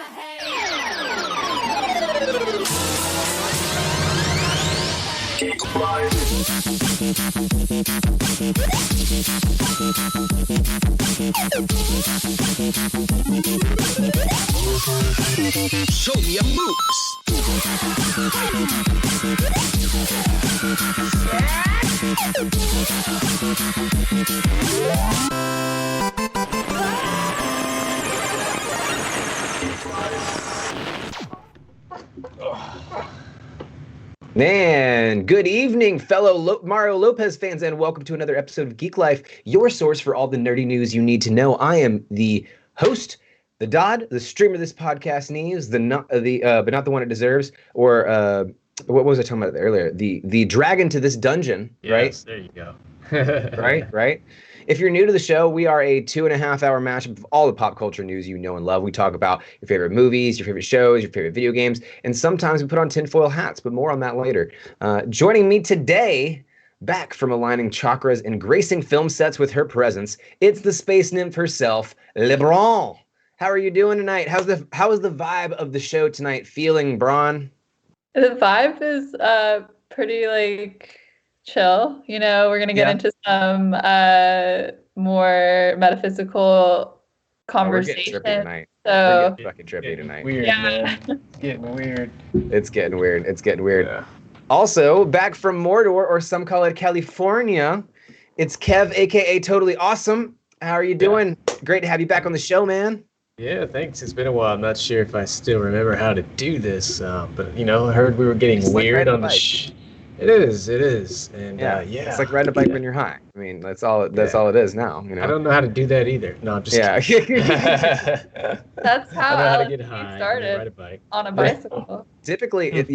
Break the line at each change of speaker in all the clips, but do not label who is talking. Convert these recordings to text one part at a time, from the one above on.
Show me your moves.
Man, good evening, fellow Mario Lopez fans, and welcome to another episode of Geek Life, your source for all the nerdy news you need to know. I am the host, the Dodd, the streamer of this podcast needs, but not the one it deserves, or what was I talking about earlier? The dragon to this dungeon, right?
Yes, there you go.
Right. If you're new to the show, we are a 2.5-hour mashup of all the pop culture news you know and love. We talk about your favorite movies, your favorite shows, your favorite video games, and sometimes we put on tinfoil hats, but more on that later. Joining me today, back from aligning chakras and gracing film sets with her presence, it's the space nymph herself, LeBron. How are you doing tonight? How is the vibe of the show tonight feeling, Braun?
The vibe is pretty chill. You know, we're gonna get into some more metaphysical conversation.
We're getting trippy tonight.
So
we're getting fucking trippy tonight.
Weird, man. It's getting weird.
It's getting weird.
Yeah.
Also, back from Mordor, or some call it California, it's Kev, aka Totally Awesome. How are you doing? Yeah. Great to have you back on the show, man.
Yeah, thanks. It's been a while. I'm not sure if I still remember how to do this, but I heard we were getting weird on the. It is, and yeah,
it's like riding a bike when you're high. I mean, that's all it is now.
I don't know how to do that either. No, I'm just kidding.
That's how
I know how to
LSD
get high
started
ride a bike.
on a bicycle.
Typically, that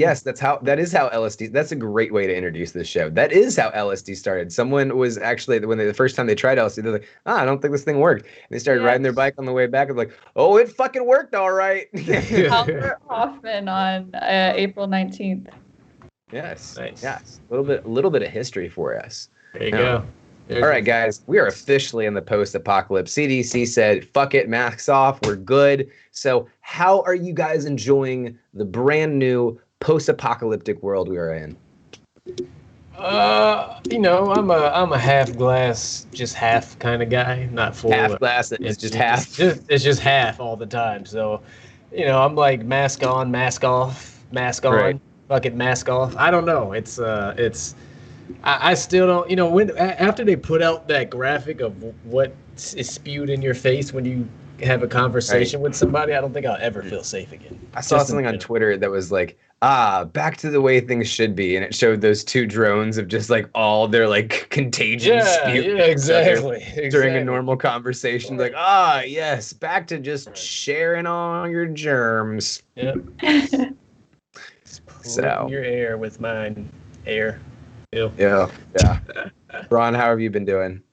is how LSD. That's a great way to introduce this show. That is how LSD started. Someone was actually the first time they tried LSD, they're like, I don't think this thing worked. And they started riding their bike on the way back and like, oh, it fucking worked, all right.
Albert Hoffman on April 19th.
Yes.
Nice.
Yes. A little bit of history for us.
There you go.
All right, guys, we are officially in the post-apocalypse. CDC said, fuck it, masks off, we're good. So how are you guys enjoying the brand new post-apocalyptic world we are in?
I'm a half glass, just half kind of guy, not full.
Half glass, it's just half.
It's just half all the time. So, I'm like mask on, mask off, mask on. Right. Fucking mask off. I don't know. I still don't. When after they put out that graphic of what is spewed in your face when you have a conversation with somebody, I don't think I'll ever feel safe again.
I saw something on Twitter that was like, back to the way things should be, and it showed those two drones of just like all their contagion spewed.
Yeah, exactly.
During a normal conversation, like, yes, back to just sharing all your germs.
Yep.
So
your air with mine air. Ew.
Yeah. Ron, how have you been doing?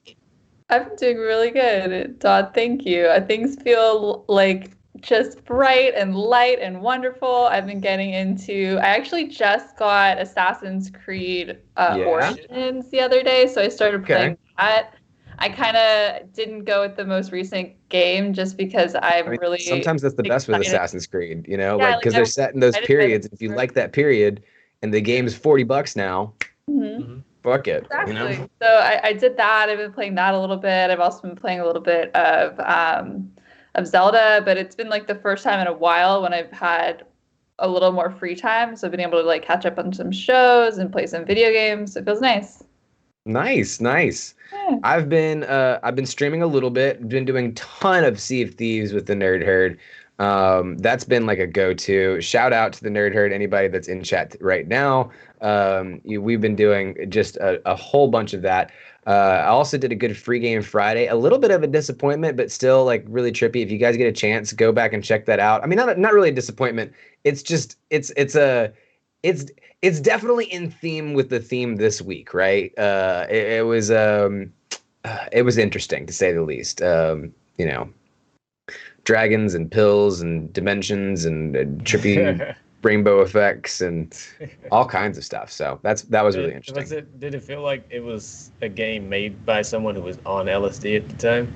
I've been doing really good, Dodd. Thank you. Things feel like just bright and light and wonderful. I've been getting into. I actually just got Assassin's Creed Origins the other day, so I started playing that. I kind of didn't go with the most recent game just because really. Sometimes
that's the best with Assassin's Creed, because they're set in those periods. If you like that period, and the game's $40 now, fuck it.
Exactly. So I did that. I've been playing that a little bit. I've also been playing a little bit of Zelda, but it's been the first time in a while when I've had a little more free time. So I've been able to catch up on some shows and play some video games. It feels nice.
Nice. Yeah. I've been streaming a little bit. Been doing a ton of Sea of Thieves with the Nerd Herd. That's been a go-to. Shout out to the Nerd Herd. Anybody that's in chat right now. We've been doing just a whole bunch of that. I also did a good free game Friday. A little bit of a disappointment, but still really trippy. If you guys get a chance, go back and check that out. I mean, not really a disappointment. It's just it's definitely in theme with the theme this week, right? It was interesting to say the least. Dragons and pills and dimensions and trippy rainbow effects and all kinds of stuff. So that was really interesting.
Did it feel like it was a game made by someone who was on LSD at the time?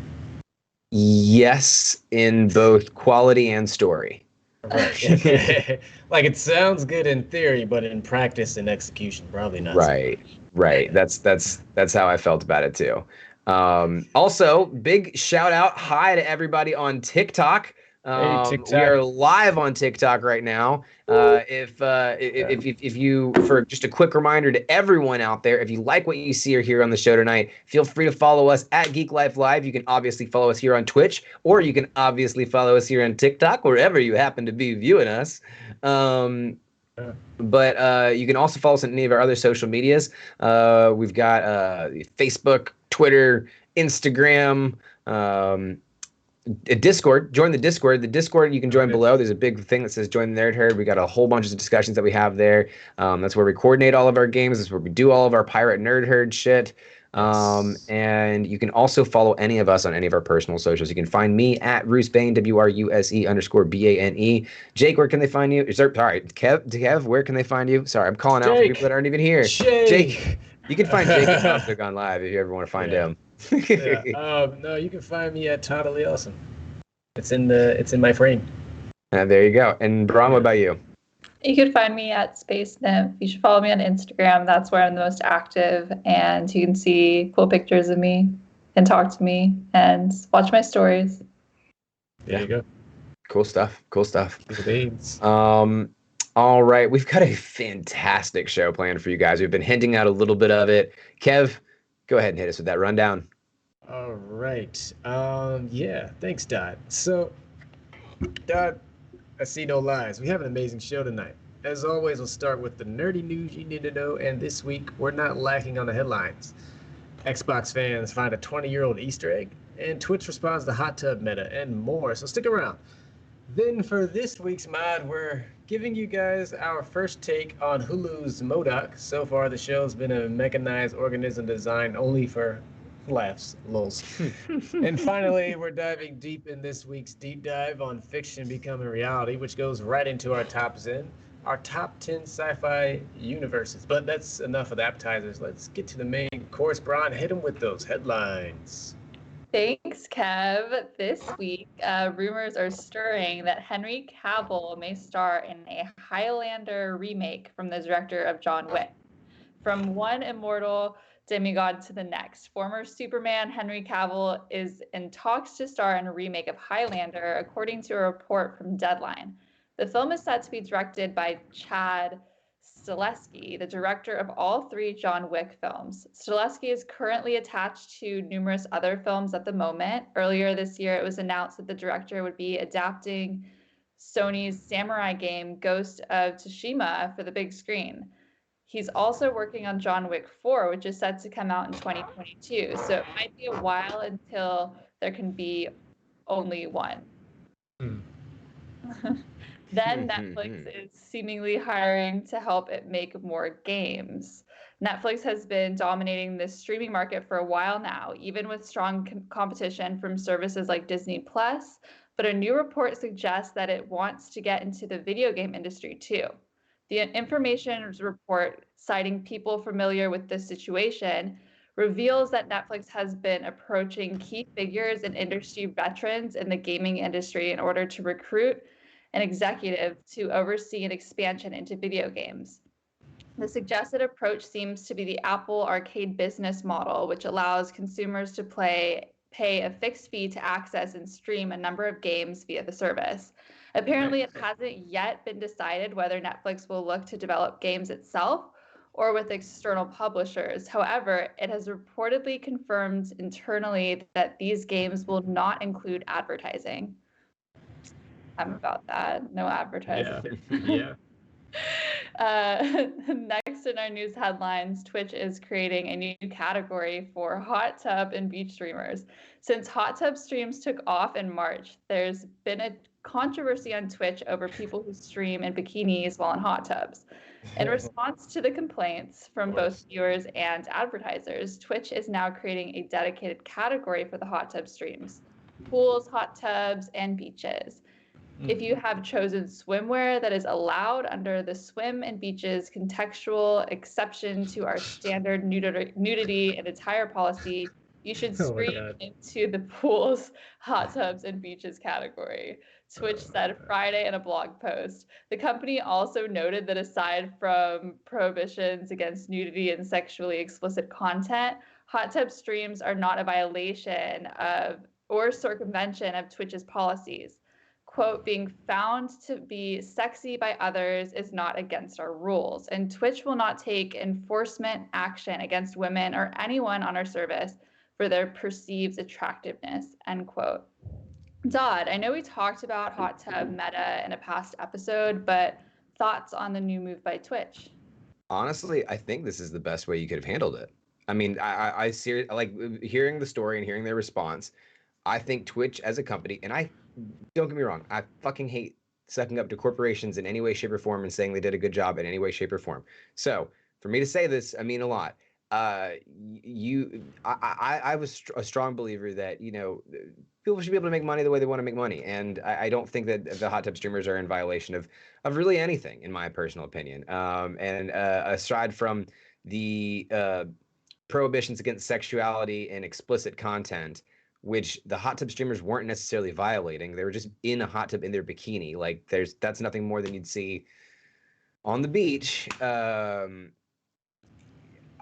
Yes, in both quality and story.
Right. Like it sounds good in theory, but in practice and execution, probably not so
Right.
much.
Right. That's how I felt about it too. Also, big shout out hi to everybody on TikTok.
Hey,
We
TikTok.
are live on TikTok right now. If you, for just a quick reminder to everyone out there, if you like what you see or hear on the show tonight, feel free to follow us at Geek Life Live. You can obviously follow us here on Twitch, or you can obviously follow us here on TikTok, wherever you happen to be viewing us. But you can also follow us on any of our other social medias. We've got Facebook, Twitter, Instagram, Discord. Join the Discord. The Discord you can join below. There's a big thing that says join the Nerd Herd. We got a whole bunch of discussions that we have there. That's where we coordinate all of our games. That's where we do all of our pirate nerd herd shit. And you can also follow any of us on any of our personal socials. You can find me at Rusebane, WRUSE_BANE. Jake, where can they find you? Sorry, Kev, where can they find you? Sorry, I'm calling out for people that aren't even here. Jake, you can find Jake at Conflict on Live if you ever want to find him.
No, you can find me at Totally Awesome. It's in my frame.
There you go. And Braun, what about you?
You can find me at Space Nymph. You should follow me on Instagram. That's where I'm the most active, and you can see cool pictures of me and talk to me and watch my stories.
There you go.
Cool stuff.
Beans.
All right, we've got a fantastic show planned for you guys. We've been hinting out a little bit of it. Kev, go ahead and hit us with that rundown.
All right. Yeah. Thanks, Dot. So, Dot, I see no lies. We have an amazing show tonight. As always, we'll start with the nerdy news you need to know, and this week we're not lacking on the headlines. Xbox fans find a 20-year-old Easter egg, and Twitch responds to hot tub meta, and more, so stick around. Then for this week's mod, we're giving you guys our first take on Hulus MODOK. So far, the show's been a mechanized organism designed only for laughs, lols. And finally, we're diving deep in this week's deep dive on fiction becoming reality, which goes right into our top 10 sci-fi universes. But that's enough of the appetizers. Let's get to the main course. Braun, hit them with those headlines.
Thanks, Kev. This week, rumors are stirring that Henry Cavill may star in a Highlander remake from the director of John Wick. From one immortal demigod to the next, former Superman Henry Cavill is in talks to star in a remake of Highlander, according to a report from Deadline. The film is set to be directed by Chad Stahelski, the director of all 3 John Wick films. Stahelski is currently attached to numerous other films at the moment. Earlier this year, it was announced that the director would be adapting Sony's samurai game Ghost of Tsushima for the big screen. He's also working on John Wick 4, which is set to come out in 2022. So it might be a while until there can be only one. Then Netflix is seemingly hiring to help it make more games. Netflix has been dominating the streaming market for a while now, even with strong competition from services like Disney Plus. But a new report suggests that it wants to get into the video game industry too. The information report, citing people familiar with this situation, reveals that Netflix has been approaching key figures and industry veterans in the gaming industry in order to recruit an executive to oversee an expansion into video games. The suggested approach seems to be the Apple Arcade business model, which allows consumers to pay a fixed fee to access and stream a number of games via the service. Apparently, it hasn't yet been decided whether Netflix will look to develop games itself or with external publishers. However, it has reportedly confirmed internally that these games will not include advertising. I'm about that. No advertising.
Yeah.
Next in our news headlines, Twitch is creating a new category for hot tub and beach streamers. Since hot tub streams took off in March, there's been a controversy on Twitch over people who stream in bikinis while in hot tubs. In response to the complaints from both viewers and advertisers, Twitch is now creating a dedicated category for the hot tub streams: pools, hot tubs, and beaches. If you have chosen swimwear that is allowed under the swim and beaches contextual exception to our standard nudity and attire policy, You should
Oh my
stream
God.
into the pools, hot tubs, and beaches category. Twitch said Friday in a blog post. The company also noted that aside from prohibitions against nudity and sexually explicit content, hot tub streams are not a violation of or circumvention of Twitch's policies. Quote, being found to be sexy by others is not against our rules, and Twitch will not take enforcement action against women or anyone on our service for their perceived attractiveness, end quote. Dodd, I know we talked about hot tub meta in a past episode, but thoughts on the new move by Twitch?
Honestly, I think this is the best way you could have handled it. I mean, I see, like, hearing the story and hearing their response. I think Twitch as a company, and I don't get me wrong, I fucking hate sucking up to corporations in any way, shape, or form and saying they did a good job in any way, shape, or form. So for me to say this, I mean a lot. I was a strong believer that, you know, people should be able to make money the way they want to make money, and I don't think that the hot tub streamers are in violation of really anything, in my personal opinion. And aside from the prohibitions against sexuality and explicit content, which the hot tub streamers weren't necessarily violating. They were just in a hot tub in their bikini. Like that's nothing more than you'd see on the beach.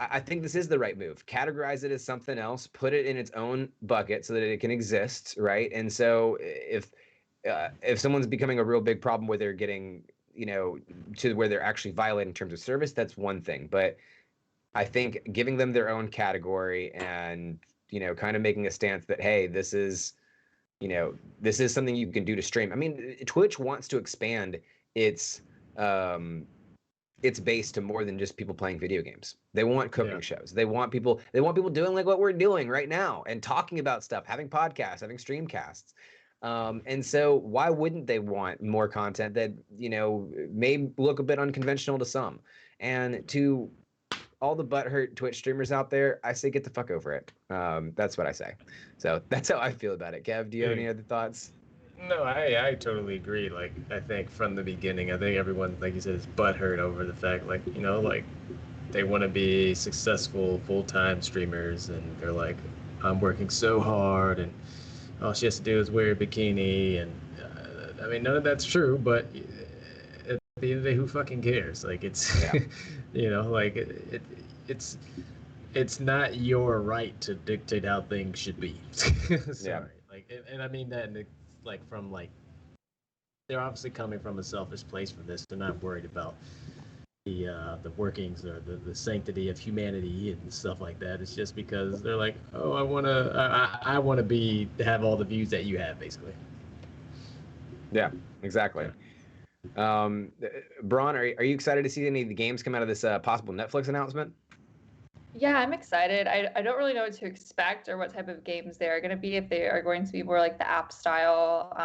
I think this is the right move. Categorize it as something else, put it in its own bucket so that it can exist, right? And so if someone's becoming a real big problem where they're getting, you know, to where they're actually violating terms of service, that's one thing. But I think giving them their own category and, you know, kind of making a stance that, hey, this is, you know, this is something you can do to stream. I mean, Twitch wants to expand its base to more than just people playing video games. They want cooking shows. They want people doing like what we're doing right now and talking about stuff, having podcasts, having streamcasts. And so why wouldn't they want more content that, you know, may look a bit unconventional to some? And to all the butthurt Twitch streamers out there, I say get the fuck over it. That's what I say. So that's how I feel about it. Kev, do you have any other thoughts?
No, I totally agree. Like, I think from the beginning, I think everyone, like you said, is butthurt over the fact, like, you know, like, they want to be successful full-time streamers, and they're like, I'm working so hard, and all she has to do is wear a bikini, and, I mean, none of that's true, but at the end of the day, who fucking cares? Like, it's, you know, like, it's not your right to dictate how things should be. Sorry. Like, and I mean that in the, like, from, like, they're obviously coming from a selfish place for this. They're not worried about the workings or the sanctity of humanity and stuff like that. It's just because they're like, oh, I want to have all the views that you have, basically.
Yeah, exactly. Braun, are you excited to see any of the games come out of this possible Netflix announcement?
Yeah, I'm excited. I don't really know what to expect or what type of games they are going to be, if they are going to be more like the app style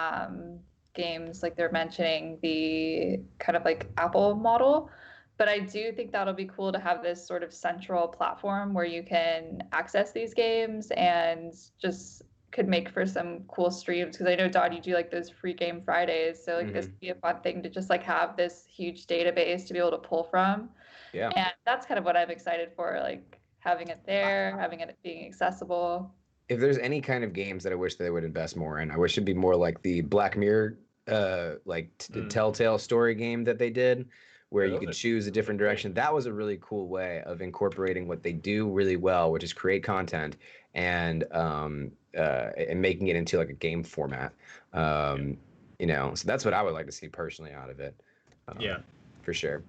games, like they're mentioning the kind of like Apple model. But I do think that'll be cool to have this sort of central platform where you can access these games and just could make for some cool streams. Because I know, Dodd, you do like those free game Fridays. So like this would be a fun thing to just like have this huge database to be able to pull from.
Yeah.
And that's kind of what I'm excited for, like having it there, having it being accessible.
If there's any kind of games that I wish they would invest more in, I wish it'd be more like the Black Mirror, Telltale story game that they did, where you could choose a different direction. That was a really cool way of incorporating what they do really well, which is create content and making it into like a game format. You know, so that's what I would like to see personally out of it. For sure.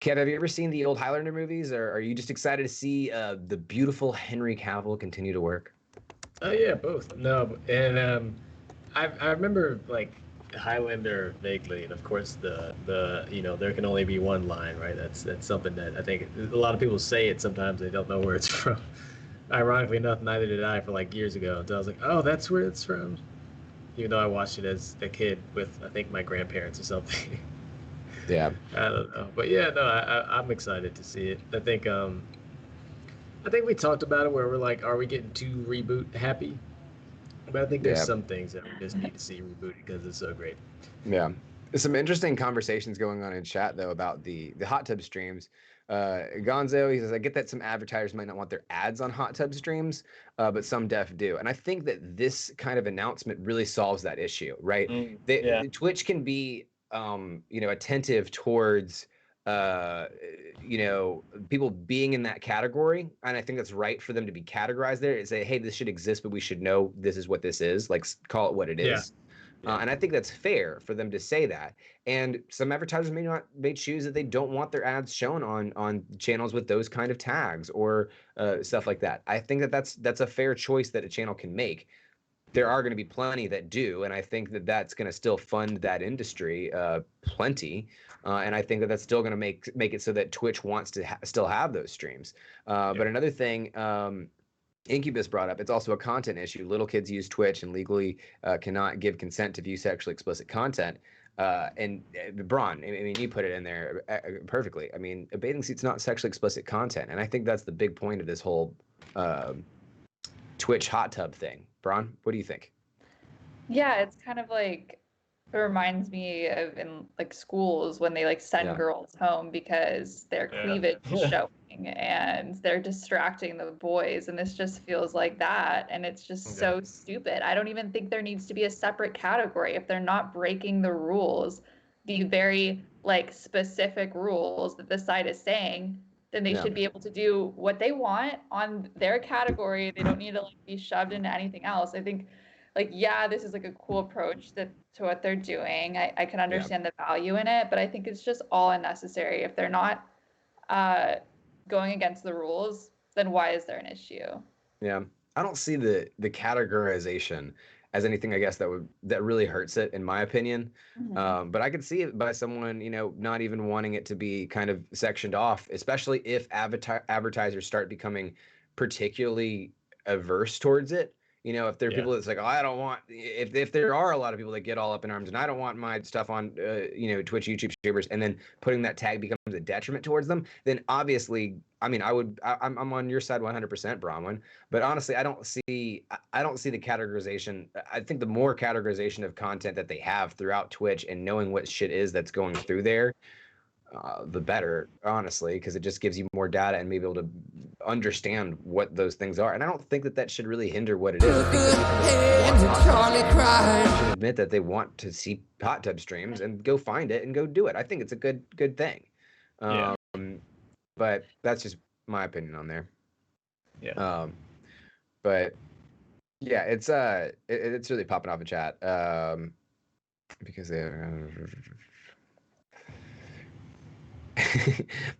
Kev, have you ever seen the old Highlander movies, or are you just excited to see the beautiful Henry Cavill continue to work?
Oh yeah, both. No, and I remember like Highlander vaguely, and of course the you know, there can only be one line, right? That's something that I think a lot of people say it sometimes they don't know where it's from. Ironically enough, neither did I for like years ago until I was like, oh, that's where it's from. Even though I watched it as a kid with, I think, my grandparents or something.
Yeah.
I don't know, but yeah, no, I'm excited to see it. I think we talked about it where we're like, are we getting too reboot happy? But I think there's some things that we just need to see rebooted because it's so great.
Yeah. There's some interesting conversations going on in chat though about the hot tub streams. Gonzo, he says, I get that some advertisers might not want their ads on hot tub streams, but some def do. And I think that this kind of announcement really solves that issue, right? Twitch can be, attentive towards, people being in that category. And I think that's right for them to be categorized there and say, hey, this should exist, but we should know this is what this is. Like, call it what it is. And I think that's fair for them to say that. And some advertisers may choose that they don't want their ads shown on channels with those kind of tags or stuff like that. I think that's a fair choice that a channel can make. There are going to be plenty that do, and I think that that's going to still fund that industry plenty. And I think that that's still going to make it so that Twitch wants to still have those streams. But another thing. Incubus brought up, it's also a content issue. Little kids use Twitch and legally cannot give consent to view sexually explicit content. And Braun, I mean, you put it in there perfectly. I mean, a bathing suit's not sexually explicit content. And I think that's the big point of this whole Twitch hot tub thing. Braun, what do you think?
Yeah, it's kind of like, it reminds me of in like schools when they like send girls home because their cleavage is showing and they're distracting the boys, and this just feels like that, and it's just so stupid. I don't even think there needs to be a separate category if they're not breaking the rules, the very like specific rules that the site is saying. Then they should be able to do what they want on their category. They don't need to like be shoved into anything else. I think this is like a cool approach to what they're doing. I can understand the value in it, but I think it's just all unnecessary. If they're not going against the rules, then why is there an issue?
Yeah, I don't see the categorization as anything, I guess, that really hurts it, in my opinion. But I could see it by someone, not even wanting it to be kind of sectioned off, especially if advertisers start becoming particularly averse towards it. If there are people that's like, oh, I don't want, if there are a lot of people that get all up in arms and I don't want my stuff on, Twitch, YouTube streamers, and then putting that tag becomes a detriment towards them, then obviously, I mean, I'm on your side 100%, Bronwyn, but honestly, I don't see the categorization. I think the more categorization of content that they have throughout Twitch and knowing what shit is that's going through there, the better, honestly, because it just gives you more data and maybe able to understand what those things are. And I don't think that should really hinder what it is. I think that should admit that they want to see hot tub streams and go find it and go do it. I think it's a good thing. But that's just my opinion on there. But yeah, it's really popping off in chat because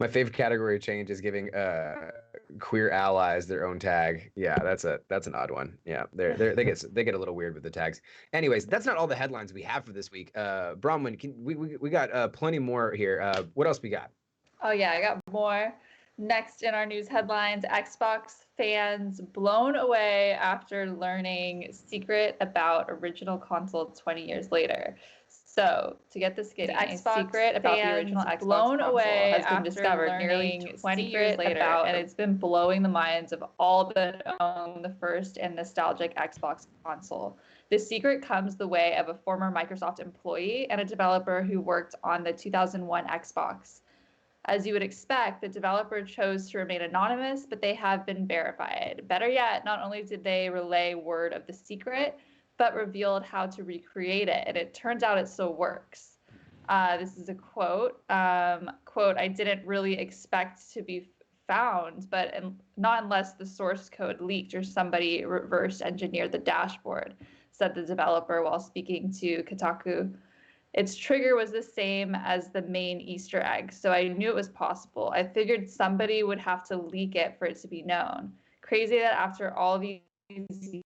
my favorite category change is giving queer allies their own tag. Yeah, that's an odd one. Yeah, they get a little weird with the tags. Anyways, that's not all the headlines we have for this week. Bronwyn, we got plenty more here. What else we got?
Oh yeah, I got more. Next in our news headlines, Xbox fans blown away after learning secret about original console 20 years later. So, to get this getting a secret about the original Xbox blown away has been discovered nearly 20 years later, and it's been blowing the minds of all that own the first and nostalgic Xbox console. This secret comes the way of a former Microsoft employee and a developer who worked on the 2001 Xbox. As you would expect, the developer chose to remain anonymous, but they have been verified. Better yet, not only did they relay word of the secret, but revealed how to recreate it. And it turns out it still works. This is a quote. Quote, I didn't really expect to be found, but not unless the source code leaked or somebody reverse engineered the dashboard, said the developer while speaking to Kotaku. Its trigger was the same as the main Easter egg, so I knew it was possible. I figured somebody would have to leak it for it to be known. Crazy that after all these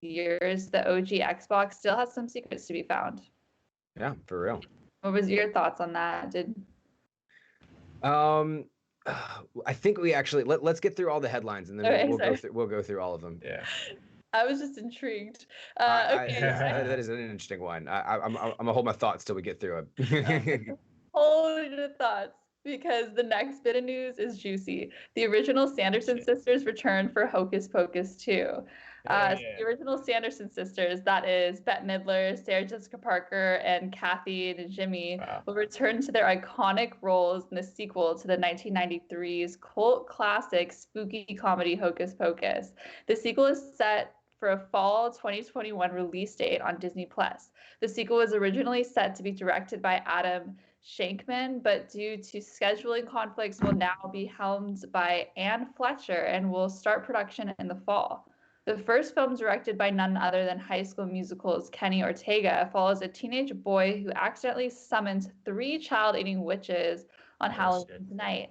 years, the OG Xbox still has some secrets to be found.
Yeah, for real.
What was your thoughts on that?
I think we actually let's get through all the headlines and then we'll go through all of them.
Yeah.
I was just intrigued.
That is an interesting one. I'm gonna hold my thoughts till we get through it.
Hold your thoughts, because the next bit of news is juicy. The original Sanderson sisters returned for Hocus Pocus 2.
Yeah.
The original Sanderson sisters, that is Bette Midler, Sarah Jessica Parker, and Kathy and Jimmy,
Wow.
will return to their iconic roles in the sequel to the 1993's cult classic spooky comedy Hocus Pocus. The sequel is set for a fall 2021 release date on Disney+. The sequel was originally set to be directed by Adam Shankman, but due to scheduling conflicts will now be helmed by Anne Fletcher and will start production in the fall. The first film, directed by none other than High School Musical's Kenny Ortega, follows a teenage boy who accidentally summons 3 child-eating witches on Halloween night.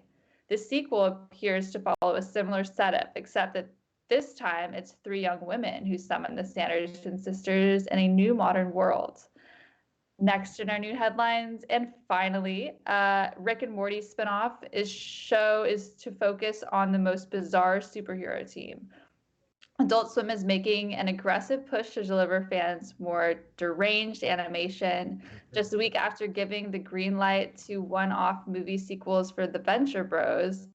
The sequel appears to follow a similar setup, except that this time it's 3 young women who summon the Sanderson sisters in a new modern world. Next in our new headlines, and finally, Rick and Morty spinoff is to focus on the most bizarre superhero team. Adult Swim is making an aggressive push to deliver fans more deranged animation. Just a week after giving the green light to one-off movie sequels for the Venture Bros,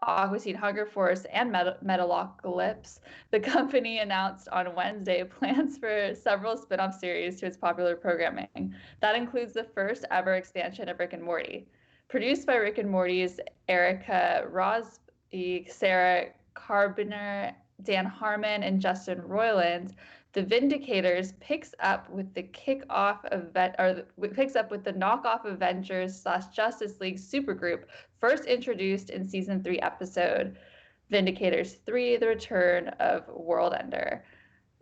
Aqua Teen Hunger Force, and Metalocalypse, the company announced on Wednesday plans for several spin-off series to its popular programming. That includes the first ever expansion of Rick and Morty. Produced by Rick and Morty's Erica Rosby, Sarah Carbiner, Dan Harmon, and Justin Roiland, The Vindicators picks up with the knockoff Avengers / Justice League supergroup first introduced in season 3 episode Vindicators 3: The Return of World Ender.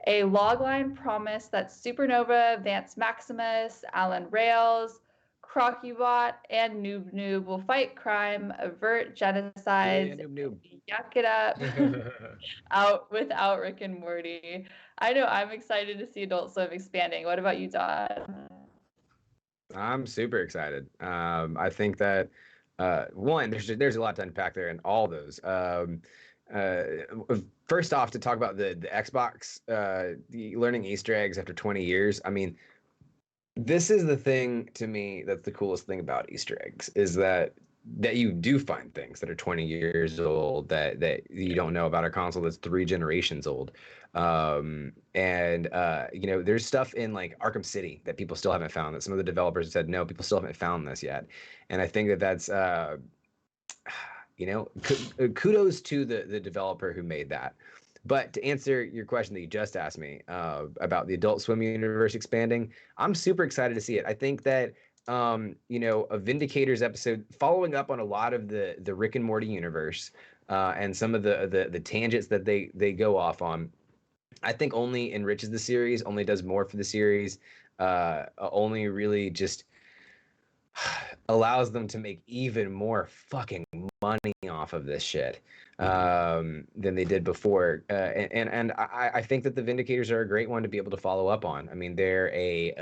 A logline promised that Supernova, Vance Maximus, Alan Rails, Crocubot, and Noob Noob will fight crime, avert genocides, yuck it up out without Rick and Morty. I know I'm excited to see Adult Swim expanding. What about you, Todd?
I'm super excited. I think that one, there's a lot to unpack there in all those. First off, to talk about the Xbox, the learning Easter eggs after 20 years. I mean, this is the thing to me that's the coolest thing about Easter eggs, is that you do find things that are 20 years old that you don't know about a console that's 3 generations old. There's stuff in like Arkham City that people still haven't found, that some of the developers have said, no, people still haven't found this yet. And I think that's kudos to the developer who made that. But to answer your question that you just asked me about the Adult Swim universe expanding, I'm super excited to see it. I think that a Vindicators episode following up on a lot of the Rick and Morty universe and some of the tangents that they go off on, I think only enriches the series, only does more for the series, only really just allows them to make even more fucking money off of this shit than they did before. And I think that the Vindicators are a great one to be able to follow up on. I mean, they're a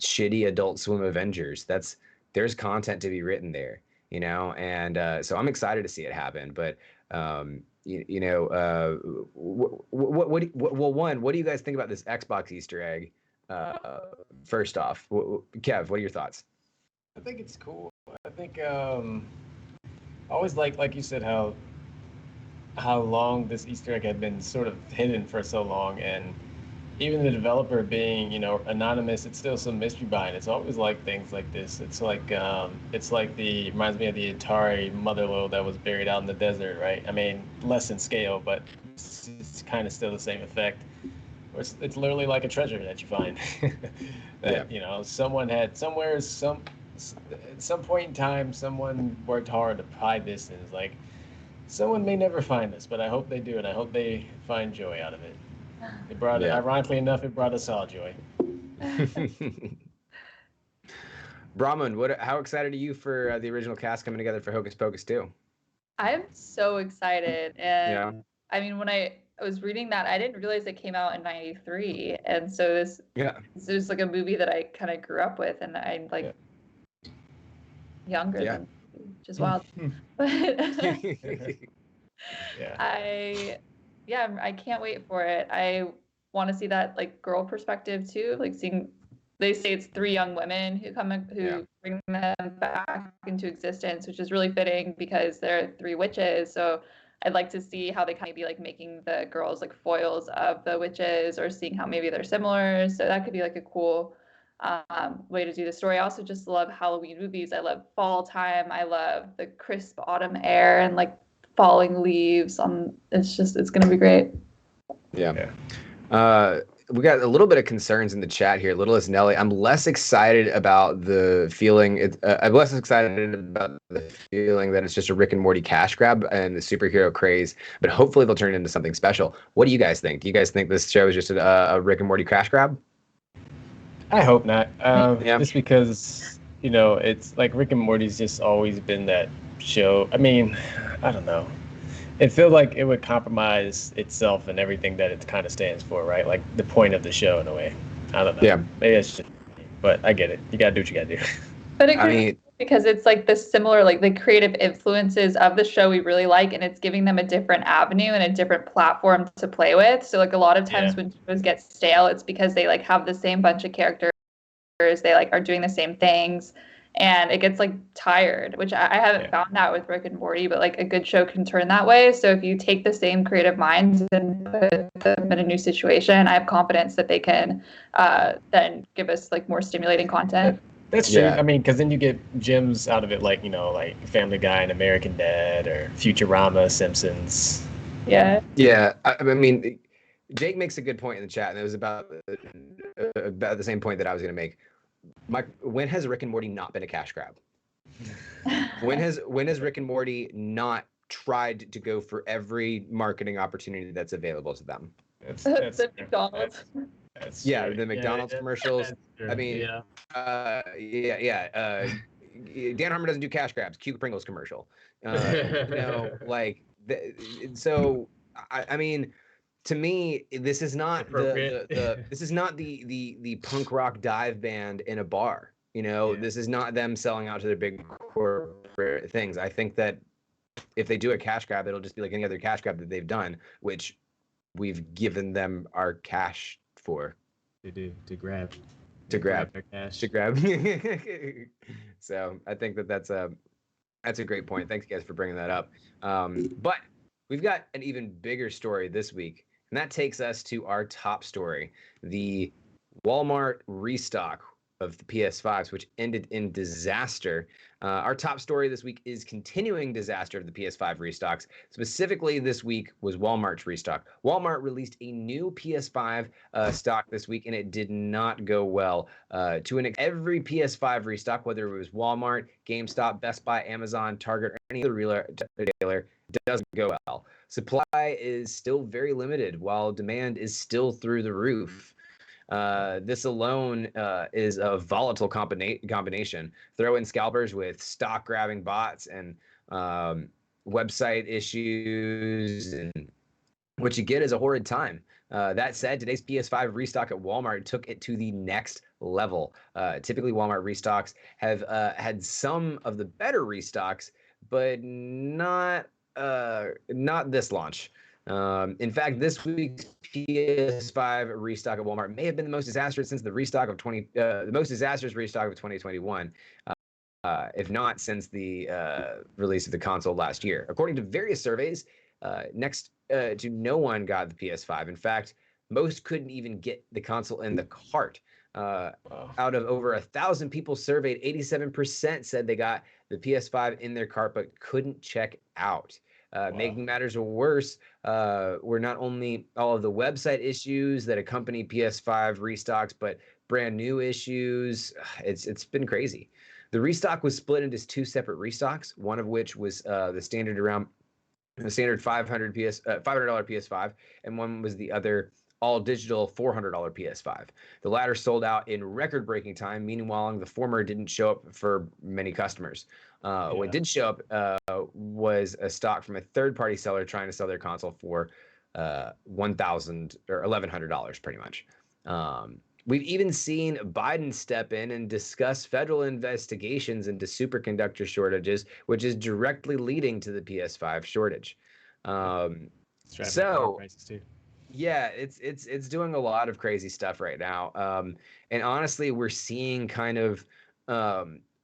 shitty Adult Swim Avengers. There's content to be written there, and so I'm excited to see it happen. But what do you guys think about this Xbox Easter egg? First off, Kev, what are your thoughts?
I think it's cool. I think I always like you said, how long this Easter egg had been sort of hidden for so long, and even the developer being anonymous, it's still some mystery behind it. It's always like things like this. It's like reminds me of the Atari motherlode that was buried out in the desert, right? I mean, less in scale, but it's kind of still the same effect. It's literally like a treasure that you find. Someone had at some point in time, someone worked hard to hide this, and it's like, someone may never find this, but I hope they do, and I hope they find joy out of it. Ironically enough, it brought us all joy.
Brahman, how excited are you for the original cast coming together for Hocus Pocus 2?
I'm so excited, and I mean, when I was reading that, I didn't realize it came out in '93, and so this is like a movie that I kind of grew up with, and I'm like younger than, which is wild. But I can't wait for it. I want to see that like girl perspective too, like seeing. They say it's 3 young women who bring them back into existence, which is really fitting because they're 3 witches. So I'd like to see how they kind of be like making the girls like foils of the witches, or seeing how maybe they're similar. So that could be like a cool way to do the story. I also just love Halloween movies. I love fall time. I love the crisp autumn air and like falling leaves on. It's gonna be great.
Yeah. We got a little bit of concerns in the chat here. Littlest Nelly, I'm less excited about the feeling. I'm less excited about the feeling that it's just a Rick and Morty cash grab and the superhero craze. But hopefully they'll turn it into something special. What do you guys think? Do you guys think this show is just a Rick and Morty cash grab?
I hope not.
Yeah.
Just because, it's like Rick and Morty's just always been that show. I mean, I don't know. It feels like it would compromise itself and everything that it kind of stands for, right? Like the point of the show in a way. I don't know.
Yeah.
Maybe it's just, but I get it. You gotta do what you gotta do.
But it could be because it's like the similar, like the creative influences of the show we really like, and it's giving them a different avenue and a different platform to play with. So like a lot of times when shows get stale, it's because they like have the same bunch of characters, they like are doing the same things, and it gets like tired, which I haven't found that with Rick and Morty, but like a good show can turn that way. So if you take the same creative minds and put them in a new situation, I have confidence that they can then give us like more stimulating content.
That's true. I mean, because then you get gems out of it, like like Family Guy and American Dad, or Futurama, Simpsons.
Yeah.
Yeah. I mean, Jake makes a good point in the chat, and it was about the same point that I was going to make. When has Rick and Morty not been a cash grab? When has Rick and Morty not tried to go for every marketing opportunity that's available to them?
That's
the McDonald's.
The McDonald's commercials. I mean, Dan Harmon doesn't do cash grabs. Cue Pringles commercial. So I mean, to me, this is not this is not the punk rock dive band in a bar. This is not them selling out to their big corporate things. I think that if they do a cash grab, it'll just be like any other cash grab that they've done, which we've given them our cash for.
To grab
their cash. To grab. So I think that's a great point. Thanks guys for bringing that up. But we've got an even bigger story this week, and that takes us to our top story, the Walmart restock of the PS5s, which ended in disaster. Our top story this week is continuing disaster of the PS5 restocks. Specifically, this week was Walmart's restock. Walmart released a new PS5 stock this week, and it did not go well. Every PS5 restock, whether it was Walmart, GameStop, Best Buy, Amazon, Target, or any other retailer, doesn't go well. Supply is still very limited, while demand is still through the roof. This alone is a volatile combination. Throw in scalpers with stock grabbing bots and website issues, and what you get is a horrid time. That said, today's PS5 restock at Walmart took it to the next level. Typically, Walmart restocks have had some of the better restocks, but not this launch. In fact, this week's PS5 restock at Walmart may have been the most disastrous since the most disastrous restock of 2021, if not since the release of the console last year. According to various surveys, next to no one got the PS5. In fact, most couldn't even get the console in the cart. Out of over 1,000 people surveyed, 87% said they got the PS5 in their cart but couldn't check out. Making matters worse were not only all of the website issues that accompany PS5 restocks, but brand new issues. It's been crazy. The restock was split into two separate restocks, one of which was the standard $500 PS5, and one was the other all-digital $400 PS5. The latter sold out in record-breaking time. Meanwhile, the former didn't show up for many customers. What did show up was a stock from a third-party seller trying to sell their console for $1,000 or $1,100, pretty much. We've even seen Biden step in and discuss federal investigations into superconductor shortages, which is directly leading to the PS5 shortage. Yeah, it's doing a lot of crazy stuff right now. And honestly, we're seeing kind of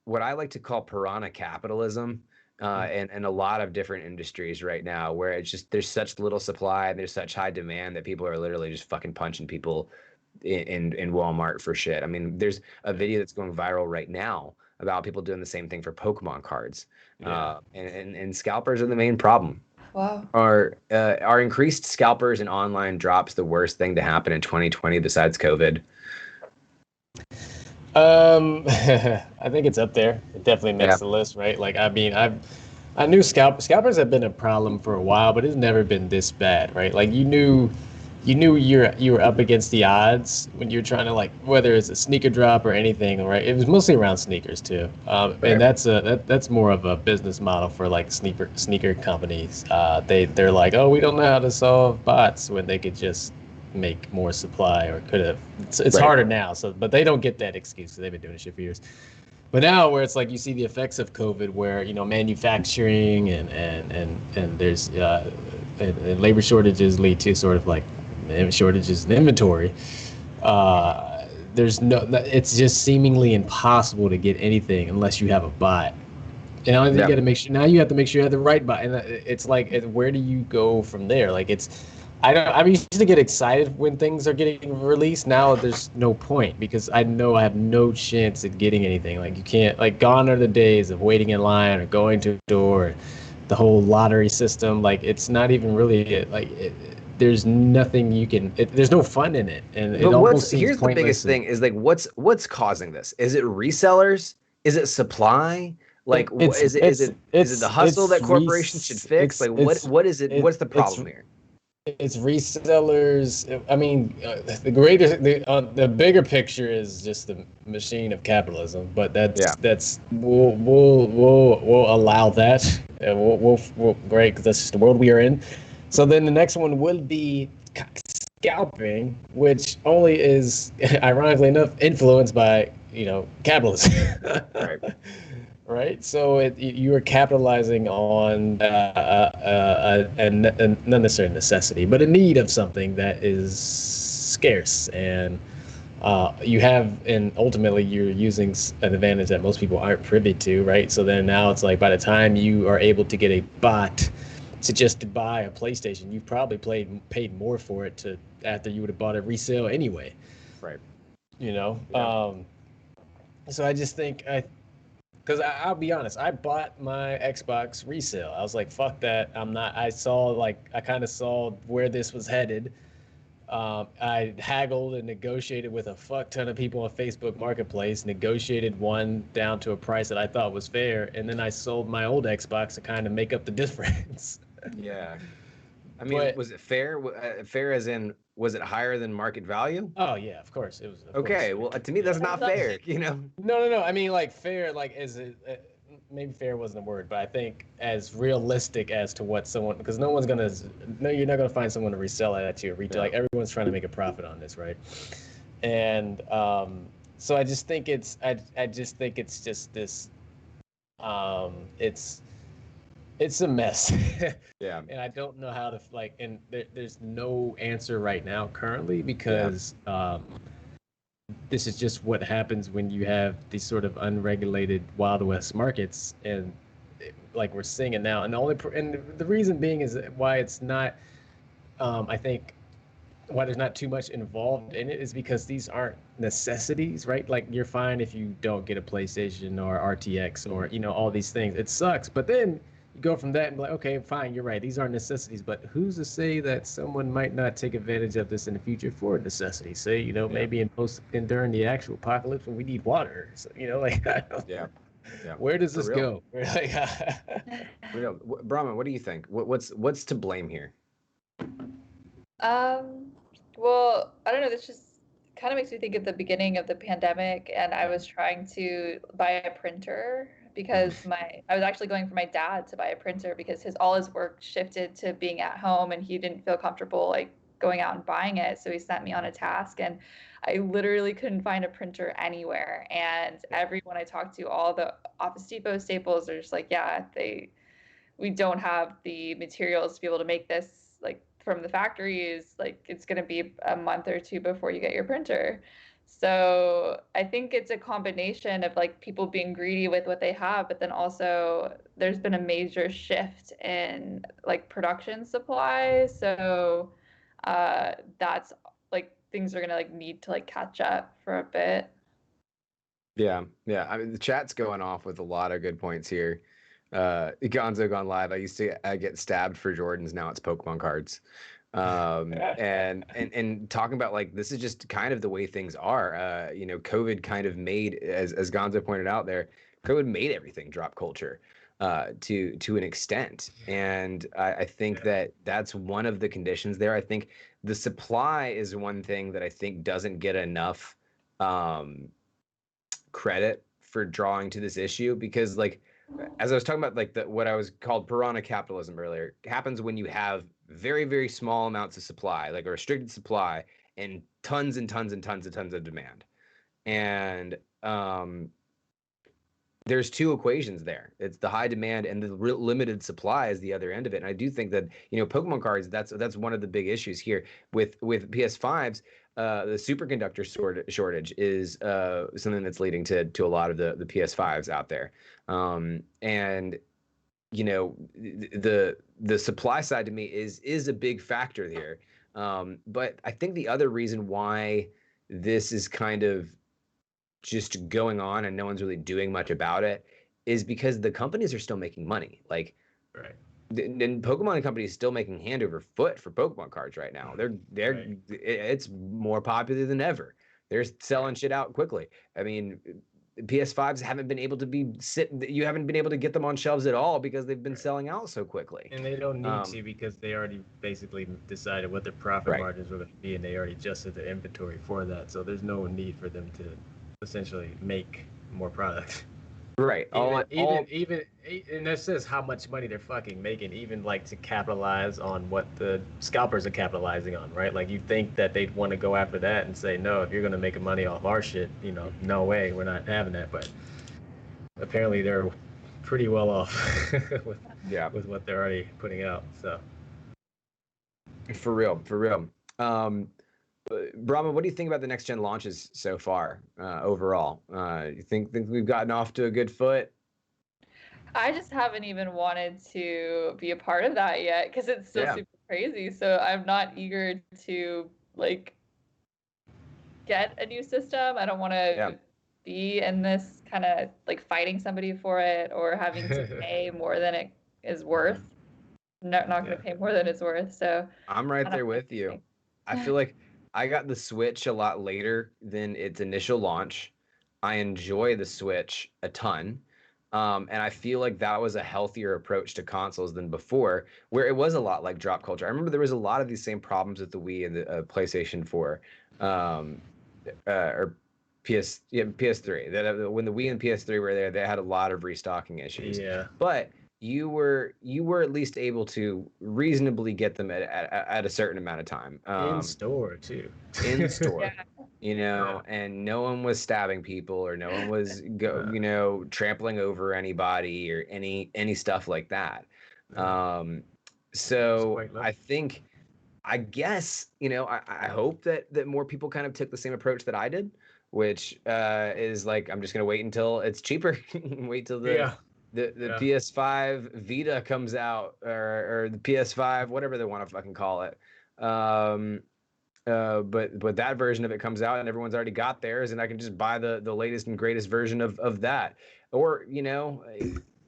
what I like to call piranha capitalism and a lot of different industries right now where it's just there's such little supply and there's such high demand that people are literally just fucking punching people in Walmart for shit. I mean, there's a video that's going viral right now about people doing the same thing for Pokemon cards. And scalpers are the main problem.
Wow.
Are increased scalpers and online drops the worst thing to happen in 2020 besides COVID?
I think it's up there. It definitely makes the list, right? Like, I mean, I knew scalpers have been a problem for a while, but it's never been this bad, right? Like, you knew you were up against the odds when you're trying to, like, whether it's a sneaker drop or anything, right? It was mostly around sneakers too, and that's more of a business model for like sneaker companies. They're like, oh, we don't know how to solve bots when they could just make more supply or could have. It's harder now, but they don't get that excuse because they've been doing this shit for years. But now, where it's like you see the effects of COVID, where manufacturing and there's and labor shortages lead to sort of like shortages in inventory. It's just seemingly impossible to get anything unless you have a bot. And I think you got to make sure. Now you have to make sure you have the right bot, and it's like, where do you go from there? Like I used to get excited when things are getting released. Now there's no point because I know I have no chance at getting anything. Like, you can't, like, gone are the days of waiting in line or going to a door, or the whole lottery system. Like, it's not even really there's nothing you can. There's no fun in it, and it almost seems
here's the biggest thing is like what's causing this? Is it resellers? Is it supply? Like, is it the hustle that corporations should fix? Like, what is it? What's the problem here?
It's resellers. I mean, the bigger picture is just the machine of capitalism. But we'll allow that. We'll great, because that's just the world we are in. So then the next one will be scalping, which only is, ironically enough, influenced by capitalism. Right. Right, so you are capitalizing on not necessarily necessity, but a need of something that is scarce, and and ultimately you're using an advantage that most people aren't privy to, right? So then now it's like, by the time you are able to get a bot to buy a PlayStation, you've probably paid more for it after you would have bought it resale anyway,
right?
So I just think because I'll be honest, I bought my Xbox resale. I was like, fuck that. I kind of saw where this was headed. I haggled and negotiated with a fuck ton of people on Facebook Marketplace, negotiated one down to a price that I thought was fair, and then I sold my old Xbox to kind of make up the difference.
Yeah. I mean, was it fair? Fair as in, was it higher than market value?
Oh yeah, of course it was.
Okay, well, to me that's not fair.
No. I mean, like, fair, like, is it? Maybe fair wasn't a word, but I think as realistic as to what someone, because you're not gonna find someone to resell it at you at retail. Like, everyone's trying to make a profit on this, right? And so I just think it's just this. It's a mess.
Yeah.
And I don't know how to, and there's no answer right now currently, because this is just what happens when you have these sort of unregulated Wild West markets, and like we're seeing it now. And the reason being is why it's not, I think, why there's not too much involved in it is because these aren't necessities, right? Like, you're fine if you don't get a PlayStation or RTX or all these things. It sucks, but then you go from that and be like, okay, fine, you're right, these aren't necessities, but who's to say that someone might not take advantage of this in the future for a necessity? Say, maybe during the actual apocalypse when we need water. So,
Yeah.
Where does this go?
Brahma, what do you think? What's to blame here?
Well, I don't know. This just kind of makes me think of the beginning of the pandemic, and I was trying to buy a printer because I was actually going for my dad to buy a printer because all his work shifted to being at home, and he didn't feel comfortable like going out and buying it. So he sent me on a task, and I literally couldn't find a printer anywhere. And everyone I talked to, all the Office Depot staples, are just like, yeah, we don't have the materials to be able to make this, like, from the factories. Like, it's going to be a month or two before you get your printer. So I think it's a combination of like people being greedy with what they have, but then also there's been a major shift in like production supplies. So that's like things are gonna like need to like catch up for a bit.
Yeah, yeah. I mean, the chat's going off with a lot of good points here. Gonzo Gone Live. I used to get stabbed for Jordans. Now it's Pokemon cards. And talking about like this is just kind of the way things are. COVID kind of made, as Gonzo pointed out there, COVID made everything drop culture to an extent. And I think that that's one of the conditions there. I think the supply is one thing that I think doesn't get enough credit for drawing to this issue, because like as I was talking about like what I was called piranha capitalism earlier, happens when you have very, very small amounts of supply, like a restricted supply, and tons and tons and tons and tons of demand. And there's two equations there. It's the high demand and the limited supply is the other end of it. And I do think that, Pokemon cards, that's one of the big issues here with PS5s. The superconductor shortage is something that's leading to a lot of the PS5s out there. And the supply side to me is a big factor here. But I think the other reason why this is kind of just going on and no one's really doing much about it is because the companies are still making money. Like,
right.
And Pokemon Company is still making hand over foot for Pokemon cards right now. It's more popular than ever. They're selling shit out quickly. I mean, PS5s haven't been able to you haven't been able to get them on shelves at all because they've been selling out so quickly.
And they don't need to, because they already basically decided what their profit margins were going to be, and they already adjusted the inventory for that. So there's no need for them to essentially make more product.
Right.
Even and that says how much money they're fucking making, even like to capitalize on what the scalpers are capitalizing on, right? Like you think that they'd want to go after that and say, no, if you're going to make money off our shit, no way, we're not having that. But apparently they're pretty well off with what they're already putting out. So
for real. Brahma, what do you think about the next gen launches so far overall? You think we've gotten off to a good foot?
I just haven't even wanted to be a part of that yet because it's still super crazy. So I'm not eager to like get a new system. I don't want to be in this kind of like fighting somebody for it or having to pay more than it is worth. Not going to pay more than it's worth. So
I'm right there with you. I feel like I got the Switch a lot later than its initial launch. I enjoy the Switch a ton. And I feel like that was a healthier approach to consoles than before, where it was a lot like drop culture. I remember there was a lot of these same problems with the Wii and the PlayStation 4 or PS3. That when the Wii and PS3 were there, they had a lot of restocking issues.
Yeah.
But you were at least able to reasonably get them at a certain amount of time.
In store too.
In store, and no one was stabbing people or no one was trampling over anybody or any stuff like that. So I think, I guess, I hope that more people kind of took the same approach that I did, which is like, I'm just going to wait until it's cheaper. Wait till the PS5 Vita comes out or the PS5, whatever they want to fucking call it. But that version of it comes out and everyone's already got theirs, and I can just buy the latest and greatest version of that. Or,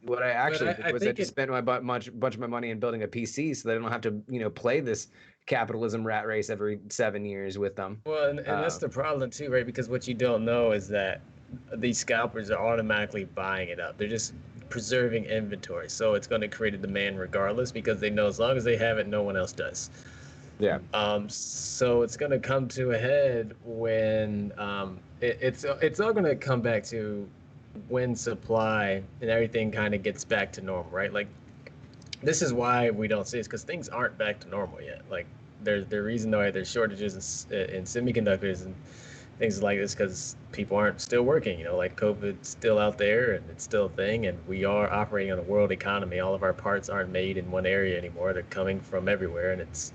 what I actually did was I just spent my bunch of my money in building a PC so that I don't have to, play this capitalism rat race every 7 years with them.
Well, and that's the problem too, right? Because what you don't know is that these scalpers are automatically buying it up. They're just preserving inventory, so it's going to create a demand regardless, because they know as long as they have it, no one else does.
Yeah.
So it's going to come to a head when it's all going to come back to when supply and everything kind of gets back to normal, right? Like, this is why we don't see this, because things aren't back to normal yet. Like, there's the reason why there's shortages in semiconductors and things like this, because people aren't still working, like COVID's still out there and it's still a thing, and we are operating on a world economy. All of our parts aren't made in one area anymore. They're coming from everywhere, and it's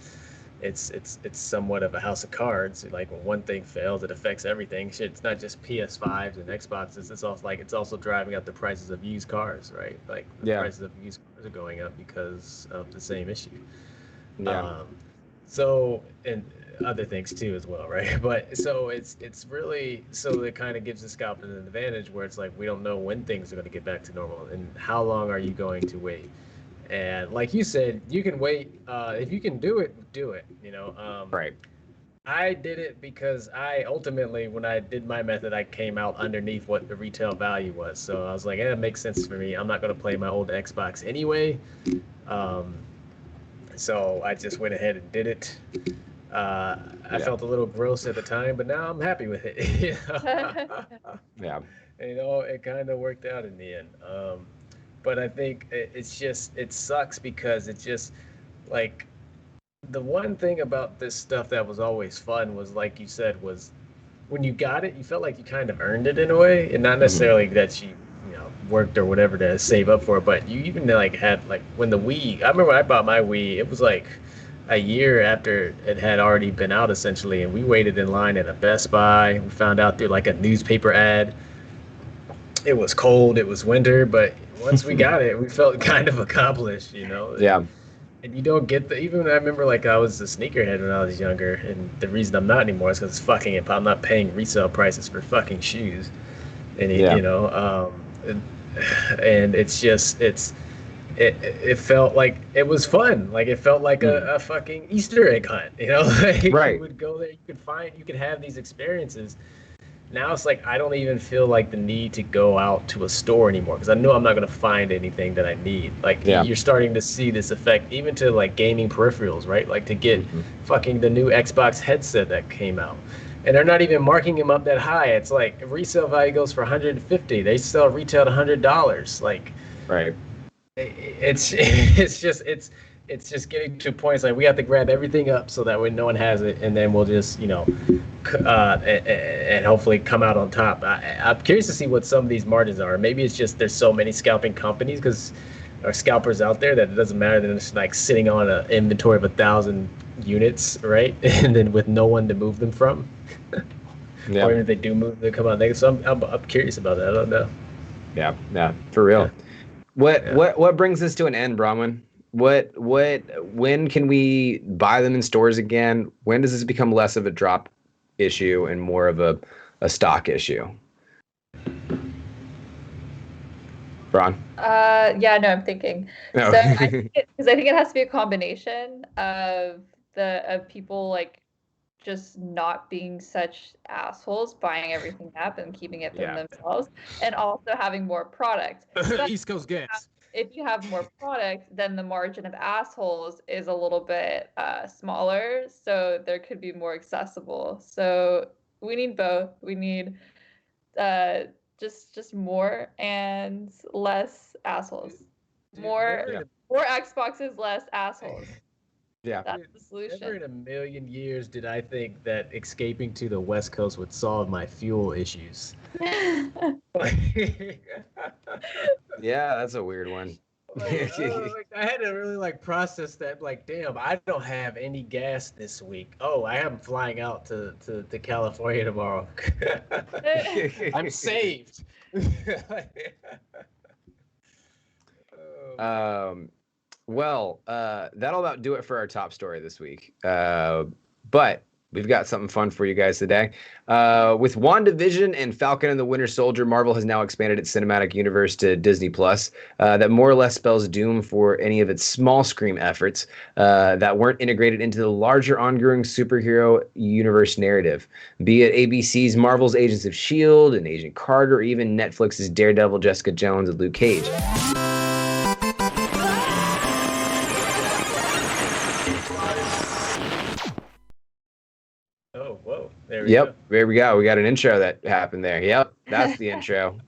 it's somewhat of a house of cards. Like when one thing fails, it affects everything. Shit, it's not just PS5s and Xboxes. It's also driving up the prices of used cars, right? Like the prices of used cars are going up because of the same issue.
Yeah.
So and other things too as well, right? But so it's really, so it kind of gives the scalper an advantage where it's like we don't know when things are going to get back to normal and how long are you going to wait. And like you said, you can wait. If you can do it, do it.
Right.
I did it because I ultimately, when I did my method, I came out underneath what the retail value was. So I was like, it makes sense for me. I'm not going to play my old Xbox anyway. So I just went ahead and did it. I felt a little gross at the time, but now I'm happy with it.
Yeah.
It kind of worked out in the end. But I think it sucks because it's just like the one thing about this stuff that was always fun was, like you said, was when you got it, you felt like you kind of earned it in a way, and not necessarily that you worked or whatever to save up for it, but you even like had like when the Wii. I remember when I bought my Wii, it was like a year after it had already been out essentially, and we waited in line at a Best Buy. We found out through like a newspaper ad. It was cold, it was winter, but once we got it, we felt kind of accomplished,
Yeah.
And you don't get even I remember like I was a sneakerhead when I was younger, and the reason I'm not anymore is because I'm not paying resale prices for fucking shoes. And and it's just it felt like it was fun. Like it felt like a fucking Easter egg hunt, like
right.
You would go there, you could have these experiences. Now it's like I don't even feel like the need to go out to a store anymore because I know I'm not going to find anything that I need. Like you're starting to see this effect even to like gaming peripherals, right? Like to get fucking the new Xbox headset that came out. And they're not even marking them up that high. It's like resale value goes for $150. They sell retail at $100. Like,
right.
It's just getting to points like we have to grab everything up so that way no one has it, and then we'll just and hopefully come out on top. I'm curious to see what some of these margins are. Maybe it's just there's so many scalping companies or scalpers out there that it doesn't matter. They're just like sitting on an inventory of 1,000 units, right? And then with no one to move them from.
Yeah.
Or even if they do move, they come out. So I'm curious about that. I don't know.
Yeah, for real. Yeah. What brings this to an end, Bronwyn? When can we buy them in stores again? When does this become less of a drop issue and more of a stock issue? Bron?
I'm thinking.
No.
So I think it has to be a combination of people like just not being such assholes, buying everything up and keeping it for themselves, and also having more product.
East Coast gets.
If you have more product, then the margin of assholes is a little bit smaller, so there could be more accessible. So we need both. We need just more and less assholes. More Xboxes, less assholes.
Yeah.
That's the solution.
Never in a million years did I think that escaping to the West Coast would solve my fuel issues.
Yeah, that's a weird one.
I had to really process that. Like, damn, I don't have any gas this week. Oh, I am flying out to California tomorrow. I'm saved.
Well, that'll about do it for our top story this week. But we've got something fun for you guys today. With WandaVision and Falcon and the Winter Soldier, Marvel has now expanded its cinematic universe to Disney Plus. That more or less spells doom for any of its small screen efforts that weren't integrated into the larger ongoing superhero universe narrative. Be it ABC's Marvel's Agents of S.H.I.E.L.D. and Agent Carter, or even Netflix's Daredevil, Jessica Jones, and Luke Cage.
There we go.
There we go. We got an intro that happened there. Yep, that's the intro.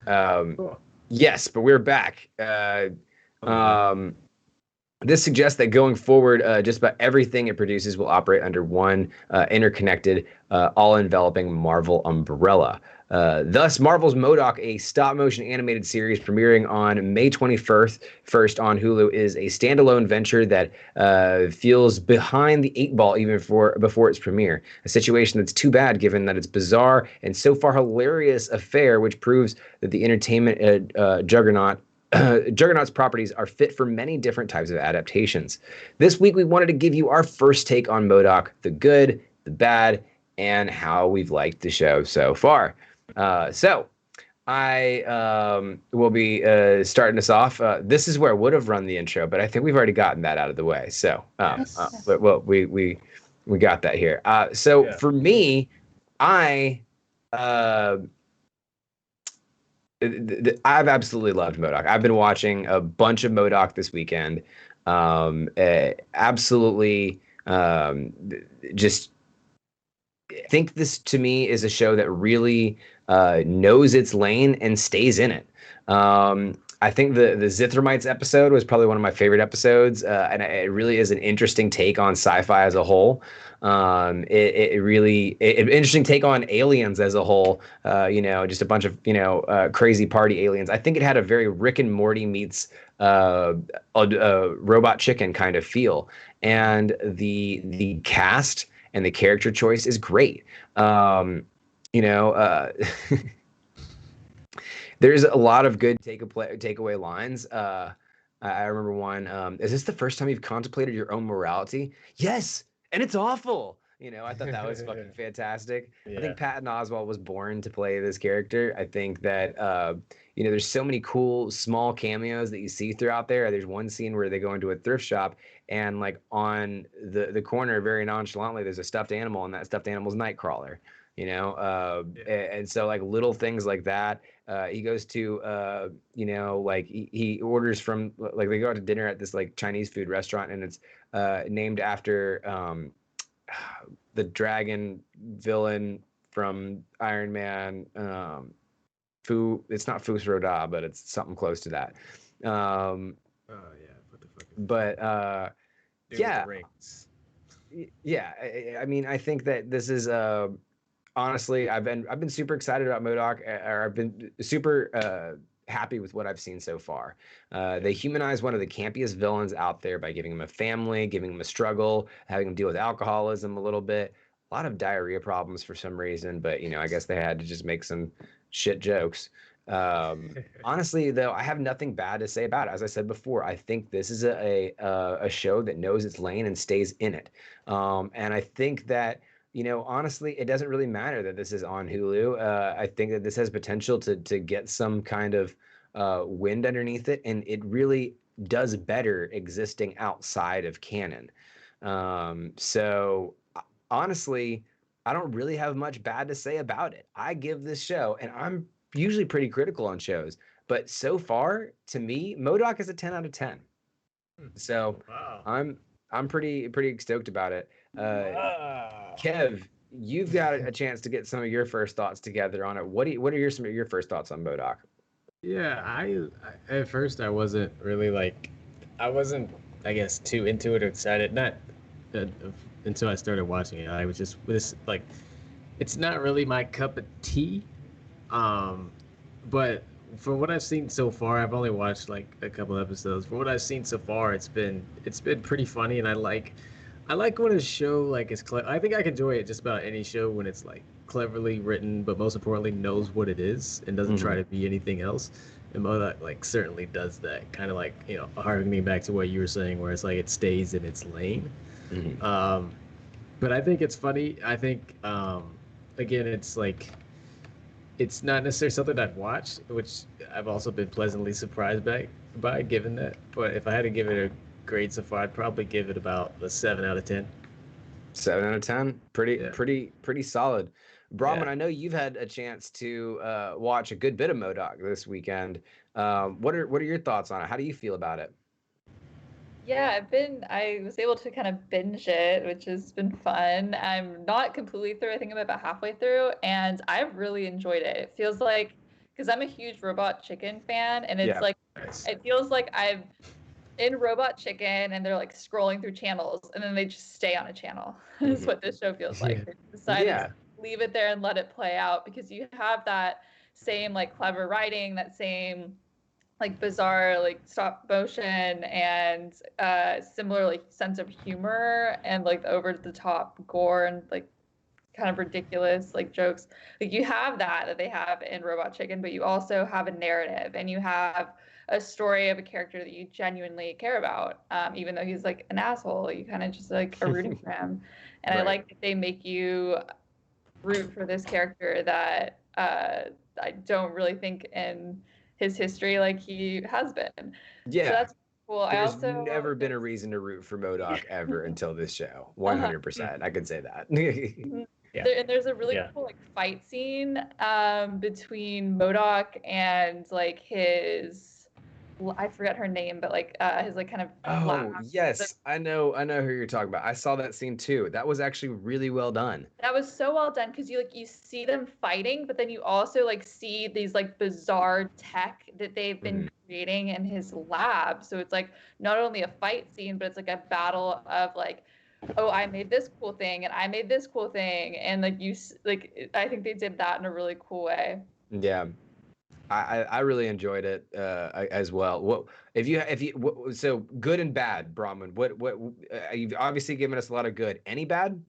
Cool.
Yes, but we're back. This suggests that going forward, just about everything it produces will operate under one interconnected, all-enveloping Marvel umbrella. Thus, Marvel's MODOK, a stop-motion animated series premiering on May 21st first on Hulu, is a standalone venture that feels behind the eight ball even before its premiere. A situation that's too bad given that it's bizarre and so far hilarious affair, which proves that the entertainment Juggernaut's properties are fit for many different types of adaptations. This week, we wanted to give you our first take on MODOK, the good, the bad, and how we've liked the show so far. So I will be starting us off. This is where I would have run the intro, but I think we've already gotten that out of the way. So, well, we got that here. For me, I've absolutely loved MODOK. I've been watching a bunch of MODOK this weekend. Absolutely, just think this to me is a show that really knows its lane and stays in it. I think the Zithramites episode was probably one of my favorite episodes, and it really is an interesting take on sci-fi as a whole. It really an interesting take on aliens as a whole. Just a bunch of crazy party aliens. I think it had a very Rick and Morty meets Robot Chicken kind of feel, and the cast and the character choice is great. There's a lot of good takeaway lines. I remember one. Is this the first time you've contemplated your own morality? Yes, and it's awful. I thought that was fucking fantastic. Yeah. I think Patton Oswalt was born to play this character. I think that there's so many cool small cameos that you see throughout there. There's one scene where they go into a thrift shop and like on the corner, very nonchalantly, there's a stuffed animal, and that stuffed animal's Nightcrawler. And so like little things like that. He goes to he orders from, like, they go out to dinner at this like Chinese food restaurant, and it's named after the dragon villain from Iron Man. It's not Fus Roda, but it's something close to that. What the fuck? But yeah, yeah. I mean, I think that this is honestly, I've been super excited about MODOK, or I've been super happy with what I've seen so far. They humanize one of the campiest villains out there by giving him a family, giving him a struggle, having him deal with alcoholism a little bit, a lot of diarrhea problems for some reason, but I guess they had to just make some shit jokes. Honestly, though, I have nothing bad to say about it. As I said before, I think this is a show that knows its lane and stays in it. And I think that honestly, it doesn't really matter that this is on Hulu. I think that this has potential to get some kind of wind underneath it, and it really does better existing outside of canon. So honestly, I don't really have much bad to say about it. I give this show, and I'm usually pretty critical on shows, but so far, to me, MODOK is a 10 out of 10. So wow. I'm pretty stoked about it. Kev, you've got a chance to get some of your first thoughts together on it. What are some of your first thoughts on MODOK?
Yeah, I at first I wasn't really I guess too into it or excited. Not until I started watching it. I was just it's not really my cup of tea. But from what I've seen so far, I've only watched like a couple episodes. From what I've seen so far, it's been pretty funny, and I like when a show is clever. I think I can enjoy it just about any show when it's like cleverly written, but most importantly knows what it is and doesn't try to be anything else. And MODOK certainly does that, kind of harkening back to what you were saying, where it's like it stays in its lane. Mm-hmm. But I think it's funny. I think again, it's not necessarily something I've watched, which I've also been pleasantly surprised by given that. But if I had to give it a grade so far, I'd probably give it about a 7 out of 10.
7 out of 10, pretty solid. Brahman, yeah. I know you've had a chance to watch a good bit of MODOK this weekend. What are your thoughts on it? How do you feel about it?
Yeah, I was able to kind of binge it, which has been fun. I'm not completely through. I think I'm about halfway through, and I've really enjoyed it. It feels like, because I'm a huge Robot Chicken fan, and it's nice. It feels like I'm in Robot Chicken, and they're scrolling through channels, and then they just stay on a channel. That's what this show feels like. They decided leave it there and let it play out, because you have that same like clever writing, that same like bizarre like stop motion and similar like sense of humor and like over the top gore and like kind of ridiculous like jokes. Like you have that they have in Robot Chicken, but you also have a narrative and you have a story of a character that you genuinely care about, even though he's like an asshole. You kind of just like are rooting for him, and
Right.
I like that they make you root for this character that I don't really think in his history like he has been. So
Yeah.
that's cool.
There's
I also
never been a reason to root for MODOK ever until this show. 100%. I could say that.
Yeah.
And there's a really
Yeah.
cool like fight scene between MODOK and like his, I forget her name, but like his like kind of
Oh,
lab.
yes. I know who you're talking about. I saw that scene too. That was actually really well done.
That was so well done, because you see them fighting, but then you also like see these like bizarre tech that they've been creating in his lab. So it's like not only a fight scene, but it's like a battle of like, oh, I made this cool thing and I made this cool thing, and like I think they did that in a really cool way.
Yeah. I really enjoyed it as well. What so good and bad, Brahman? What you've obviously given us a lot of good. Any bad?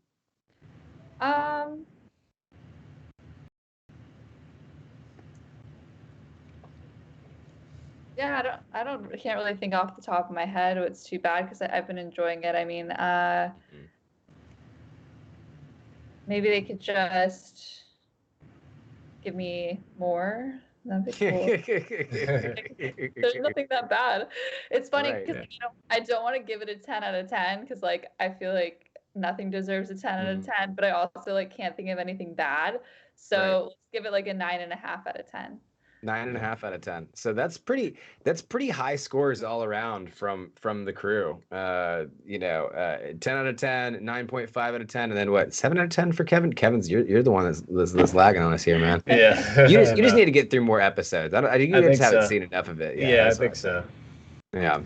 Yeah, I can't really think off the top of my head what's too bad, because I've been enjoying it. I mean, maybe they could just give me more. That'd be cool. There's nothing that bad. It's funny
Right,
because I don't want to give it a 10 out of 10, because like I feel like nothing deserves a 10 out of 10, but I also like can't think of anything bad. So let's give it like a 9.5 out of 10.
9.5 out of 10. So that's pretty high scores all around from the crew. 10 out of 10, 9.5 out of 10, and then what? 7 out of 10 for Kevin. Kevin's you're the one that's lagging on us here, man.
Yeah.
You just need to get through more episodes. I think you just haven't seen enough of it.
Yeah, I think so.
Yeah.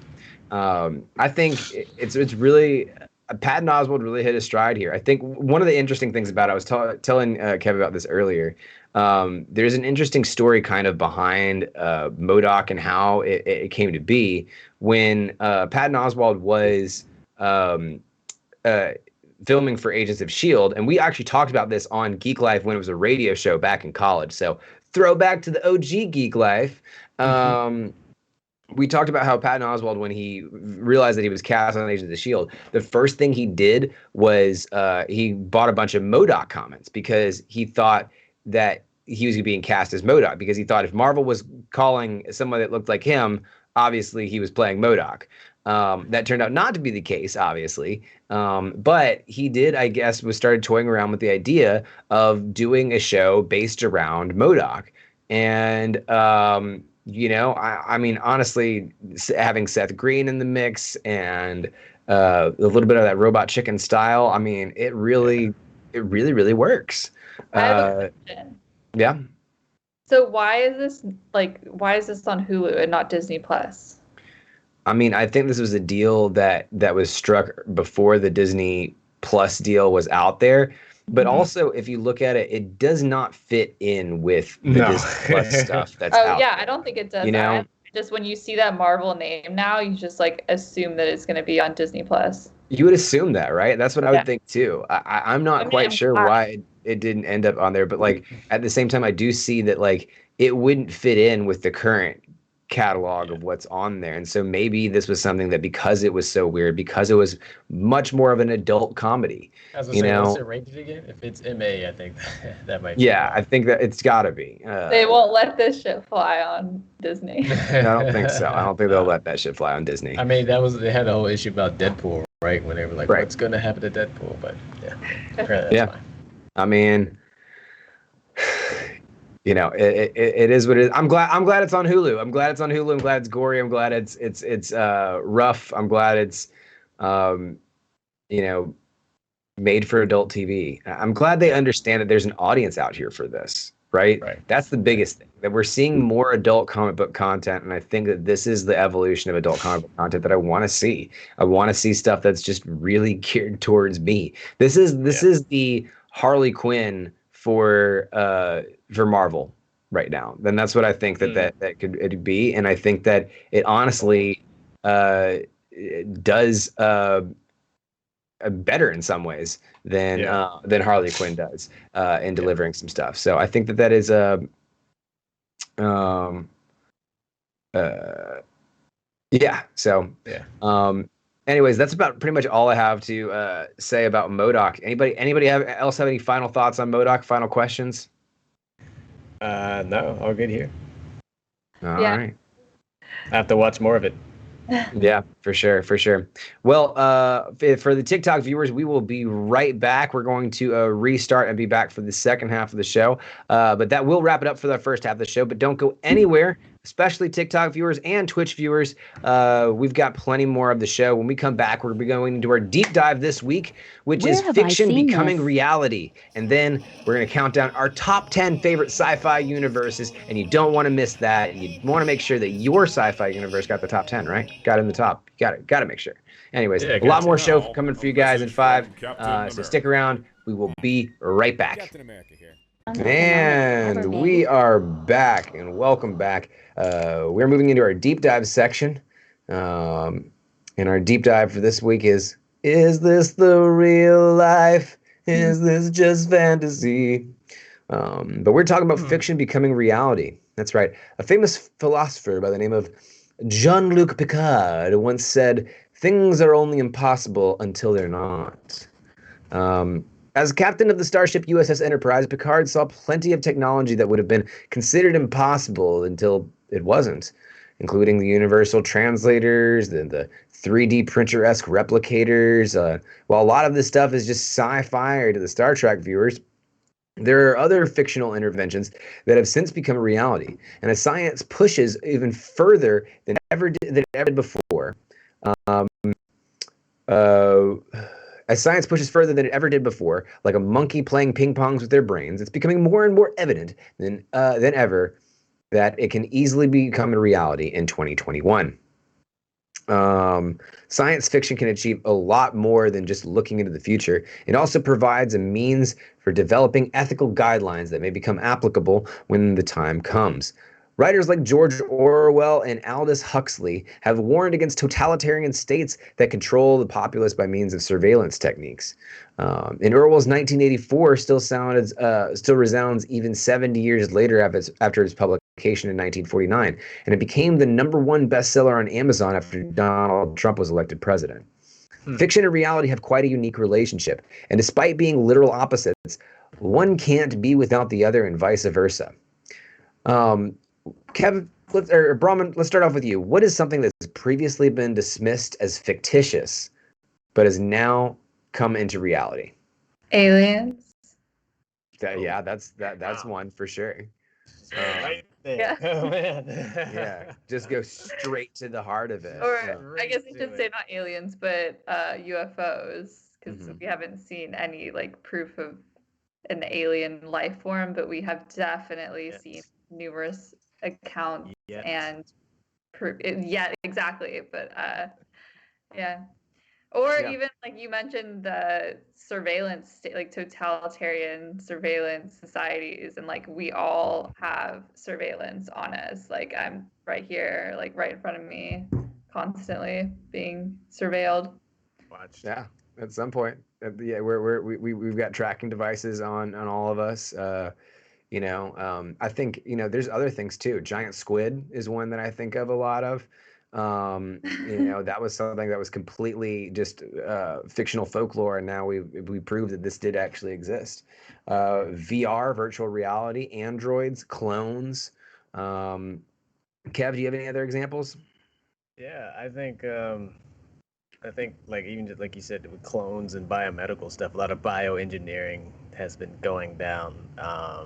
I think it's really Patton Oswalt really hit his stride here. I think one of the interesting things about it, I was telling Kevin about this earlier. There's an interesting story kind of behind MODOK and how it came to be when Patton Oswalt was filming for Agents of S.H.I.E.L.D. And we actually talked about this on Geeklife when it was a radio show back in college. So throwback to the OG Geeklife. We talked about how Patton Oswalt, when he realized that he was cast on Agents of S.H.I.E.L.D., the first thing he did was he bought a bunch of MODOK comics, because he thought that he was being cast as MODOK, because he thought if Marvel was calling someone that looked like him, obviously he was playing MODOK. That turned out not to be the case, obviously. But he did, I guess, started toying around with the idea of doing a show based around MODOK. And, I mean, honestly, having Seth Green in the mix and a little bit of that Robot Chicken style, I mean, it really works.
I have a question.
Yeah.
So why is this on Hulu and not Disney Plus?
I mean, I think this was a deal that was struck before the Disney Plus deal was out there. But also, if you look at it, it does not fit in with the Disney Plus stuff that's out there.
I don't think it does. Just when you see that Marvel name now, you just like assume that it's going to be on Disney Plus.
You would assume that, right? That's what I would think too. I'm not quite sure why it didn't end up on there, but like at the same time, I do see that like it wouldn't fit in with the current catalog of what's on there. And so maybe this was something that, because it was so weird, because it was much more of an adult comedy.
What's it rated again? If it's MA, I think that might be.
Yeah, I think that it's got to be.
They won't let this shit fly on Disney.
I don't think so. I don't think they'll let that shit fly on Disney.
I mean, they had a whole issue about Deadpool, right? When they were like, what's going to happen to Deadpool? But yeah. Fine.
I mean, it is what it is. I'm glad it's on Hulu. I'm glad it's on Hulu. I'm glad it's gory. I'm glad it's rough. I'm glad it's made for adult TV. I'm glad they understand that there's an audience out here for this, right? That's the biggest thing, that we're seeing more adult comic book content, and I think that this is the evolution of adult comic book content that I want to see. I want to see stuff that's just really geared towards me. This is the Harley Quinn for Marvel right now. Then that's what I think that could it'd be, and I think that it honestly it does better in some ways than Harley Quinn does in delivering some stuff. So I think that is a yeah. So anyways, that's about pretty much all I have to say about MODOK. Anybody else have any final thoughts on MODOK? Final questions?
No, all good here.
All right.
I have to watch more of it.
Yeah, for sure. Well, for the TikTok viewers, we will be right back. We're going to restart and be back for the second half of the show. But that will wrap it up for the first half of the show. But don't go anywhere, especially TikTok viewers and Twitch viewers. We've got plenty more of the show. When we come back, we're going to be going into our deep dive this week, which is fiction becoming reality. And then we're going to count down our top 10 favorite sci-fi universes. And you don't want to miss that. And you want to make sure that your sci-fi universe got the top 10, right? Got in the top. Got to make sure. Anyways, a lot more show coming for you guys in 5. So stick around. We will be right back. And we are back, and welcome back. We're moving into our deep dive section. And our deep dive for this week is this the real life? Is this just fantasy? But we're talking about fiction becoming reality. That's right. A famous philosopher by the name of Jean-Luc Picard once said, "Things are only impossible until they're not." As captain of the starship USS Enterprise, Picard saw plenty of technology that would have been considered impossible until it wasn't, including the universal translators, the 3D printer-esque replicators. While a lot of this stuff is just sci-fi to the Star Trek viewers, there are other fictional interventions that have since become a reality. And as science pushes even further than ever did before, as science pushes further than it ever did before, like a monkey playing ping pongs with their brains, it's becoming more and more evident than ever that it can easily become a reality in 2021. Science fiction can achieve a lot more than just looking into the future. It also provides a means for developing ethical guidelines that may become applicable when the time comes. Writers like George Orwell and Aldous Huxley have warned against totalitarian states that control the populace by means of surveillance techniques. In Orwell's 1984 still resounds even 70 years later after its publication in 1949, and it became the #1 bestseller on Amazon after Donald Trump was elected president. Fiction and reality have quite a unique relationship, and despite being literal opposites, one can't be without the other and vice versa. Kev, Brahman, let's start off with you. What is something that's previously been dismissed as fictitious, but has now come into reality?
Aliens.
That's one for sure.
Right there.
Yeah.
Oh, man.
Yeah, just go straight to the heart of it.
Or I guess I should say not aliens, but UFOs, because we haven't seen any like proof of an alien life form, but we have definitely seen numerous accounts and proof. Exactly. But or even like you mentioned the surveillance state, like totalitarian surveillance societies, and like we all have surveillance on us. Like I'm right here, like right in front of me, constantly being surveilled.
Watched.
Yeah, at some point. Yeah, we've got tracking devices on all of us. I think there's other things too. Giant squid is one that I think of a lot of. That was something that was completely just fictional folklore, and now we proved that this did actually exist. VR, virtual reality, androids, clones. Kev, do you have any other examples?
Yeah, I think like even just like you said with clones and biomedical stuff, a lot of bioengineering has been going down.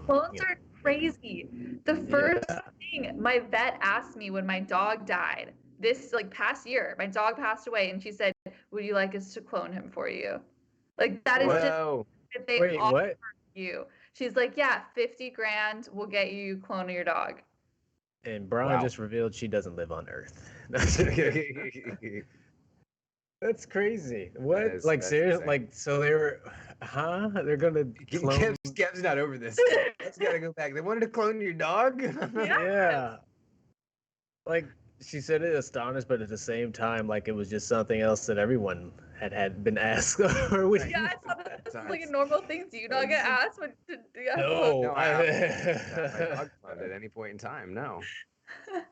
Clones are crazy. The first thing my vet asked me when my dog died, this like past year, my dog passed away, and she said, "Would you like us to clone him for you?" Like that is just they offer you. She's like, "Yeah, 50 grand will get you clone your dog."
And Brian just revealed she doesn't live on Earth. That's crazy. What? Like seriously? Like so they were. Huh? They're gonna clone.
Kev's not over this. Let's gotta go back. They wanted to clone your dog.
Yeah. Like she said it astonished, but at the same time, like it was just something else that everyone had been asked. Or we,
Yeah, I thought this was like a normal thing. Do you not get asked what to do?
no,
No, I haven't got my dog cloned at any point in time. No.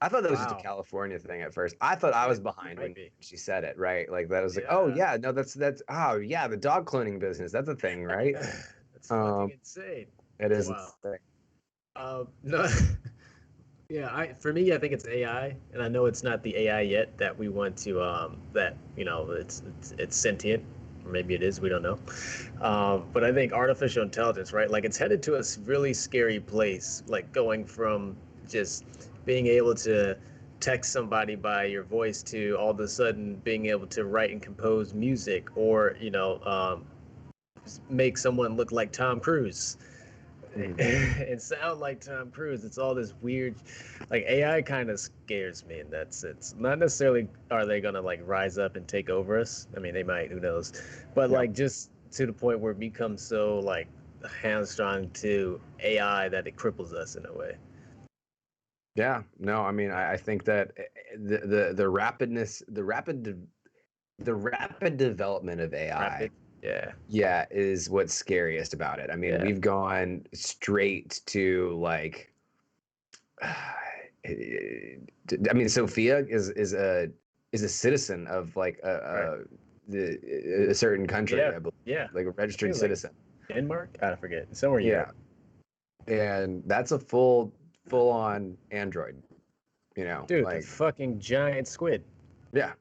I thought that was just a
Wow.
California thing at first. I thought I was behind
Might
when
be.
she said it, right? Like that was like, oh
Yeah.
yeah, no, that's oh yeah, the dog cloning business. That's a thing, right?
That's fucking insane.
It is
Wow.
insane.
No. Yeah, for me, I think it's AI, and I know it's not the AI yet that we want to that it's sentient, or maybe it is, we don't know. But I think artificial intelligence, right? Like it's headed to a really scary place, like going from just being able to text somebody by your voice to all of a sudden being able to write and compose music, or make someone look like Tom Cruise. And sound like Tom Cruise. It's all this weird, like AI kind of scares me in that sense. Not necessarily are they gonna like rise up and take over us. I mean, they might. Who knows? But like just to the point where it becomes so like hamstrung to AI that it cripples us in a way.
Yeah, no, I mean, I think that the rapidness, the rapid development of AI,
Yeah.
is what's scariest about it. I mean,
Yeah.
we've gone straight to like, I mean, Sophia is a citizen of like a certain country,
Yeah.
I believe,
Yeah.
like a registered
Like
citizen.
Denmark? I forget. Somewhere.
Yeah, and that's a full on Android. You know,
Dude,
like
the fucking giant squid.
yeah.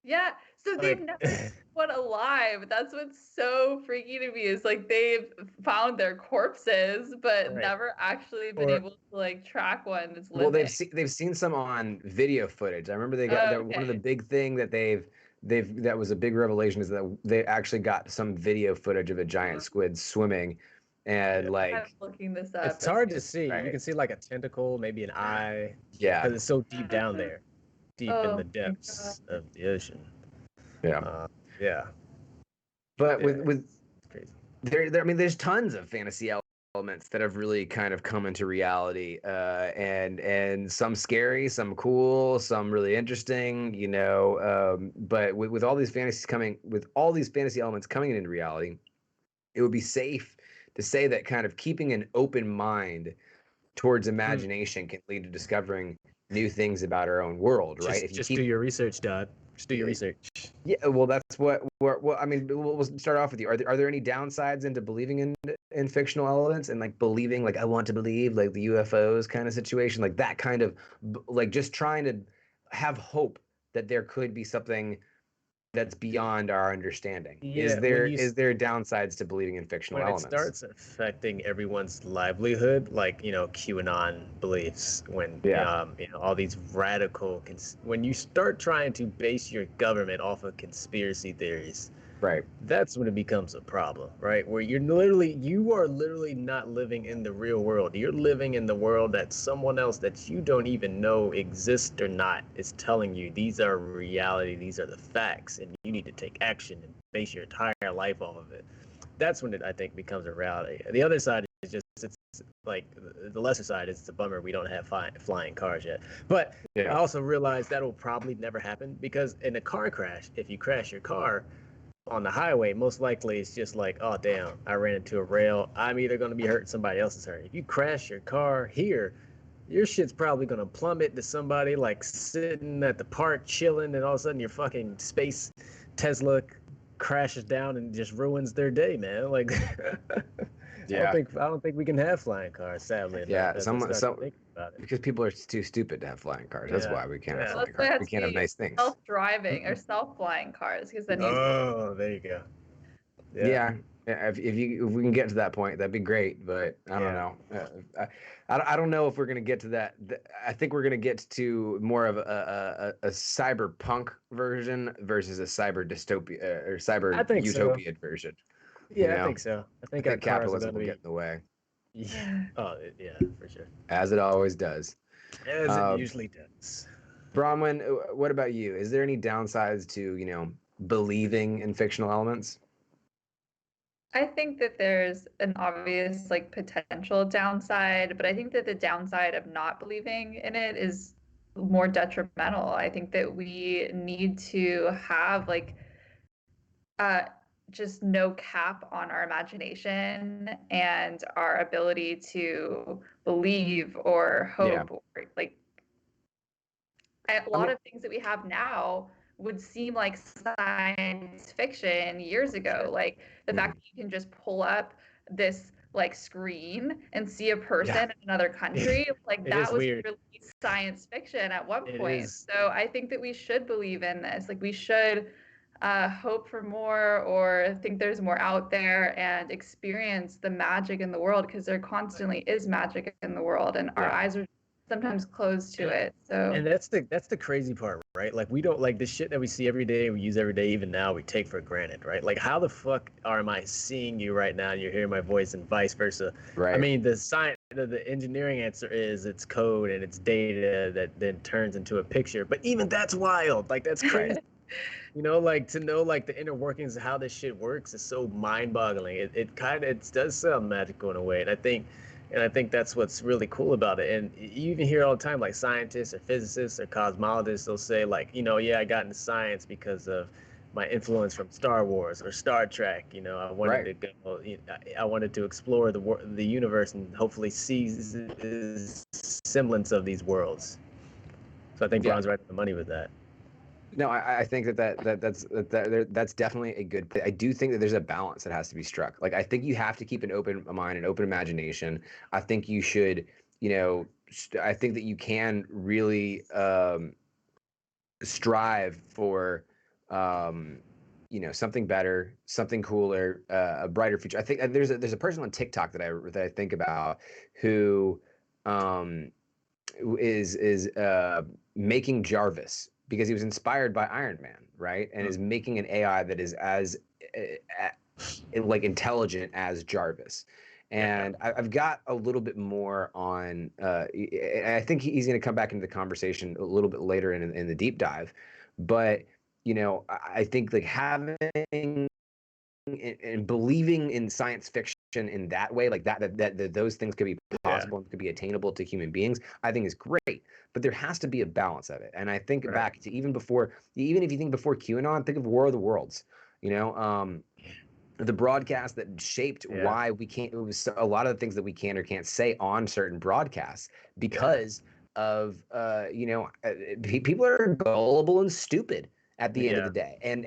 Yeah, so they've
Like-
never seen one alive. That's what's so freaky to me is like they've found their corpses, but
Right.
never actually been
Or-
able to like track one that's living.
Well, they've seen some on video footage. I remember they got
Oh,
one of the
okay.
big thing that they've that was a big revelation is that they actually got some video footage of a giant squid swimming, and
Yeah.
I'm
like
looking this up.
It's hard to see.
Right.
You can see like a tentacle, maybe an eye,
yeah,
because it's so deep down there, deep
Oh
in the
my
depths of the ocean.
yeah.
Yeah,
But
yeah.
with
It's crazy.
there, I mean, there's tons of fantasy elements that have really kind of come into reality, and some scary, some cool, some really interesting, you know. But with all these fantasy elements coming into reality, it would be safe to say that kind of keeping an open mind towards imagination can lead to discovering new things about our own world, right? If you
Just
keep
do your research, Dodd. Just do your research.
Yeah, well, that's what. Well, I mean, we'll start off with you. Are there any downsides into believing in fictional elements and like believing, like I want to believe, like the UFOs kind of situation, like that kind of, like just trying to have hope that there could be something that's beyond our understanding.
Yeah,
Is there
when you
downsides to believing in fictional
when
elements?
it starts affecting everyone's livelihood, like QAnon beliefs, when all these radical, when you start trying to base your government off of conspiracy theories,
Right.
that's when it becomes a problem, right? Where you are literally not living in the real world. You're living in the world that someone else that you don't even know exists or not is telling you these are reality, these are the facts, and you need to take action and base your entire life off of it. That's when it, I think, becomes a reality. The other side is just, it's like the lesser side is it's a bummer we don't have flying cars yet. But I also realize that will probably never happen, because in a car crash, if you crash your car on the highway, most likely it's just like, oh damn, I ran into a rail. I'm either going to be hurt, somebody else is hurt. If you crash your car here, your shit's probably going to plummet to somebody like sitting at the park chilling, and all of a sudden your fucking space Tesla crashes down and just ruins their day, man. Like
Yeah.
I don't think we can have flying cars, sadly.
Yeah,
That's
some
thinking about it.
because people are too stupid to have flying cars. That's
Yeah.
why we can't
Yeah.
have
Well,
flying
that's why it
cars.
has
We
to
can't have
be
nice things.
self-driving or self-flying cars, because then you
Oh, there you go.
Yeah. If we can get to that point, that'd be great. But I don't know. I don't know if we're gonna get to that. I think we're gonna get to more of a cyberpunk version versus a cyber dystopia or cyber
I think so.
utopia version.
Yeah,
know?
I think so. I think
I
our
think
cars are
capitalism
going
will
to
get in the way,
be. Yeah. Oh, yeah, for sure.
as it always does.
As it usually does.
Bronwyn, what about you? Is there any downsides to believing in fictional elements?
I think that there's an obvious like potential downside, but I think that the downside of not believing in it is more detrimental. I think that we need to have like uh just no cap on our imagination and our ability to believe or
Yeah.
hope or like a lot of things that we have now would seem like science fiction years ago. Like the fact that you can just pull up this like screen and see a person in another country, like
It
that
is
was
weird.
really science fiction at one
It
point.
is.
So I think that we should believe in this. Like we should hope for more or think there's more out there and experience the magic in the world because there constantly is magic in the world and our eyes are sometimes closed to it. So
And that's the crazy part, right? Like we don't like the shit that we see every day, we use every day, even now we take for granted, right? Like how the fuck am I seeing you right now and you're hearing my voice and vice versa?
Right.
I mean, the science, the engineering answer is it's code and it's data that then turns into a picture. But even that's wild. Like that's crazy. You know, like to know like the inner workings of how this shit works is so mind-boggling. It does sound magical in a way, and I think that's what's really cool about it. And you even hear all the time like scientists or physicists or cosmologists, they'll say like, you know, yeah, I got into science because of my influence from Star Wars or Star Trek. You know, I wanted to go, I wanted to explore the universe and hopefully see the semblance of these worlds. So I think Ron's right on the money with that.
No, I think that's definitely a good thing. I do think that there's a balance that has to be struck. Like I think you have to keep an open mind, an open imagination. I think you should, you know, I think that you can really strive for, you know, something better, something cooler, a brighter future. I think there's a person on TikTok that I think about who is making Jarvis because he was inspired by Iron Man, right? And is making an AI that is as like intelligent as Jarvis. And I've got a little bit more on. I think he's going to come back into the conversation a little bit later in the deep dive, but you know, I think like having and believing in science fiction in that way, like that those things could be possible and could be attainable to human beings, I think is great. But there has to be a balance of it. And I think back to even if you think before QAnon, think of War of the Worlds. You know, the broadcast that shaped why we can't. It was a lot of the things that we can or can't say on certain broadcasts because of you know, people are gullible and stupid at the end of the day. And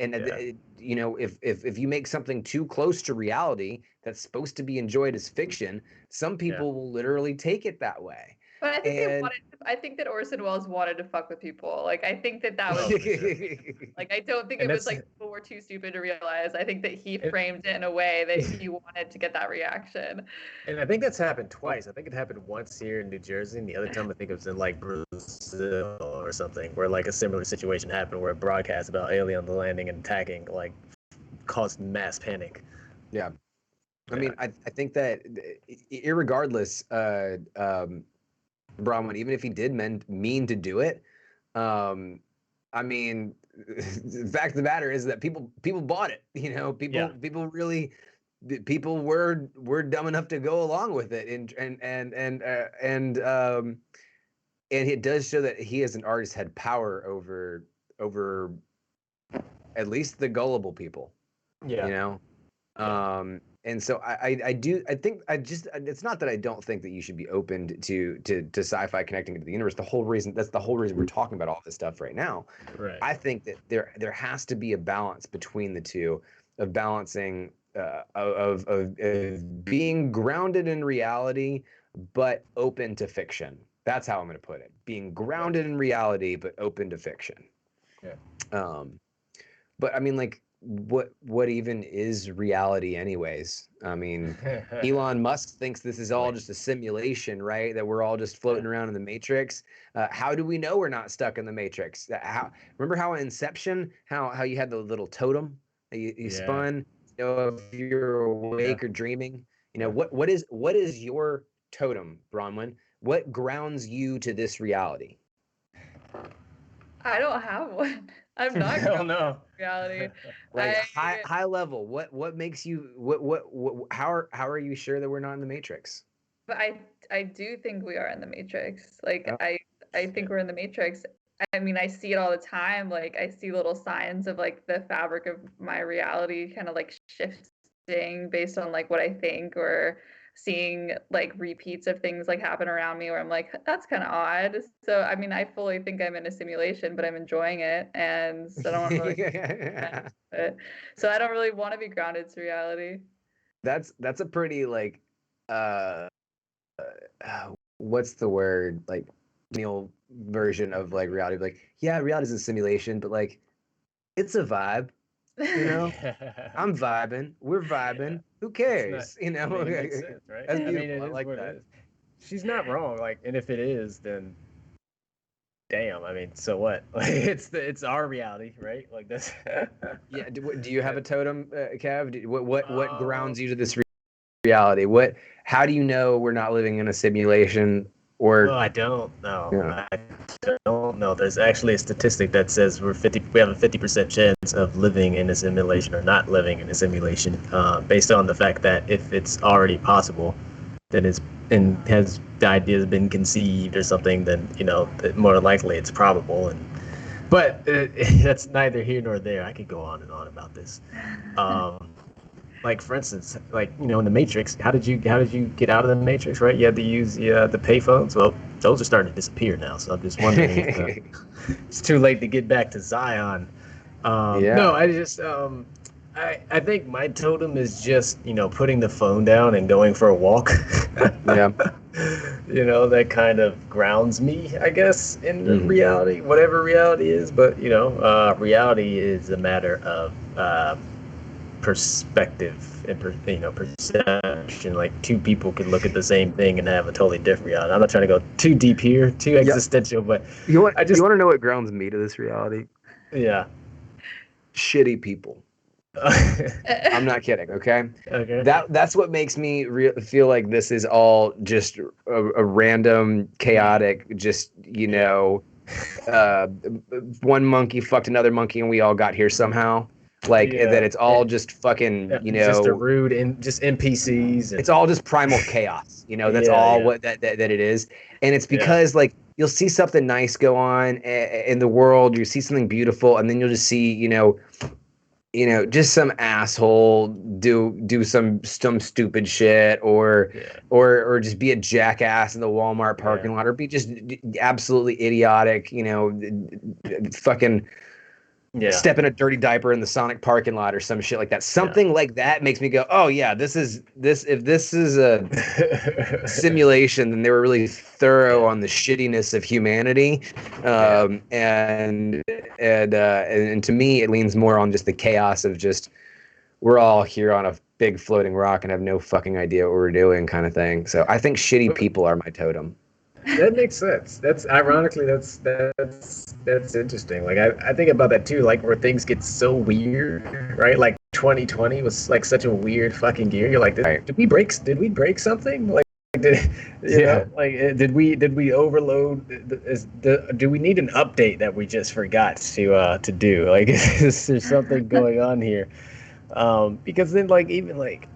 you know, if you make something too close to reality that's supposed to be enjoyed as fiction, some people will literally take it that way.
But I think I think that Orson Welles wanted to fuck with people. Like I think that was like I don't think it was like people were too stupid to realize. I think that he framed it in a way that he wanted to get that reaction.
And I think that's happened twice. I think it happened once here in New Jersey, and the other time I think it was in like Brazil or something, where like a similar situation happened where a broadcast about alien landing and attacking like caused mass panic.
Yeah. I mean, I think that irregardless, Bronwyn, even if he did mean to do it, I mean, the fact of the matter is that people bought it. You know, people really, people were dumb enough to go along with it, and it does show that he as an artist had power over at least the gullible people. Yeah, you know. And so I think it's not that I don't think that you should be open to sci-fi connecting to the universe. That's the whole reason we're talking about all this stuff right now.
Right.
I think that there has to be a balance between the two, of balancing of being grounded in reality but open to fiction. That's how I'm going to put it. Being grounded in reality but open to fiction.
Yeah.
But I mean, like, what even is reality anyways? I mean, Elon Musk thinks this is all just a simulation, right? That we're all just floating around in the Matrix. How do we know we're not stuck in the Matrix? Remember how in Inception, how you had the little totem that you spun? You know, if you're awake or dreaming, you know, what is your totem, Bronwyn? What grounds you to this reality?
I don't have one. I'm not
Hell
grounded
no.
in reality.
Like
I
high level, what makes you what how are you sure that we're not in the Matrix?
but I do think we are in the Matrix. Like
Oh.
I think we're in the Matrix. I mean, I see it all the time. Like I see little signs of like the fabric of my reality kind of like shifting based on like what I think, or seeing like repeats of things like happen around me where I'm like, that's kind of odd. So I mean, I fully think I'm in a simulation, but I'm enjoying it, and so I don't really so I don't really want to be grounded to reality.
That's a pretty like uh what's the word, like meal version of like reality, like yeah, reality's a simulation, but like it's a vibe, you know. I'm vibing, we're vibing, who
It's not.
cares, you
I mean, it
know.
makes sense, right?
That's
I mean,
beautiful.
it
I
is
like
what
that.
it is. She's not wrong. Like, and if it is, then damn. I mean, so what? Like, it's our reality, right? Like that's.
Yeah, do you have a totem, Kev? What
Um,
grounds you to this reality? How do you know we're not living in a simulation?
Well,
Or
I don't know.
yeah.
I don't know. There's actually a statistic that says we have a 50% chance of living in a simulation or not living in a simulation, based on the fact that if it's already possible, then it's and has the ideas been conceived or something, then more likely it's probable. But that's neither here nor there. I could go on and on about this. Um, like for instance, like in the Matrix, how did you get out of the Matrix? Right, you had to use the payphones. Well, those are starting to disappear now. So I'm just wondering if it's too late to get back to Zion. No,
Yeah.
I just I think my totem is just putting the phone down and going for a walk.
Yeah.
That kind of grounds me, I guess, in the
Mhm.
reality, whatever reality is. But reality is a matter of perspective and perception. Like two people could look at the same thing and have a totally different reality. I'm not trying to go too deep here, too existential, but
You want
I just
to know what grounds me to this reality?
yeah.
Shitty people. I'm not kidding. Okay.
Okay.
That's what makes me feel like this is all just a random, chaotic, just uh, one monkey fucked another monkey and we all got here somehow. Like that,
Yeah.
it's all just fucking,
Just a rude and just NPCs
it's
and
all just primal chaos. That's
yeah,
all
yeah,
what that it is. And it's
yeah,
because like you'll see something nice go on in the world, you see something beautiful, and then you'll just see, just some asshole do some stupid shit, or
yeah,
or just be a jackass in the Walmart
yeah,
parking lot, or be just absolutely idiotic, fucking
yeah,
step in a dirty diaper in the Sonic parking lot or some shit like that.
yeah.
Something like that makes me go, oh yeah, this if this is a simulation, then they were really thorough
Yeah,
on the shittiness of humanity.
yeah.
And to me it leans more on just the chaos of just we're all here on a big floating rock and have no fucking idea what we're doing, kind of thing. So I think shitty people are my totem.
That makes sense. That's ironically that's interesting. Like I think about that too, like where things get so weird, right? Like 2020 was like such a weird fucking year. You're like,
Right.
did we break something? Like did did we overload do we need an update that we just forgot to do? Like is there something going on here? Because then like even like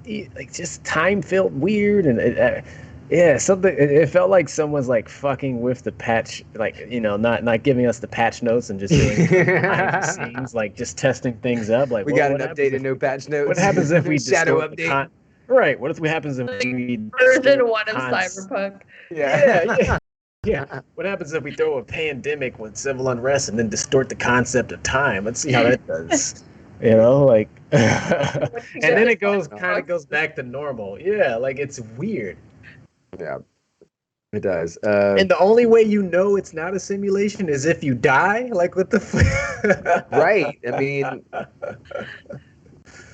just time felt weird and yeah, something. It felt like someone's like fucking with the patch, like not giving us the patch notes and just doing behind the scenes, like just testing things up. Like,
We
well,
got an
what happens
updated
if
no patch notes.
what happens if we
shadow
distort the
update?
right? What if we happens if we
Version
distort
one of
cons-
Cyberpunk.
Yeah. Yeah. What happens if we throw a pandemic with civil unrest and then distort the concept of time? Let's see how that does. Like, and then it kind of goes back to normal. Yeah, like it's weird.
Yeah, it does.
And the only way you know it's not a simulation is if you die. Like, what the
right.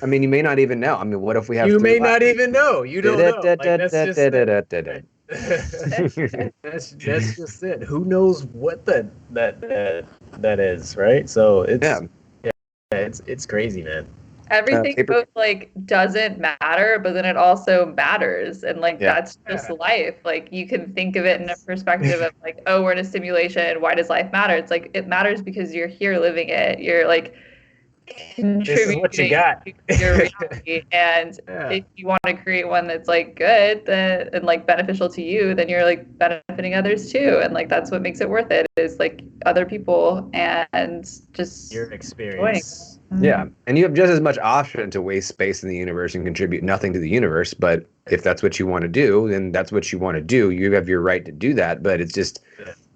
I mean, you may not even know. I mean, what if we have
You
three
may not
lives?
even know. You don't know. Like, that's just it. that's just it. Who knows what that is, right? So it's
Yeah.
it's crazy, man.
everything
paper.
both like doesn't matter, but then it also matters. And like
Yeah.
that's just life. Like you can think of it in a perspective of like, oh, we're in a simulation. Why does life matter? It's like it matters because you're here living it. You're like
This is what you
contributing
got.
to your reality. And if you want to create one that's like good then and like beneficial to you, then you're like benefiting others too. And like that's what makes it worth it is like other people and just
Your experience.
Yeah, and you have just as much option to waste space in the universe and contribute nothing to the universe. But if that's what you want to do, then that's what you want to do. You have your right to do that. But it's just,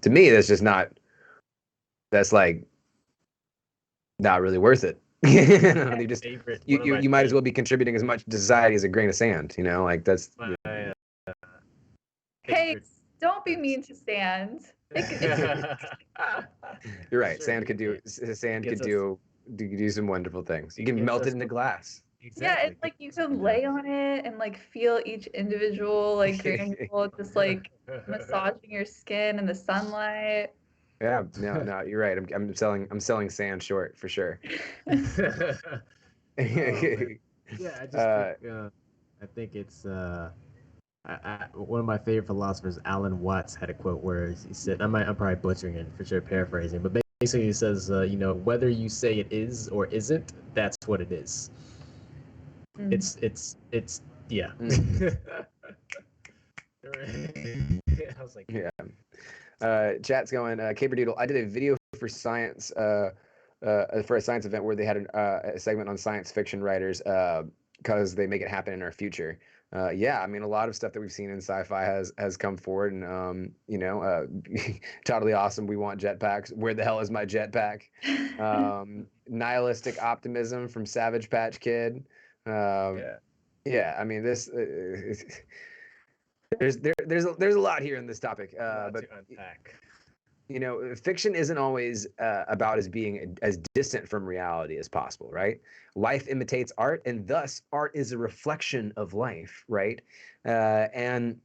to me, that's just not. That's like not really worth it. You just you might as well be contributing as much to society as a grain of sand. You know, like that's.
Hey, don't be mean to sand.
You're right. Sand could do some wonderful things. You can melt it into glass.
Exactly.
Yeah, it's like you can lay on it and like feel each individual like granule just like massaging your skin in the sunlight.
Yeah, no, you're right. I'm selling sand short for sure.
I think it's one of my favorite philosophers, Alan Watts, had a quote where he said, I'm probably butchering it for sure, paraphrasing, but basically he says, whether you say it is or isn't, that's what it is. It's yeah. I was like,
yeah. Chat's going, Caperdoodle, I did a video for science, for a science event where they had a segment on science fiction writers, because they make it happen in our future. Yeah, I mean, a lot of stuff that we've seen in sci-fi has come forward, and totally awesome. We want jetpacks. Where the hell is my jetpack? Nihilistic optimism from Savage Patch Kid. Yeah. I mean, this there's a lot here in this topic, but
to unpack.
Fiction isn't always about as being as distant from reality as possible, right? Life imitates art, and thus art is a reflection of life, right? And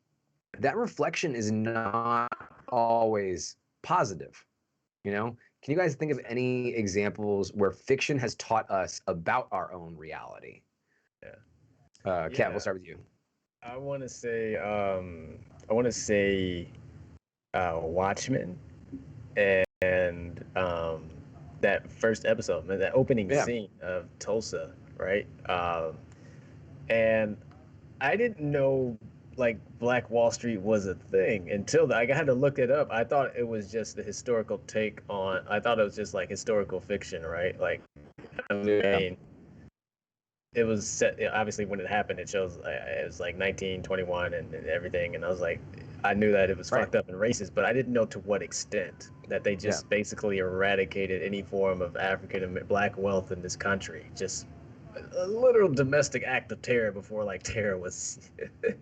that reflection is not always positive. Can you guys think of any examples where fiction has taught us about our own reality? Kat, we'll start with you.
I want to say Watchmen. And that first episode, that opening scene of Tulsa, right? And I didn't know like Black Wall Street was a thing until I had to look it up. I thought it was just the historical take on. I thought it was just like historical fiction, right? Like, I mean, it was set. Obviously, when it happened, it shows it was like 1921 and everything, and I was like, I knew that it was fucked up and racist, but I didn't know to what extent that they just basically eradicated any form of African and Black wealth in this country. Just a literal domestic act of terror before like terror was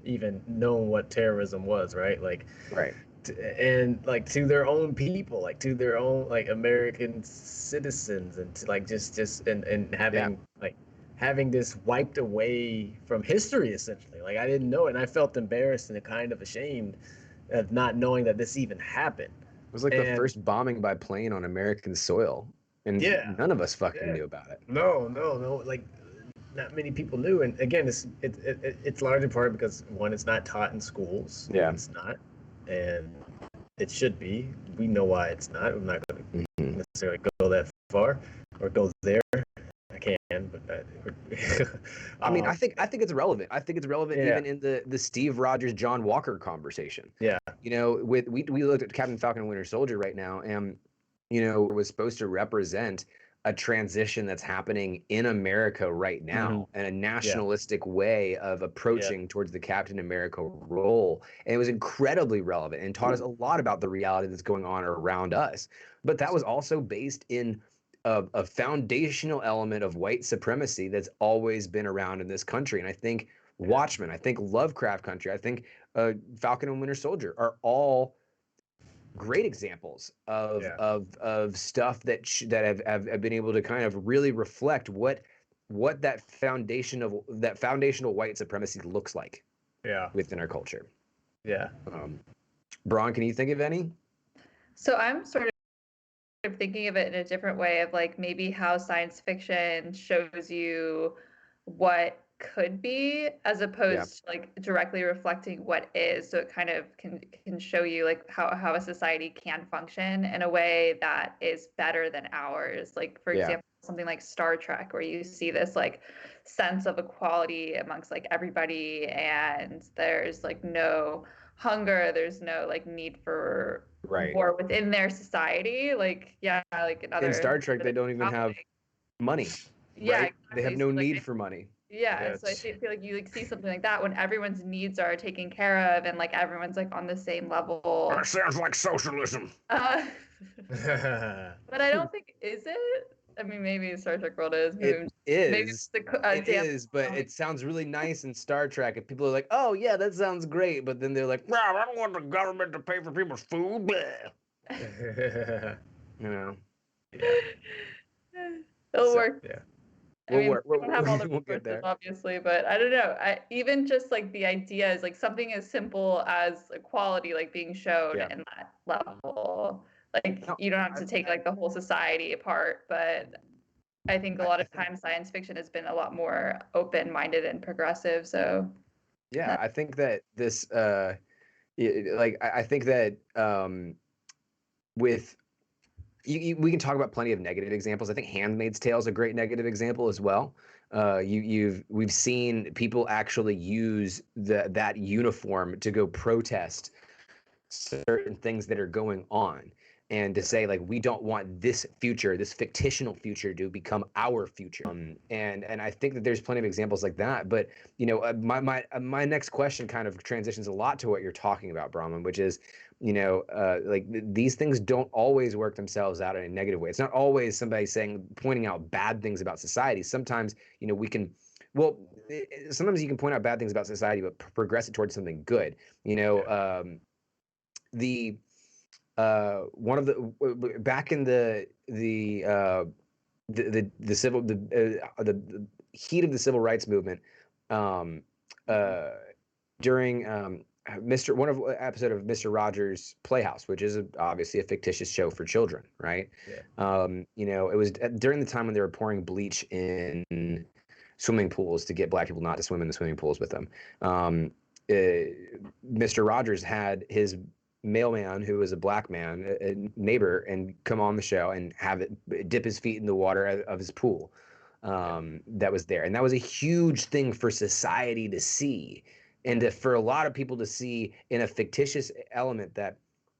even known what terrorism was, right? Like, and like to their own people, like to their own like American citizens, and to, like just and having like having this wiped away from history, essentially. Like, I didn't know it, and I felt embarrassed and kind of ashamed of not knowing that this even happened.
It was like the first bombing by plane on American soil, and none of us fucking knew about it.
No, like, not many people knew, and again, it's large in part because, one, it's not taught in schools.
Yeah.
It's not, and it should be. We know why it's not. I'm not going to necessarily go that far or go there. I can, but
I mean, I think it's relevant. I think it's relevant even in the Steve Rogers, John Walker conversation.
Yeah.
We looked at Captain Falcon and Winter Soldier right now, and it was supposed to represent a transition that's happening in America right now, and a nationalistic way of approaching towards the Captain America role. And it was incredibly relevant and taught us a lot about the reality that's going on around us. But that was also based in a foundational element of white supremacy that's always been around in this country. And I think Watchmen, I think Lovecraft Country, I think Falcon and Winter Soldier are all great examples of stuff that have been able to kind of really reflect what that foundational white supremacy looks like within our culture. Braun, can you think of any?
So I'm sort of of thinking of it in a different way of like maybe how science fiction shows you what could be as opposed to like directly reflecting what is. So it kind of can show you like how a society can function in a way that is better than ours. Like for example, something like Star Trek, where you see this like sense of equality amongst like everybody, and there's like no hunger, there's no like need for war within their society. Like like
in Star Trek they don't even have money. Exactly. They have no need for money.
So I feel like you like see something like that when everyone's needs are taken care of and like everyone's like on the same level.
That sounds like socialism.
But I don't think, is it? I mean, maybe Star Trek World is.
It is. It is, but it sounds really nice in Star Trek. And people are like, oh, yeah, that sounds great. But then they're like, well, I don't want the government to pay for people's food. You know?
It'll work.
Yeah.
I mean, we don't have all the resources, obviously, but I don't know. Even just like the idea is like something as simple as equality, like being shown in that level. Like you don't have to take like the whole society apart, but I think a lot of times science fiction has been a lot more open-minded and progressive. So
yeah, I think that this, I think that with. We can talk about plenty of negative examples. I think *Handmaid's Tale* is a great negative example as well. We've seen people actually use that uniform to go protest certain things that are going on, and to say like we don't want this future, this fictional future, to become our future. And I think that there's plenty of examples like that. But you know, my next question kind of transitions a lot to what you're talking about, Brahman, which is, you know, like these things don't always work themselves out in a negative way. It's not always somebody pointing out bad things about society. Sometimes, you know, sometimes you can point out bad things about society, but progress it towards something good. You know, one of the back in the heat of the civil rights movement, during one of episode of Mr. Rogers' Playhouse, which is obviously a fictitious show for children, right? You know, it was during the time when they were pouring bleach in swimming pools to get black people not to swim in the swimming pools with them. Mr. Rogers had his mailman, who was a black man, a neighbor, and come on the show and have it dip his feet in the water of his pool that was there. And that was a huge thing for society to see, and for a lot of people to see in a fictitious element that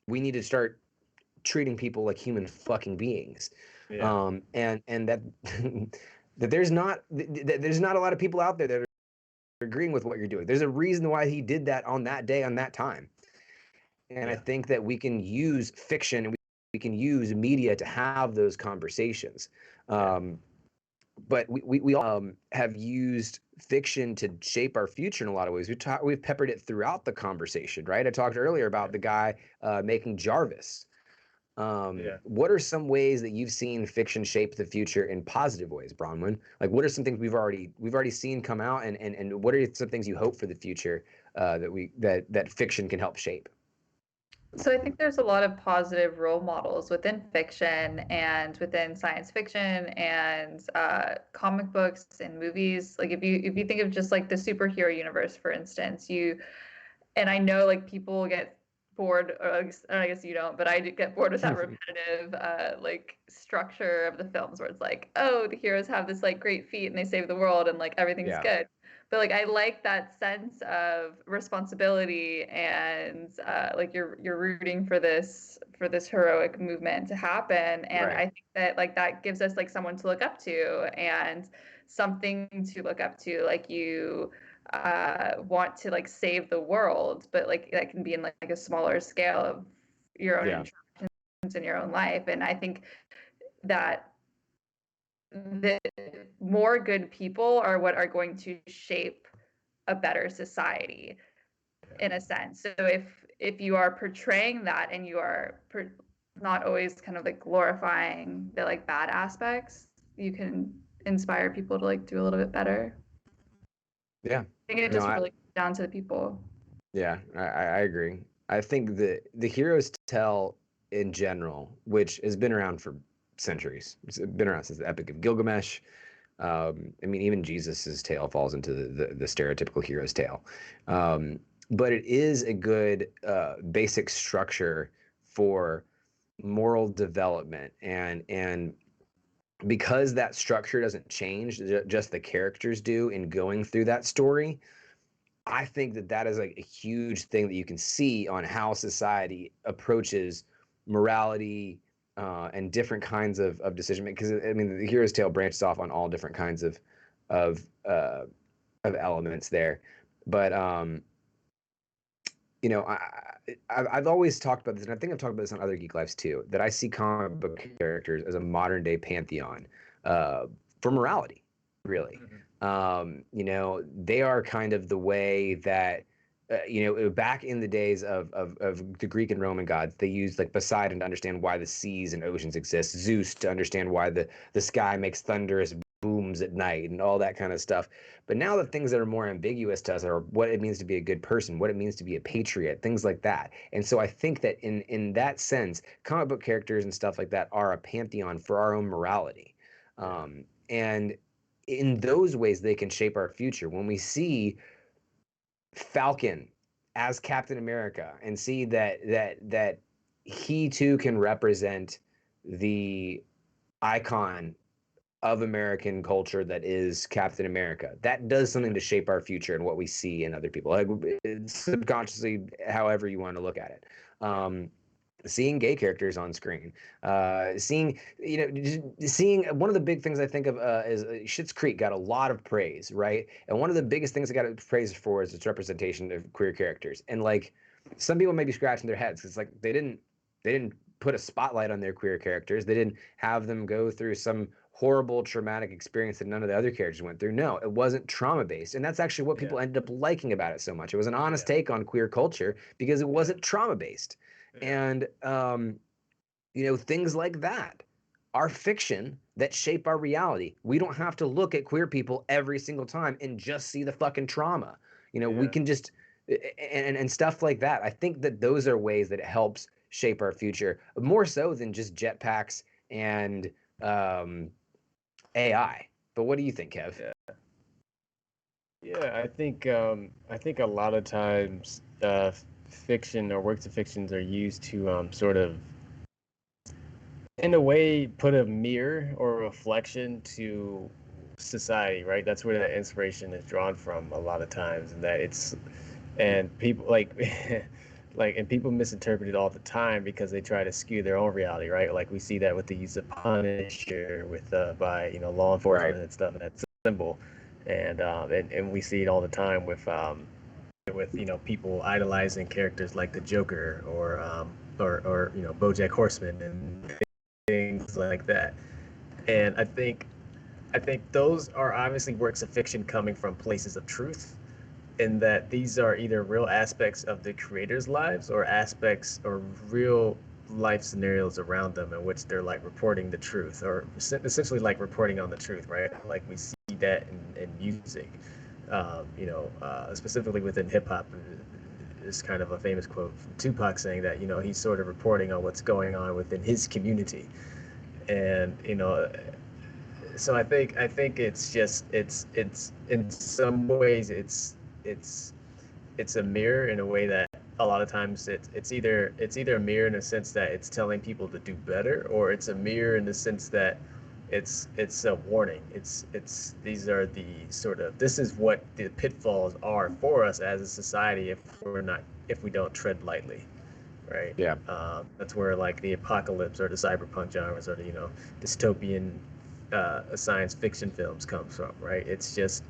we need to start treating people like human fucking beings. And that that there's not a lot of people out there that are agreeing with what you're doing. There's a reason why he did that on that day, on that time. And I think that we can use fiction and we can use media to have those conversations. But we all have used fiction to shape our future in a lot of ways. We've peppered it throughout the conversation, right? I talked earlier about the guy making Jarvis. What are some ways that you've seen fiction shape the future in positive ways, Bronwyn? Like, what are some things we've already seen come out, and what are some things you hope for the future that fiction can help shape?
So I think there's a lot of positive role models within fiction and within science fiction and comic books and movies. Like if you think of just like the superhero universe, for instance, and I know like people get bored, or I guess you don't, but I do get bored with that repetitive like structure of the films where it's like, oh, the heroes have this like great feat and they save the world and like everything's good. But like I like that sense of responsibility and like you're rooting for this heroic movement to happen, and I think that like that gives us like someone to look up to and something to look up to. Like you want to like save the world, but like that can be in like a smaller scale of your own interactions in your own life. And I think that the more good people are what are going to shape a better society in a sense. So if you are portraying that and you are not always kind of like glorifying the like bad aspects, you can inspire people to like do a little bit better. I think it just really comes down to the people.
I agree. I think the heroes tell in general, which has been around for centuries. It's been around since the Epic of Gilgamesh. I mean, even Jesus's tale falls into the stereotypical hero's tale. But it is a good basic structure for moral development, and because that structure doesn't change, just the characters do in going through that story. I think that is like a huge thing that you can see on how society approaches morality and different kinds of decision making. Because I mean, the hero's tale branches off on all different kinds of elements there. But you know, I've always talked about this, and I think I've talked about this on other Geek Lives too, that I see comic book characters as a modern day pantheon for morality, really. You know, they are kind of the way that, you know, back in the days of the Greek and Roman gods, they used like Poseidon to understand why the seas and oceans exist, Zeus to understand why the sky makes thunderous booms at night and all that kind of stuff. But now the things that are more ambiguous to us are what it means to be a good person, what it means to be a patriot, things like that. And so I think that in that sense, comic book characters and stuff like that are a pantheon for our own morality. And in those ways, they can shape our future. When we see Falcon as Captain America and see that he too can represent the icon of American culture that is Captain America, that does something to shape our future and what we see in other people, like subconsciously, however you want to look at it. Seeing gay characters on screen, seeing one of the big things I think of is Schitt's Creek got a lot of praise, right? And one of the biggest things it got praise for is its representation of queer characters. And like some people may be scratching their heads because like they didn't put a spotlight on their queer characters. They didn't have them go through some horrible traumatic experience that none of the other characters went through. No, it wasn't trauma based, and that's actually what people ended up liking about it so much. It was an honest take on queer culture because it wasn't trauma based. And you know, things like that are fiction that shape our reality. We don't have to look at queer people every single time and just see the fucking trauma. You know, we can just and stuff like that. I think that those are ways that it helps shape our future more so than just jetpacks and AI. But what do you think, Kev?
Yeah, I think a lot of times fiction or works of fictions are used to sort of, in a way, put a mirror or a reflection to society, right? That's where that inspiration is drawn from a lot of times, and that it's, and people like like, and people misinterpret it all the time because they try to skew their own reality, right? Like we see that with the use of Punisher with by law enforcement and stuff, and that symbol, and we see it all the time with people idolizing characters like the Joker or BoJack Horseman and things like that. And I think those are obviously works of fiction coming from places of truth, in that these are either real aspects of the creators' lives or aspects or real life scenarios around them in which they're like reporting the truth, or essentially like reporting on the truth, right? Like we see that in music, specifically within hip hop. Is kind of a famous quote from Tupac saying that he's sort of reporting on what's going on within his community, and so I think it's just it's in some ways it's a mirror in a way that a lot of times it's either a mirror in a sense that it's telling people to do better, or it's a mirror in the sense that it's a warning. It's these are the sort of, this is what the pitfalls are for us as a society if we don't tread lightly, right?
Yeah.
That's where like the apocalypse or the cyberpunk genres or the dystopian science fiction films comes from, right? It's just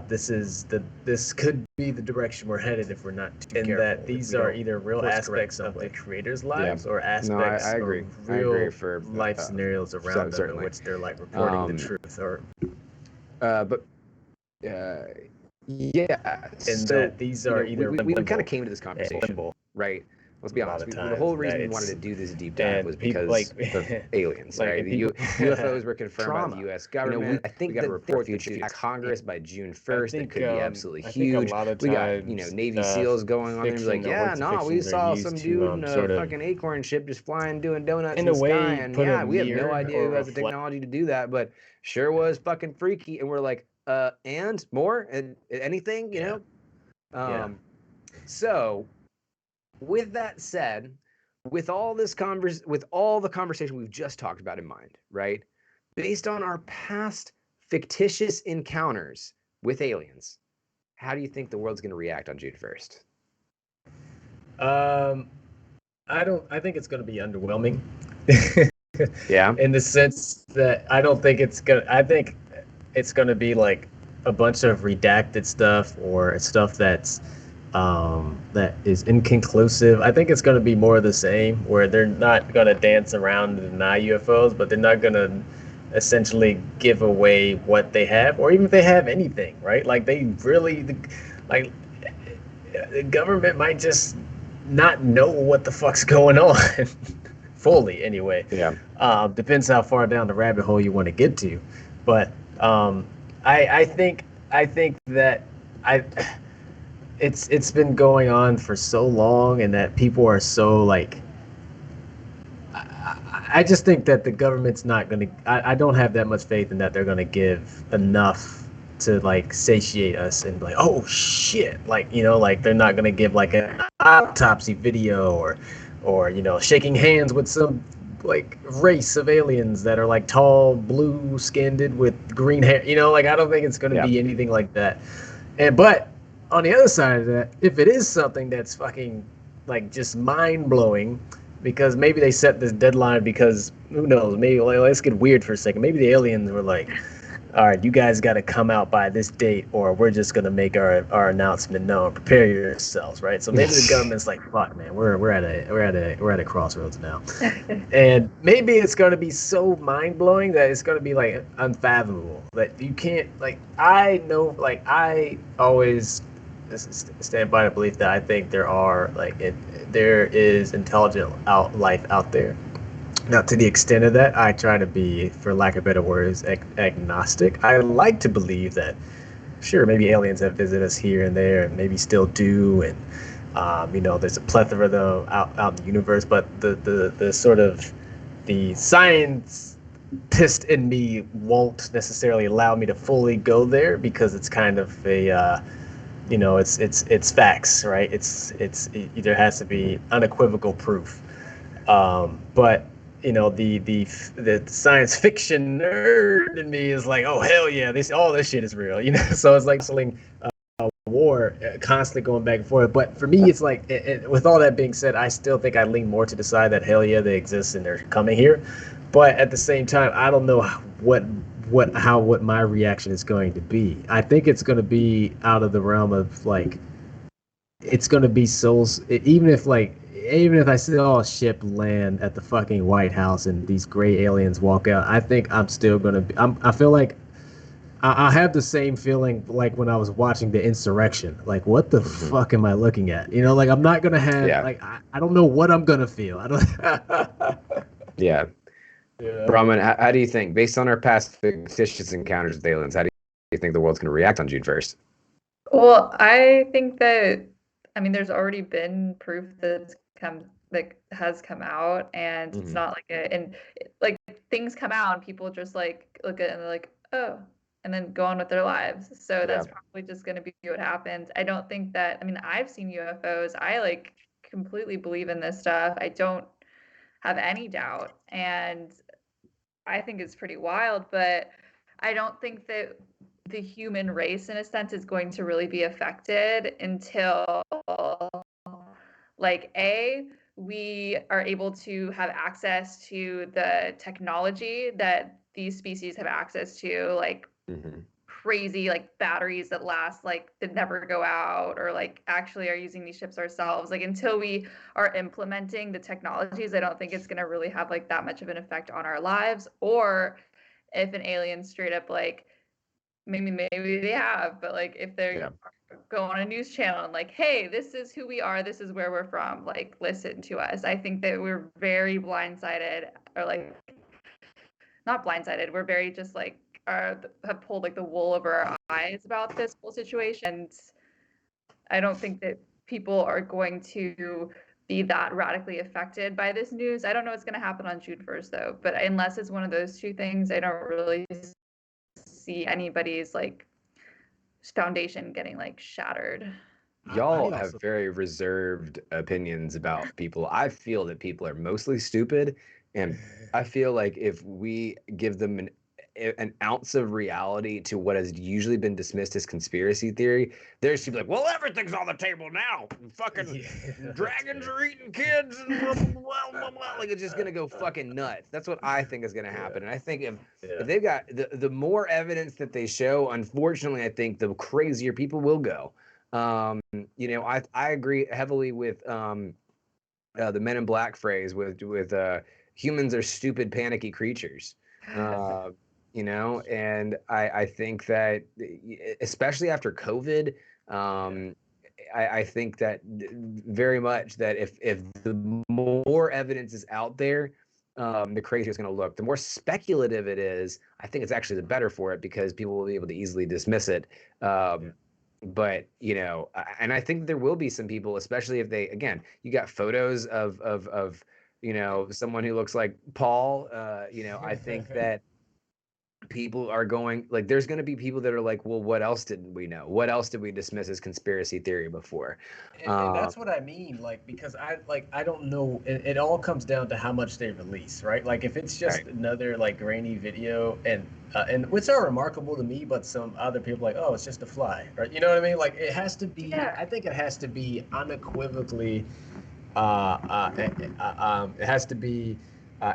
this could be the direction we're headed if we're not too careful. And that these are either real aspects of the creators' lives or aspects
I agree.
of real
for
life scenarios around them in which they're like reporting the truth, or
yeah.
And so, that these are either
we kind of came to this conversation, right? Let's be
a lot
honest.
of
The whole
times
reason
that
we wanted to
it's
do this deep dive
and
was
people
because
like
of aliens,
like
right?
and
The
people
UFOs were confirmed by the
trauma.
U.S.
You know,
government.
I think
We got a
that
report
the
to
future
Congress by June
I
1st that
think
could be absolutely
I think a
huge.
lot of
We got,
times
Navy SEALs going on there and be like,
fiction or
yeah,
works of
no, we
fictions are
saw
used
some
to
dude in a
sort of
fucking acorn ship just flying, doing donuts
in
in
a
the sky.
way
And
put a
yeah, we have no
mirror
idea
or
who has the
reflect.
technology to do that, but sure was fucking freaky. And we're like, and more? And anything, you know?
Yeah.
So with that said, with all the conversation we've just talked about in mind, right? Based on our past fictitious encounters with aliens, how do you think the world's going to react on June 1st?
I think it's going to be underwhelming.
Yeah.
In the sense that I think it's going to be like a bunch of redacted stuff or stuff that is inconclusive. I think it's going to be more of the same, where they're not going to dance around and deny UFOs, but they're not going to essentially give away what they have, or even if they have anything, right? Like they really, like the government might just not know what the fuck's going on fully anyway.
Yeah.
Depends how far down the rabbit hole you want to get to, but I think that I it's been going on for so long, and that people are so like I just think that the government's not gonna I don't have that much faith in that they're gonna give enough to like satiate us and be like, oh shit, like, you know, like they're not gonna give like an autopsy video or you know, shaking hands with some like race of aliens that are like tall, blue skinned with green hair, you know, like I don't think it's gonna be anything like that. But on the other side of that, if it is something that's fucking like just mind blowing, because maybe they set this deadline because who knows, maybe like, let's get weird for a second. Maybe the aliens were like, all right, you guys got to come out by this date, or we're just gonna make our announcement known. Prepare yourselves, right? So maybe the government's like, fuck, man, we're at a crossroads now, and maybe it's gonna be so mind blowing that it's gonna be like unfathomable that you can't like. I know, like I always stand by the belief that I think there is intelligent life out there. Now, to the extent of that, I try to be, for lack of better words, agnostic. I like to believe that, sure, maybe aliens have visited us here and there, and maybe still do, and you know, there's a plethora of them out in the universe. But the sort of the scientist in me won't necessarily allow me to fully go there, because it's kind of a you know, it's facts, right? There has to be unequivocal proof. But you know, the science fiction nerd in me is like, oh hell yeah, all this shit is real, you know. So it's like selling war, constantly going back and forth. But for me, it's like, with all that being said, I still think I lean more to the side that hell yeah, they exist and they're coming here. But at the same time, I don't know what my reaction is going to be. I think it's going to be out of the realm of like, it's going to be souls. Even if I saw a ship land at the fucking White House and these gray aliens walk out, I think I'm still going to be. I feel like I have the same feeling like when I was watching the insurrection. Like, what the fuck am I looking at? You know, like I'm not gonna have like I don't know what I'm gonna feel. I don't.
Yeah. Brahman, how do you think, based on our past fictitious encounters with aliens, how do you think the world's going to react on June 1st?
Well, I think that, I mean, there's already been proof that has come out, and it's not like things come out and people just like look at it and they're like, oh, and then go on with their lives. So that's probably just going to be what happens. I don't think that, I mean, I've seen UFOs. I like completely believe in this stuff. I don't have any doubt. And I think it's pretty wild, but I don't think that the human race, in a sense, is going to really be affected until, like, we are able to have access to the technology that these species have access to, like crazy, like batteries that last, like that never go out, or like actually are using these ships ourselves. Like, until we are implementing the technologies, I don't think it's going to really have like that much of an effect on our lives. Or if an alien straight up like, maybe they have, but like if they're go on a news channel and like, hey, this is who we are, this is where we're from, like, listen to us. I think that we're very blindsided, or like, not blindsided, we're very just like, have pulled like the wool over our eyes about this whole situation. And I don't think that people are going to be that radically affected by this news. I don't know what's going to happen on June 1st though, but unless it's one of those two things, I don't really see anybody's like foundation getting like shattered.
Y'all have very reserved opinions about people. I feel that people are mostly stupid, and I feel like if we give them an ounce of reality to what has usually been dismissed as conspiracy theory, they're just like, well, everything's on the table now. Fucking dragons are eating kids, and blah, blah, blah, blah. Like, it's just gonna go fucking nuts. That's what I think is gonna happen. And I think if they've got the more evidence that they show, unfortunately, I think the crazier people will go. You know, I agree heavily with the Men in Black phrase with humans are stupid, panicky creatures. You know, and I think that especially after COVID, I think that very much that if the more evidence is out there, the crazier it's going to look. The more speculative it is, I think it's actually the better for it, because people will be able to easily dismiss it. But, you know, and I think there will be some people, especially if they, again, you got photos of you know, someone who looks like Paul, you know, I think that people are going, like, there's going to be people that are like, well, what else didn't we know? What else did we dismiss as conspiracy theory before?
And that's what I mean, like, because I don't know, it all comes down to how much they release, right? Like, if it's just another like grainy video, and which are remarkable to me, but some other people are like, oh, it's just a fly, right? You know what I mean? Like, it has to be, I think it has to be unequivocally, it has to be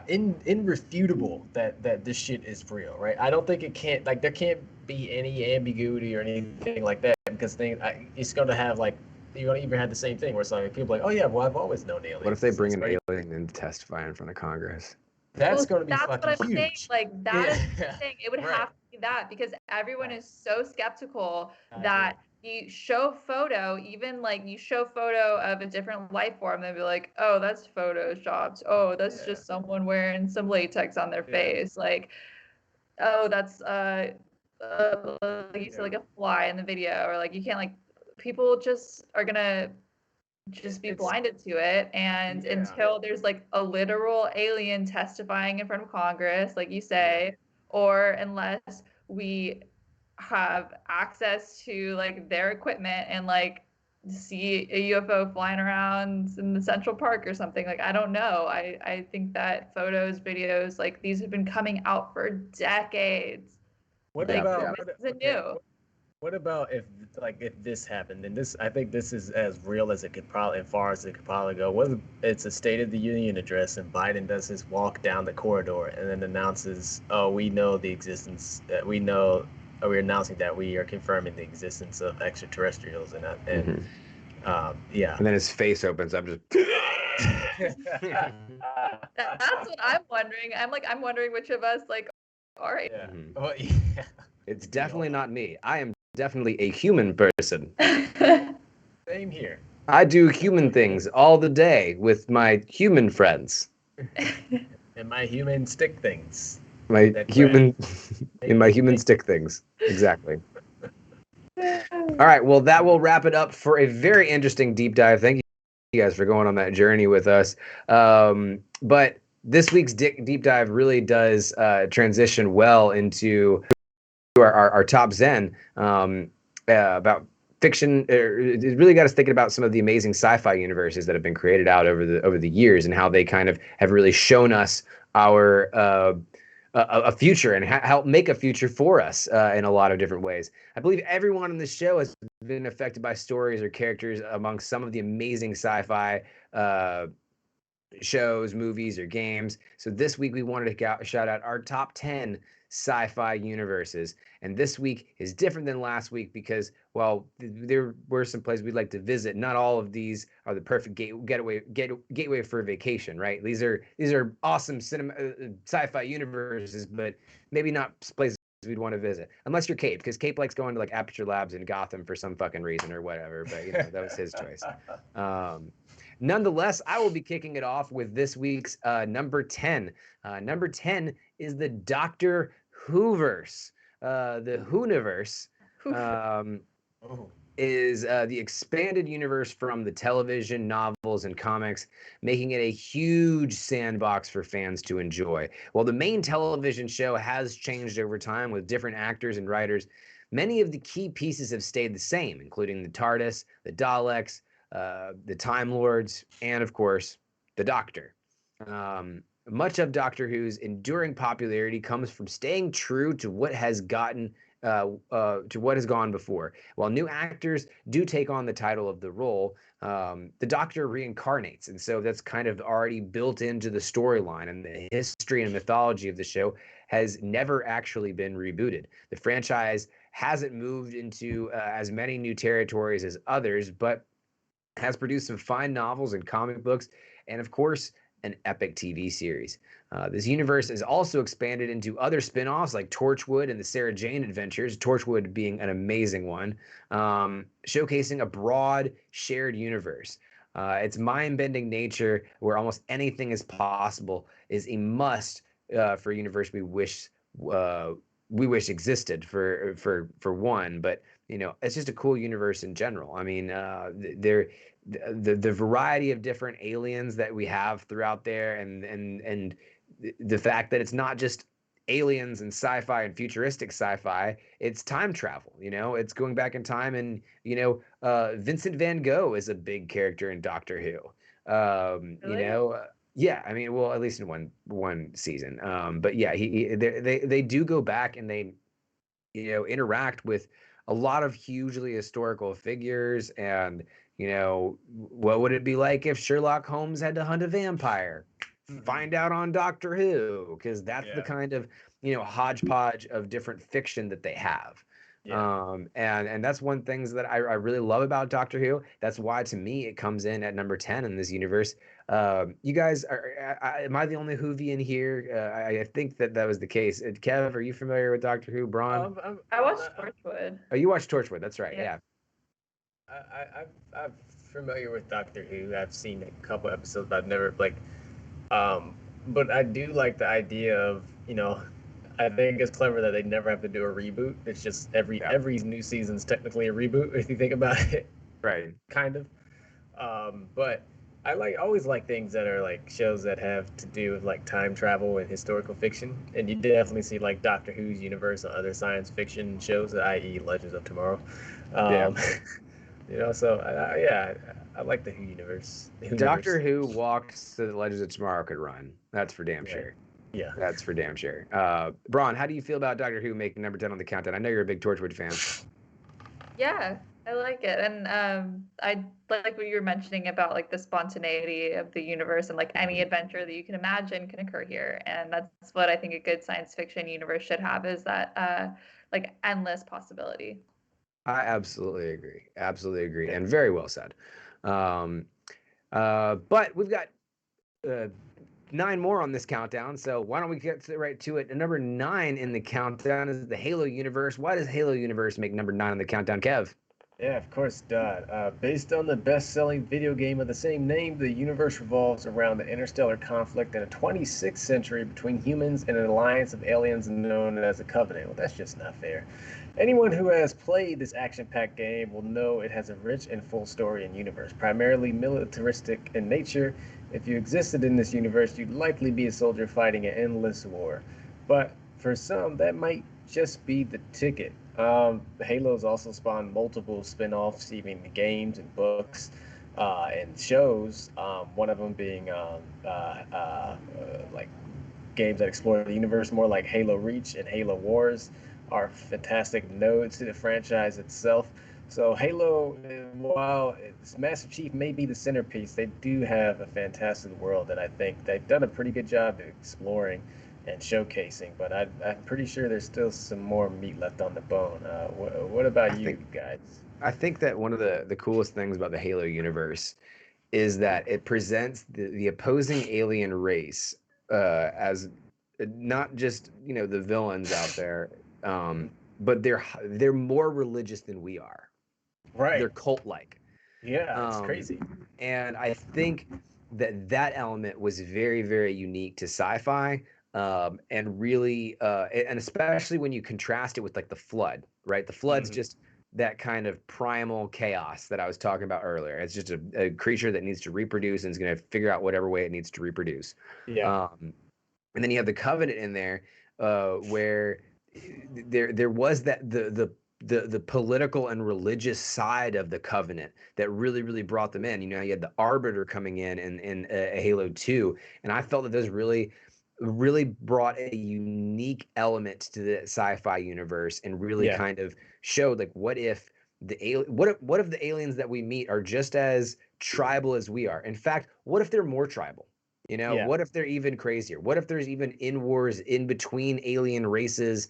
irrefutable that this shit is real, right? I don't think it can't, like, there can't be any ambiguity or anything like that, because it's going to have, like, you're going to even have the same thing where it's like people are like, oh yeah, well, I've always known aliens.
What if they bring an alien in to testify in front of Congress?
That's going to be
that's
fucking
what I'm
huge.
saying. Like, that is the thing. It would have to be that, because everyone is so skeptical that you show photo, even like you show photo of a different life form, they'll be like, oh, that's photoshopped. Oh, that's just someone wearing some latex on their face. Like, oh, that's like you said, like a fly in the video, or like you can't, like, people just are gonna just be blinded to it. And until there's like a literal alien testifying in front of Congress, like you say, or unless we have access to like their equipment and like see a UFO flying around in the Central Park or something, like, I don't know. I think that photos, videos, like, these have been coming out for decades.
What
like,
about
this isn't new.
What about if this happened, and this, I think this is as real as it could probably, as far as it could probably go. What if it's a State of the Union address and Biden does his walk down the corridor and then announces, oh, we know the existence, we're announcing that we are confirming the existence of extraterrestrials, and yeah.
And then his face opens up, just.
That's what I'm wondering. I'm wondering which of us, like, all right.
Yeah.
Mhm.
Well, yeah.
It's definitely not me. I am definitely a human person.
Same here.
I do human things all the day with my human friends.
And my human stick things.
My human stick things. Exactly. All right. Well, that will wrap it up for a very interesting deep dive. Thank you guys for going on that journey with us. But this week's deep dive really does transition well into our top Zen about fiction. It really got us thinking about some of the amazing sci-fi universes that have been created out over the years, and how they kind of have really shown us our a future, and help make a future for us in a lot of different ways. I believe everyone on this show has been affected by stories or characters among some of the amazing sci-fi shows, movies, or games. So this week we wanted to shout out our top 10 sci-fi universes. And this week is different than last week because, well, there were some places we'd like to visit. Not all of these are the perfect gateway for a vacation, right? These are awesome sci-fi universes, but maybe not places we'd want to visit, unless you're Cape, because Cape likes going to like Aperture Labs in Gotham for some fucking reason or whatever. But that was his choice. Nonetheless, I will be kicking it off with this week's number 10. Number 10 is the Doctor Whoverse. The Whoniverse is the expanded universe from the television, novels, and comics, making it a huge sandbox for fans to enjoy. While the main television show has changed over time with different actors and writers, many of the key pieces have stayed the same, including the TARDIS, the Daleks, the Time Lords, and of course, the Doctor. Much of Doctor Who's enduring popularity comes from staying true to what has gone before. While new actors do take on the title of the role, the Doctor reincarnates, and so that's kind of already built into the storyline, and the history and mythology of the show has never actually been rebooted. The franchise hasn't moved into as many new territories as others, but has produced some fine novels and comic books, and of course, an epic TV series. This universe is also expanded into other spin-offs like Torchwood and the Sarah Jane Adventures, Torchwood being an amazing one, showcasing a broad, shared universe. Its mind-bending nature, where almost anything is possible, is a must for a universe we wish existed for one, but it's just a cool universe in general. I mean, the variety of different aliens that we have throughout there, and the fact that it's not just aliens and sci-fi and futuristic sci-fi, it's time travel. It's going back in time, and Vincent Van Gogh is a big character in Doctor Who.
Really?
Yeah, I mean, well, at least in one season. But yeah, they do go back, and they interact with a lot of hugely historical figures. And what would it be like if Sherlock Holmes had to hunt a vampire? Find out on Doctor Who, because that's the kind of hodgepodge of different fiction that they have. And that's one things that I really love about Doctor Who. That's why, to me, it comes in at number 10 in this universe. You guys am I the only Whovian here? I think that was the case. Kev, are you familiar with Doctor Who? Braun?
I watched Torchwood.
Oh, you watched Torchwood. That's right. Yeah.
I'm familiar with Doctor Who. I've seen a couple episodes, but I've never but I do like the idea of I think it's clever that they never have to do a reboot. It's just every new season's technically a reboot if you think about it.
Right.
Kind of. But I always like things that are like shows that have to do with like time travel and historical fiction. And you definitely see like Doctor Who's universe on other science fiction shows, i.e. Legends of Tomorrow. So I like the Who universe.
Doctor Who walks to the Legends of Tomorrow could run. That's for damn sure.
Yeah.
That's for damn sure. Braun, how do you feel about Doctor Who making number 10 on the countdown? I know you're a big Torchwood fan.
Yeah, I like it. And I like what you were mentioning about like the spontaneity of the universe, and like any adventure that you can imagine can occur here. And that's what I think a good science fiction universe should have, is that like endless possibility.
I absolutely agree. And very well said. But we've got 9 more on this countdown, so why don't we get right to it? And number 9 in the countdown is the Halo universe. Why does Halo universe make number 9 on the countdown, Kev?
Yeah, of course, Dodd. Based on the best-selling video game of the same name, the universe revolves around the interstellar conflict in the 26th century between humans and an alliance of aliens known as the Covenant. Well, that's just not fair. Anyone who has played this action-packed game will know it has a rich and full story and universe, primarily militaristic in nature. If you existed in this universe, you'd likely be a soldier fighting an endless war. But for some, that might just be the ticket. Halo's also spawned multiple spin-offs, even the games and books and shows. One of them being like games that explore the universe more, like Halo Reach and Halo Wars, are fantastic nodes to the franchise itself. So Halo, while Master Chief may be the centerpiece, they do have a fantastic world that I think they've done a pretty good job exploring and showcasing, but I'm pretty sure there's still some more meat left on the bone. What about you guys?
I think that one of the coolest things about the Halo universe is that it presents the opposing alien race as not just the villains out there, but they're more religious than we are.
Right.
They're cult-like.
Yeah, it's crazy.
And I think that element was very, very unique to sci-fi, and really, and especially when you contrast it with like the flood, right? The flood's just that kind of primal chaos that I was talking about earlier. It's just a creature that needs to reproduce and is going to figure out whatever way it needs to reproduce.
Yeah.
And then you have the covenant in there, where there was that the political and religious side of the covenant that really brought them in. You know, you had the arbiter coming in Halo 2, and I felt that those really brought a unique element to the sci-fi universe, and really kind of showed like, what if what if the aliens that we meet are just as tribal as we are? In fact, what if they're more tribal? You know, what if they're even crazier? What if there's even in-wars in between alien races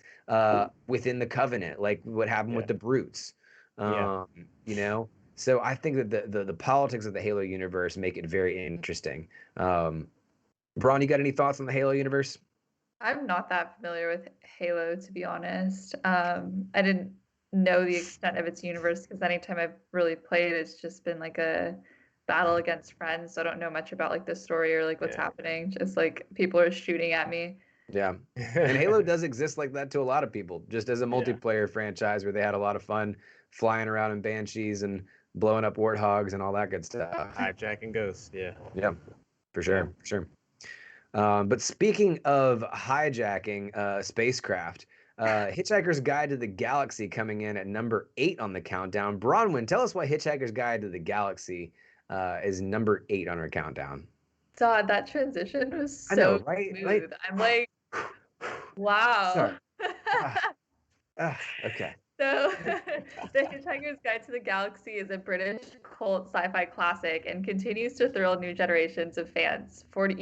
within the Covenant, like what happened with the Brutes? You know, so I think that the politics of the Halo universe make it very interesting. Braun, you got any thoughts on the Halo universe?
I'm not that familiar with Halo, to be honest. I didn't know the extent of its universe, because anytime I've really played, it's just been like a battle against friends. So I don't know much about like the story or like what's happening. Just like people are shooting at me.
Yeah. And Halo does exist like that to a lot of people, just as a multiplayer franchise where they had a lot of fun flying around in Banshees and blowing up warthogs and all that good stuff.
Hijacking ghosts. Yeah,
for sure. But speaking of hijacking spacecraft, Hitchhiker's Guide to the Galaxy coming in at number 8 on the countdown. Bronwyn, tell us why Hitchhiker's Guide to the Galaxy is number 8 on our countdown.
God, that transition was so
I know, right?
smooth. I'm like, wow.
Okay.
So, The Hitchhiker's Guide to the Galaxy is a British cult sci-fi classic and continues to thrill new generations of fans, 40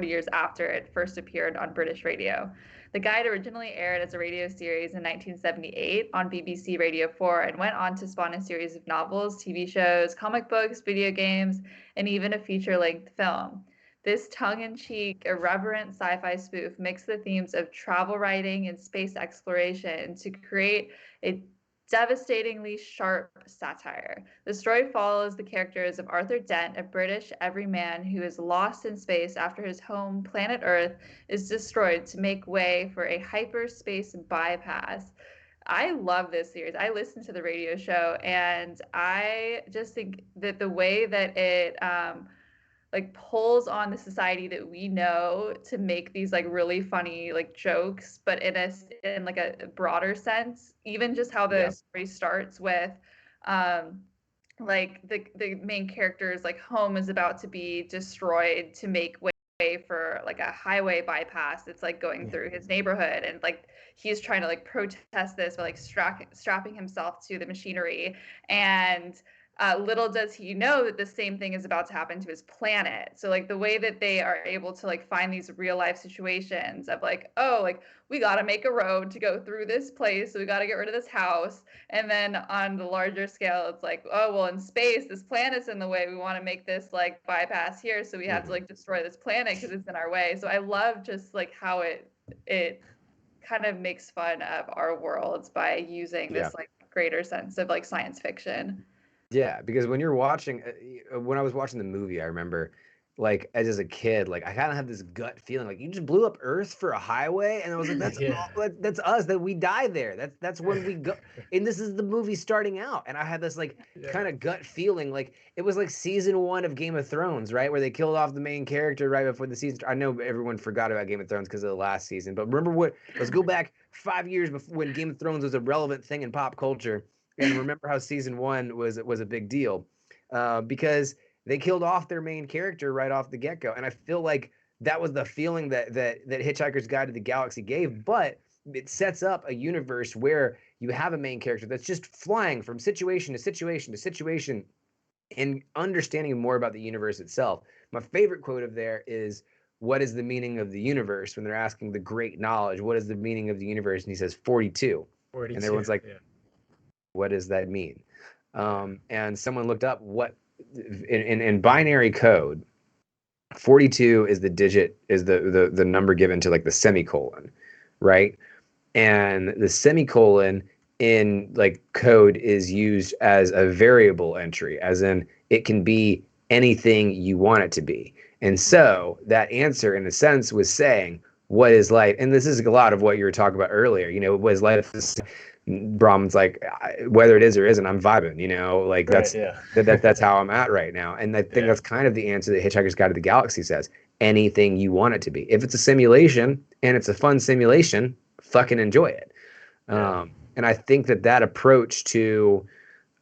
years after it first appeared on British radio. The guide originally aired as a radio series in 1978 on BBC Radio 4 and went on to spawn a series of novels, TV shows, comic books, video games, and even a feature-length film. This tongue-in-cheek, irreverent sci-fi spoof mixed the themes of travel writing and space exploration to create a devastatingly sharp satire. The story follows the characters of Arthur Dent, a British everyman who is lost in space after his home planet Earth is destroyed to make way for a hyperspace bypass. I love this series. I listened to the radio show, and I just think that the way that it like pulls on the society that we know to make these like really funny like jokes, but in like a broader sense. Even just how the story starts with like the main character's like home is about to be destroyed to make way for like a highway bypass that's like going through his neighborhood, and like he's trying to like protest this by like strapping himself to the machinery, and little does he know that the same thing is about to happen to his planet. So like the way that they are able to like find these real life situations of like, oh, like we got to make a road to go through this place, so we got to get rid of this house. And then on the larger scale, it's like, oh, well, in space, this planet's in the way. We want to make this like bypass here, so we have to like destroy this planet because it's in our way. So I love just like how it kind of makes fun of our worlds by using this like greater sense of like science fiction.
Yeah, because when you're watching, when I was watching the movie, I remember, like, as a kid, like, I kind of had this gut feeling, like, you just blew up Earth for a highway, and I was like, that's us, that we die there. That's when we go, and this is the movie starting out, and I had this, like, kind of gut feeling, like, it was like season 1 of Game of Thrones, right, where they killed off the main character right before the season. I know everyone forgot about Game of Thrones because of the last season, but remember let's go back 5 years before, when Game of Thrones was a relevant thing in pop culture. And remember how season 1 was a big deal, because they killed off their main character right off the get-go. And I feel like that was the feeling that Hitchhiker's Guide to the Galaxy gave. But it sets up a universe where you have a main character that's just flying from situation to situation to situation and understanding more about the universe itself. My favorite quote of there is, what is the meaning of the universe? When they're asking the great knowledge, what is the meaning of the universe? And he says 42. And everyone's like, what does that mean? And someone looked up what in binary code, 42 is the digit, is the number given to like the semicolon, right? and the semicolon in like code is used as a variable entry, as in it can be anything you want it to be. And so that answer, in a sense, was saying, what is life? And this is a lot of what you were talking about earlier. What is life? Brahman's like, whether it is or isn't, I'm vibing. Like
Right, yeah.
that's how I'm at right now. And I think that's kind of the answer that Hitchhiker's Guide to the Galaxy says. Anything you want it to be. If it's a simulation and it's a fun simulation, fucking enjoy it. And I think that approach to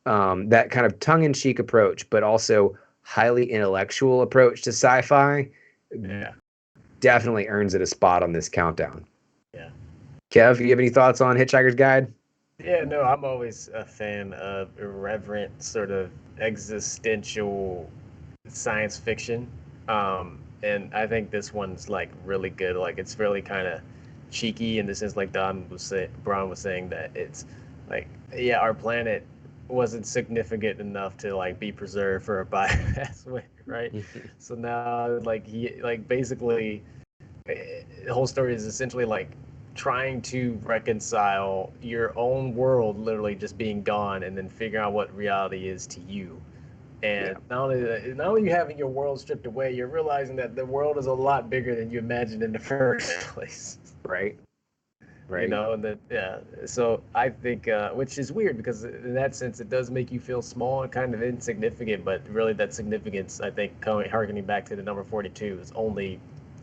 that kind of tongue-in-cheek approach, but also highly intellectual approach to sci-fi, definitely earns it a spot on this countdown.
Yeah.
Kev, you have any thoughts on Hitchhiker's Guide?
Yeah, no, I'm always a fan of irreverent, sort of existential science fiction. And I think this one's like really good. Like it's really kind of cheeky in the sense, like Brian was saying, that it's like, yeah, our planet wasn't significant enough to like be preserved for a biomass way, right? So now like basically the whole story is essentially like trying to reconcile your own world literally just being gone and then figuring out what reality is to you. And not only you having your world stripped away, you're realizing that the world is a lot bigger than you imagined in the first place.
Right.
So I think, which is weird because in that sense, it does make you feel small and kind of insignificant, but really that significance, I think, harkening back to the number 42, is only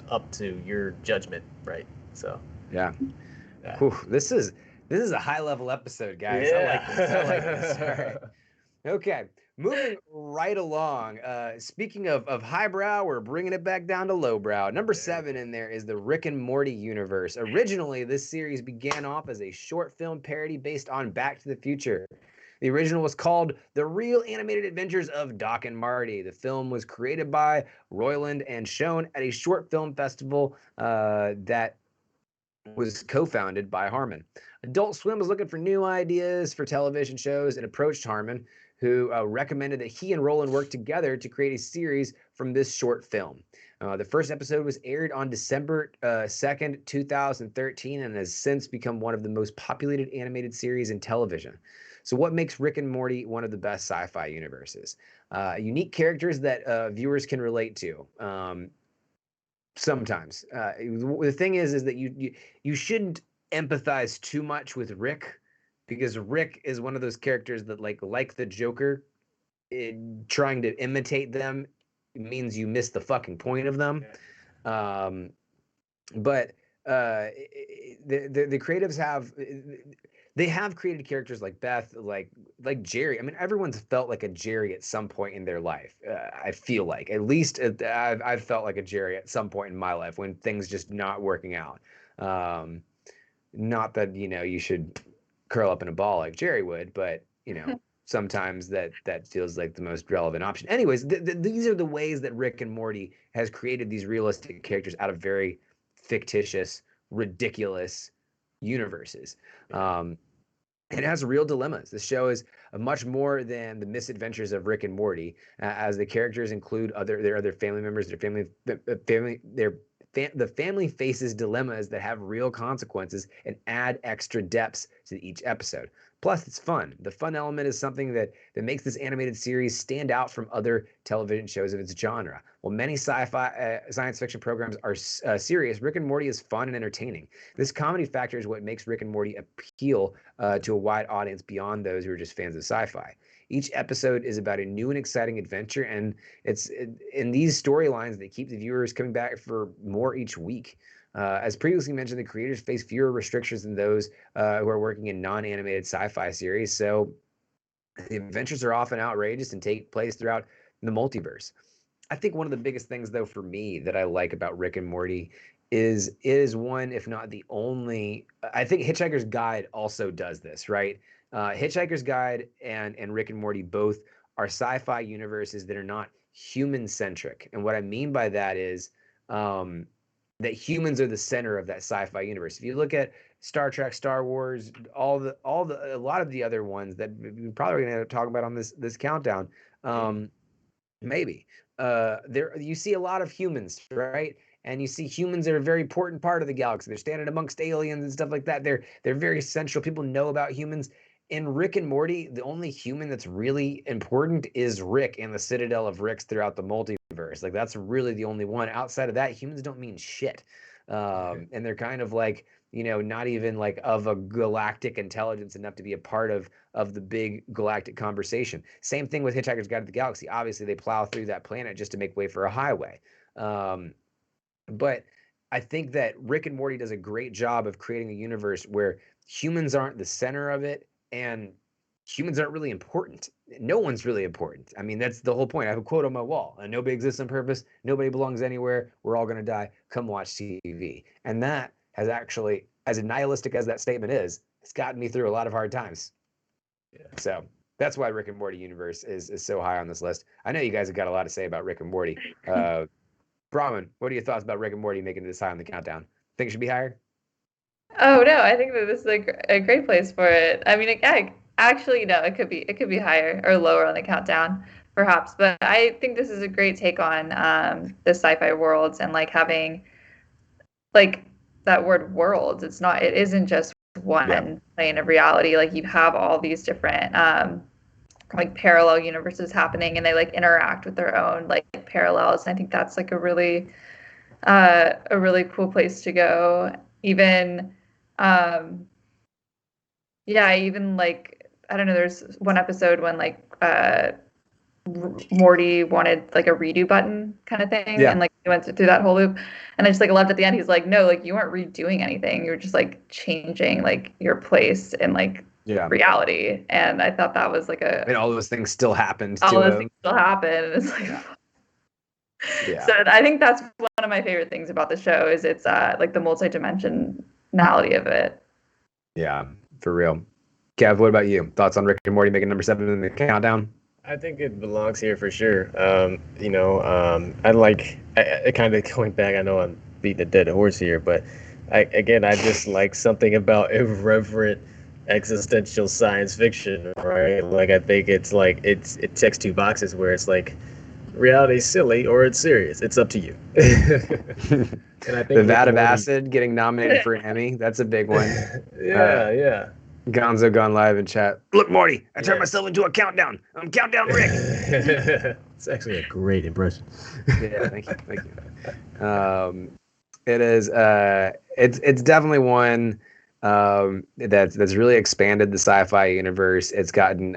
up to your judgment, right? So.
Yeah. Whew, this is a high level episode, guys. Yeah. I like this. All right. Okay. Moving right along. Speaking of highbrow, we're bringing it back down to lowbrow. Number 7 in there is the Rick and Morty universe. Originally, this series began off as a short film parody based on Back to the Future. The original was called The Real Animated Adventures of Doc and Marty. The film was created by Roiland and shown at a short film festival that was co-founded by Harmon. Adult Swim was looking for new ideas for television shows and approached Harmon, who recommended that he and Roland work together to create a series from this short film. The first episode was aired on December 2nd, 2013, and has since become one of the most populated animated series in television. So what makes Rick and Morty one of the best sci-fi universes? Unique characters that viewers can relate to. Sometimes. The thing is that you shouldn't empathize too much with Rick, because Rick is one of those characters that like the Joker, trying to imitate them means you miss the fucking point of them. But the creatives have created characters like Beth, like Jerry. I mean, everyone's felt like a Jerry at some point in their life. I feel like, at least I've felt like a Jerry at some point in my life when things just not working out. Not that you should curl up in a ball like Jerry would, but sometimes that feels like the most relevant option. Anyways, these are the ways that Rick and Morty has created these realistic characters out of very fictitious, ridiculous universes. It has real dilemmas. The show is much more than the misadventures of Rick and Morty, as the characters include their other family members. The family faces dilemmas that have real consequences and add extra depths to each episode. Plus, it's fun. The fun element is something that makes this animated series stand out from other television shows of its genre. While many sci-fi science fiction programs are serious, Rick and Morty is fun and entertaining. This comedy factor is what makes Rick and Morty appeal to a wide audience beyond those who are just fans of sci-fi. Each episode is about a new and exciting adventure, and it's in these storylines that keep the viewers coming back for more each week. As previously mentioned, the creators face fewer restrictions than those who are working in non-animated sci-fi series, so the adventures are often outrageous and take place throughout the multiverse. I think one of the biggest things, though, for me that I like about Rick and Morty is one, if not the only. I think Hitchhiker's Guide also does this, right? Hitchhiker's Guide and Rick and Morty both are sci-fi universes that are not human-centric, and what I mean by that is that humans are the center of that sci-fi universe. If you look at Star Trek, Star Wars, a lot of the other ones that we're probably going to talk about on this countdown, maybe there you see a lot of humans, right? and you see humans are a very important part of the galaxy. They're standing amongst aliens and stuff like that. They're very central. People know about humans. In Rick and Morty, the only human that's really important is Rick and the Citadel of Ricks throughout the multiverse. Like, that's really the only one. Outside of that, humans don't mean shit. And they're kind of like, not even like of a galactic intelligence enough to be a part of the big galactic conversation. Same thing with Hitchhiker's Guide to the Galaxy. Obviously, they plow through that planet just to make way for a highway. But I think that Rick and Morty does a great job of creating a universe where humans aren't the center of it, and humans aren't really important. No one's really important. I mean, that's the whole point. I have a quote on my wall: nobody exists on purpose. Nobody belongs anywhere. We're all going to die. Come watch TV. And that has actually, as nihilistic as that statement is, it's gotten me through a lot of hard times. Yeah. So that's why Rick and Morty universe is so high on this list. I know you guys have got a lot to say about Rick and Morty. Brahman, what are your thoughts about Rick and Morty making it this high on the countdown? Think it should be higher?
Oh no, I think that this is a great place for it. I mean, actually, no, it could be higher or lower on the countdown, perhaps. But I think this is a great take on the sci-fi worlds, and like having like that word worlds. It isn't just one plane of reality. Like, you have all these different like parallel universes happening, and they like interact with their own like parallels. And I think that's like a really cool place to go. Even even like, I don't know, there's one episode when like Morty wanted like a redo button kind of thing, and like he went through that whole loop, and I just like loved at the end, he's like, no, like you weren't redoing anything, you were just like changing like your place in like reality. And I thought that was like
and all those things still happened.
All those things still happen, and it's like so I think that's one of my favorite things about the show, is it's like the multi-dimensionality of it. Yeah,
for real. Kev, what about you? Thoughts on Rick and Morty making number 7 in the countdown?
I think it belongs here for sure. I like, I kind of going back, I know I'm beating a dead horse here, but I just like something about irreverent existential science fiction, right? Like, I think it's like, it checks 2 boxes where it's like, reality's silly or it's serious. It's up to you. And I think
the Vat of Acid getting nominated for an Emmy, that's a big one.
Yeah.
Gonzo gone live in chat. Look, Morty, I turned myself into a countdown. I'm Countdown Rick.
It's actually a great impression.
Yeah, thank you. It is. It's definitely one that's really expanded the sci-fi universe. It's gotten.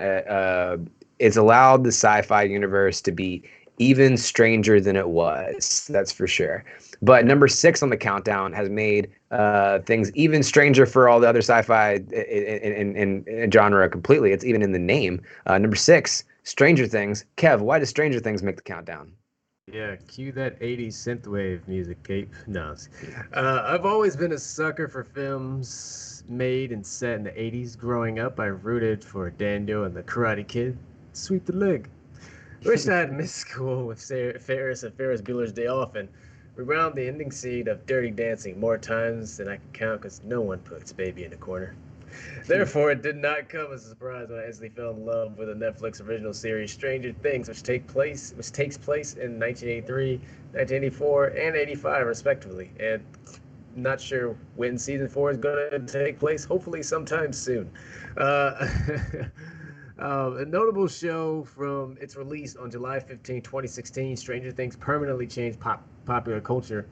It's allowed the sci-fi universe to be even stranger than it was. That's for sure. But number 6 on the countdown has made things even stranger for all the other sci-fi in genre completely. It's even in the name. Number 6, Stranger Things. Kev, why does Stranger Things make the countdown?
Yeah, cue that 80s synthwave music, Cape. No, I've always been a sucker for films made and set in the 80s. Growing up, I rooted for Daniel and the Karate Kid. Sweep the leg. Wished I had missed school with Ferris and Ferris Bueller's Day Off, and rewound the ending scene of Dirty Dancing more times than I can count, because no one puts baby in the corner. Therefore, it did not come as a surprise when I instantly fell in love with the Netflix original series Stranger Things, which takes place in 1983, 1984, and 85, respectively. And not sure when season 4 is going to take place. Hopefully, sometime soon. A notable show from its release on July 15, 2016, Stranger Things permanently changed popular culture,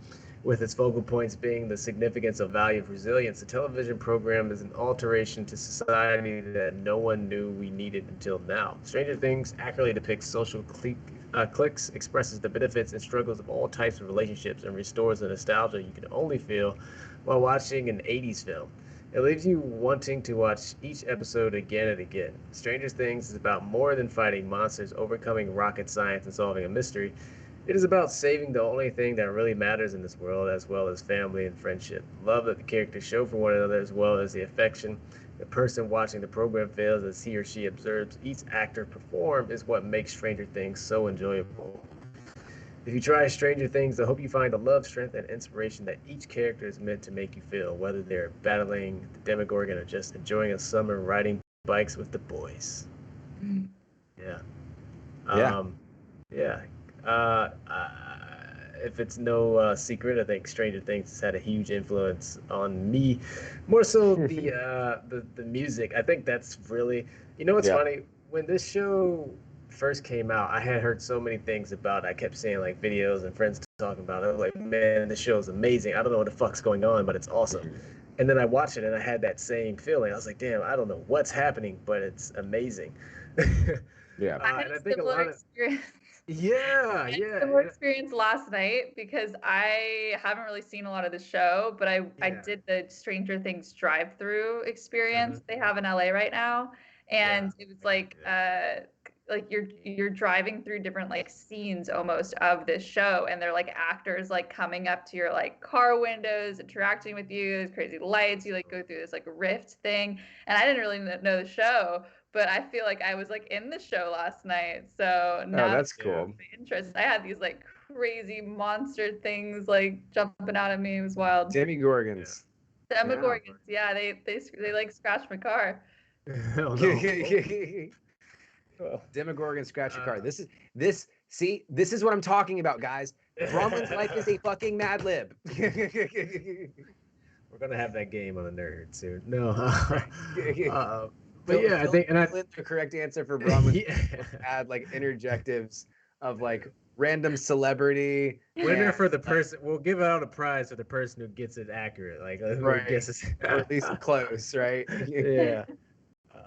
with its focal points being the significance of value of resilience. The television program is an alteration to society that no one knew we needed until now. Stranger Things accurately depicts social cliques, expresses the benefits and struggles of all types of relationships, and restores the nostalgia you can only feel while watching an 80s film. It leaves you wanting to watch each episode again and again. Stranger Things is about more than fighting monsters, overcoming rocket science, and solving a mystery. It is about saving the only thing that really matters in this world, as well as family and friendship. Love that the characters show for one another, as well as the affection the person watching the program feels as he or she observes each actor perform, is what makes Stranger Things so enjoyable. If you try Stranger Things, I hope you find the love, strength, and inspiration that each character is meant to make you feel, whether they're battling the Demogorgon or just enjoying a summer riding bikes with the boys. if it's no secret, I think Stranger Things has had a huge influence on me. More so the music. I think that's really, you know what's
Yeah.
funny? When this show first came out, I had heard so many things about it. I kept seeing like videos and friends talking about it. I was like, man, this show is amazing. I don't know what the fuck's going on, but it's awesome. And then I watched it and I had that same feeling. I was like, damn, I don't know what's happening, but it's amazing.
Yeah.
I had
And I
a
think a
similar
lot of
experience.
yeah,
I had a
yeah,
similar
yeah.
experience last night because I haven't really seen a lot of the show, but I
Yeah.
did the Stranger Things drive-through experience
Mhm.
they have in LA right now, and it was
Yeah.
like you're driving through different like scenes almost of this show, and they're like actors like coming up to your like car windows, interacting with you. There's crazy lights. You like go through this like rift thing, and I didn't really know the show. But I feel like I was like in the show last night. So
Oh,
now that
that's cool.
my interest, I had these like crazy monster things like jumping out at me. It was wild.
Demigorgons.
Demogorgons, yeah, they like scratched my car.
Oh no. Well,
Demogorgon scratch your car.
uh,
This is what I'm talking about, guys. Bronwyn's life is a fucking Mad Lib.
we're gonna have that game on the nerd soon. No, but
Fill
yeah, I think, and I,
in the correct answer for Bronwyn's
yeah,
add like interjectives of like random celebrity.
winner
and,
for the
like,
person. We'll give out a prize for the person who gets it accurate, like who
Right.
guesses,
or at least close, right?
yeah.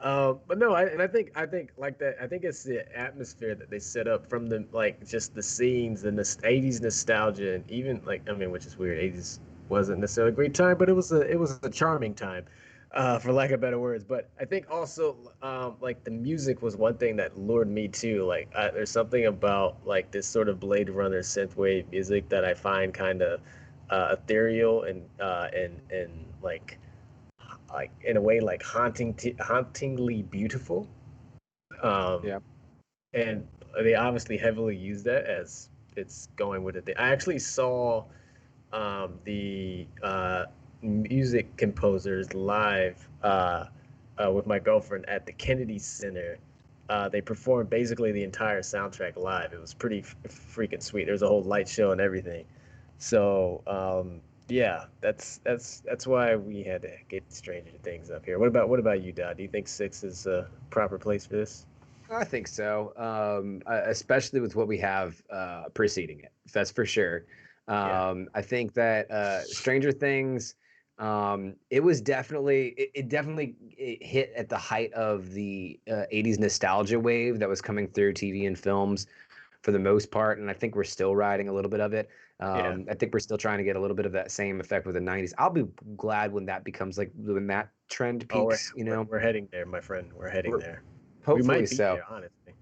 But no, I think like that. I think it's the atmosphere that they set up from the like just the scenes, the '80s nostalgia, and even like I mean, which is weird. '80s wasn't necessarily a great time, but it was a charming time, for lack of better words. But I think also like the music was one thing that lured me too. Like there's something about like this sort of Blade Runner synthwave music that I find kind of ethereal and like in a way like hauntingly beautiful.
Yeah.
And they obviously heavily use that as it's going with it. I actually saw the music composers live with my girlfriend at the Kennedy Center. They performed basically the entire soundtrack live. It was pretty freaking sweet. There was a whole light show and everything. So yeah, that's why we had to get Stranger Things up here. What about you, Dad? Do you think six is a proper place for this?
I think so. Especially with what we have preceding it. That's for sure. I think that Stranger Things, it was definitely it hit at the height of the 80s nostalgia wave that was coming through TV and films for the most part, and I think we're still riding a little bit of it.
Yeah.
I think we're still trying to get a little bit of that same effect with the 90s. I'll be glad when that becomes like when that trend
Oh,
peaks,
we're heading there, my friend. We're heading
We're-
there. We
hopefully
might be
so.
there, honestly.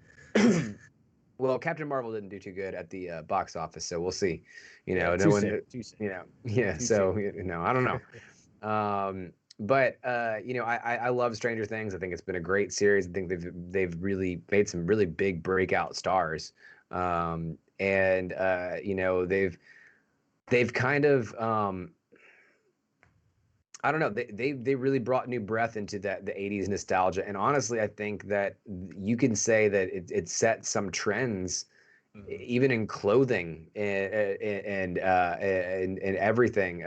Well, Captain Marvel didn't do too good at the box office, so we'll see.
Yeah,
No
too
one,
soon, too soon.
yeah.
Too
So
soon.
I don't know. But I love Stranger Things. I think it's been a great series. I think they've really made some really big breakout stars. And they've kind of I don't know. They really brought new breath into the 80s nostalgia. And honestly, I think that you can say that it set some trends, even in clothing and everything.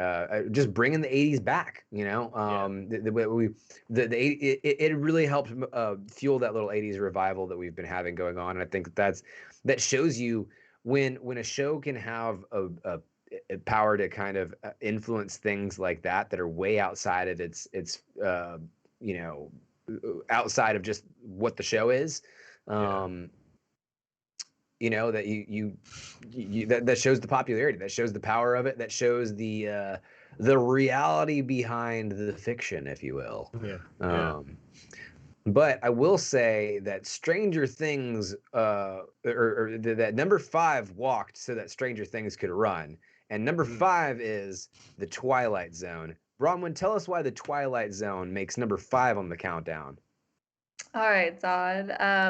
Just bringing the 80s back. The way it really helped fuel that little 80s revival that we've been having going on. And I think that shows you when a show can have a power to kind of influence things like that are way outside of its outside of just what the show is. That that shows the popularity, that shows the power of it, that shows the reality behind the fiction, if you will. But I will say that Stranger Things, or that number 5 walked so that Stranger Things could run. And number 5 is The Twilight Zone. Bronwyn, tell us why The Twilight Zone makes number 5 on the countdown.
All right, Zod.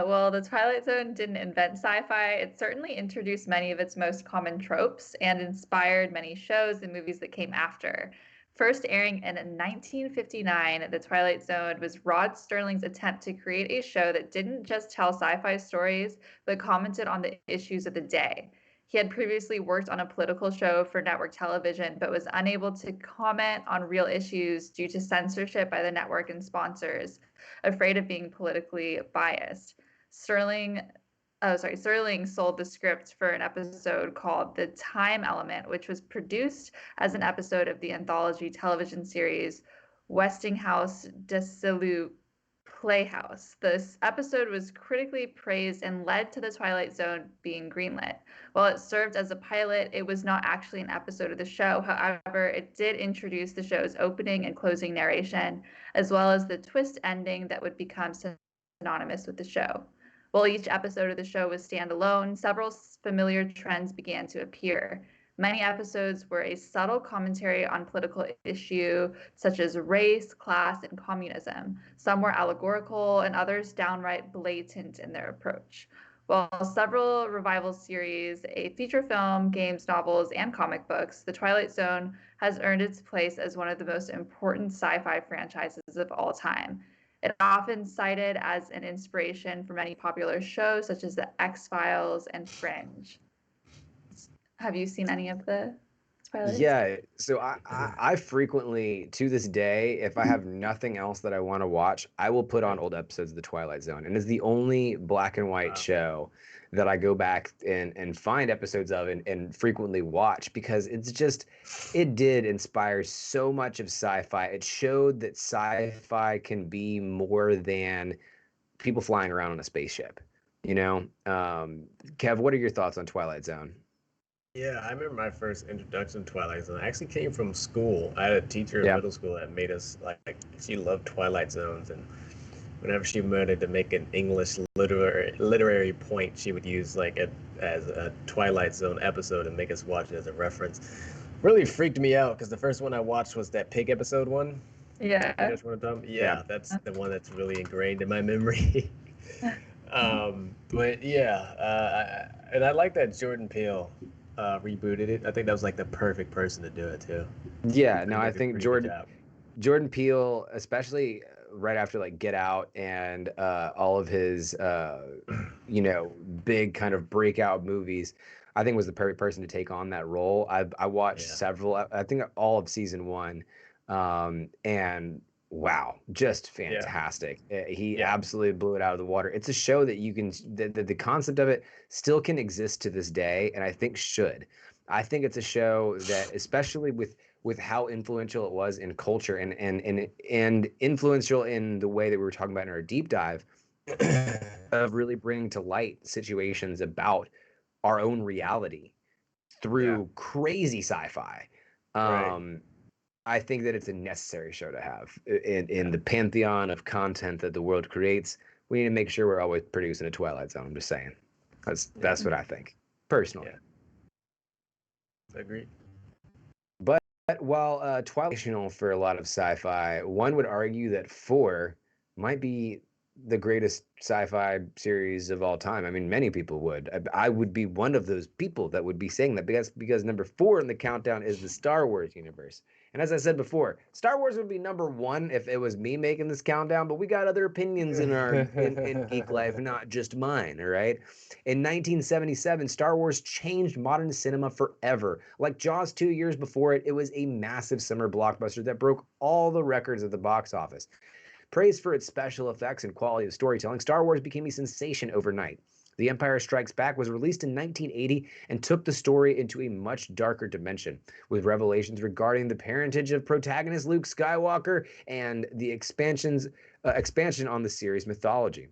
Well, The Twilight Zone didn't invent sci-fi. It certainly introduced many of its most common tropes and inspired many shows and movies that came after. First airing in 1959, The Twilight Zone was Rod Serling's attempt to create a show that didn't just tell sci-fi stories, but commented on the issues of the day. He had previously worked on a political show for network television, but was unable to comment on real issues due to censorship by the network and sponsors, afraid of being politically biased. Sterling sold the script for an episode called The Time Element, which was produced as an episode of the anthology television series Westinghouse Dissolute Playhouse. This episode was critically praised and led to The Twilight Zone being greenlit. While it served as a pilot, it was not actually an episode of the show. However, it did introduce the show's opening and closing narration, as well as the twist ending that would become synonymous with the show. While each episode of the show was standalone, several familiar trends began to appear. Many episodes were a subtle commentary on political issue such as race, class, and communism. Some were allegorical and others downright blatant in their approach. While several revival series, a feature film, games, novels, and comic books, The Twilight Zone has earned its place as one of the most important sci-fi franchises of all time. It often cited as an inspiration for many popular shows such as The X-Files and Fringe. Have you seen any of the Twilight?
Yeah, so I frequently, to this day, if I have nothing else that I want to watch, I will put on old episodes of The Twilight Zone. And it's the only black and white show that I go back and find episodes of and frequently watch, because it did inspire so much of sci-fi. It showed that sci-fi can be more than people flying around on a spaceship, you know? Kev, what are your thoughts on Twilight Zone?
Yeah, I remember my first introduction to Twilight Zone. I actually came from school. I had a teacher in middle school that made us like she loved Twilight Zones, and whenever she wanted to make an English literary point, she would use like it as a Twilight Zone episode and make us watch it as a reference. Really freaked me out because the first one I watched was that pig episode one.
Yeah.
Yeah, that's the one that's really ingrained in my memory. But yeah, and I like that Jordan Peele rebooted it. I think that was like the perfect person to do it too.
Yeah, no, I think Jordan Peele, especially right after like Get Out and all of his big kind of breakout movies, I think was the perfect person to take on that role. I watched several, I think all of season 1, and wow, just fantastic. He absolutely blew it out of the water. It's a show that you can, the concept of it still can exist to this day, and I think should. I think it's a show that, especially with how influential it was in culture and influential in the way that we were talking about in our deep dive, of really bringing to light situations about our own reality through crazy sci-fi. I think that it's a necessary show to have in the pantheon of content that the world creates. We need to make sure we're always producing a Twilight Zone. I'm just saying. That's what I think, personally.
I agree.
But while Twilight is traditional for a lot of sci-fi, one would argue that 4 might be the greatest sci-fi series of all time. I mean, many people would. I would be one of those people that would be saying that, because number 4 in the countdown is the Star Wars universe. And as I said before, Star Wars would be number 1 if it was me making this countdown, but we got other opinions in Geek Life, not just mine, all right? In 1977, Star Wars changed modern cinema forever. Like Jaws 2 years before it, it was a massive summer blockbuster that broke all the records at the box office. Praised for its special effects and quality of storytelling, Star Wars became a sensation overnight. The Empire Strikes Back was released in 1980 and took the story into a much darker dimension, with revelations regarding the parentage of protagonist Luke Skywalker and the expansion on the series mythology.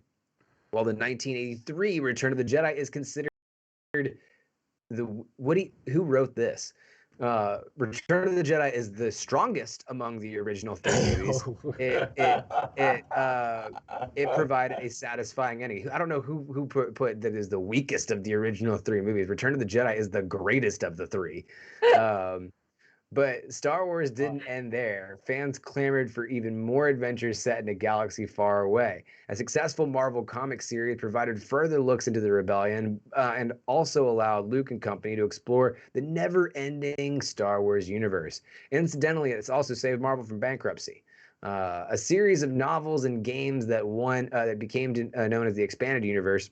While the 1983 Return of the Jedi is considered who wrote this? Return of the Jedi is the strongest among the original 3 movies. It provided a satisfying ending. I don't know who put that is the weakest of the original 3 movies. Return of the Jedi is the greatest of the 3. But Star Wars didn't end there. Fans clamored for even more adventures set in a galaxy far away. A successful Marvel comic series provided further looks into the rebellion and also allowed Luke and company to explore the never-ending Star Wars universe. Incidentally, it's also saved Marvel from bankruptcy. A series of novels and games that became known as the Expanded Universe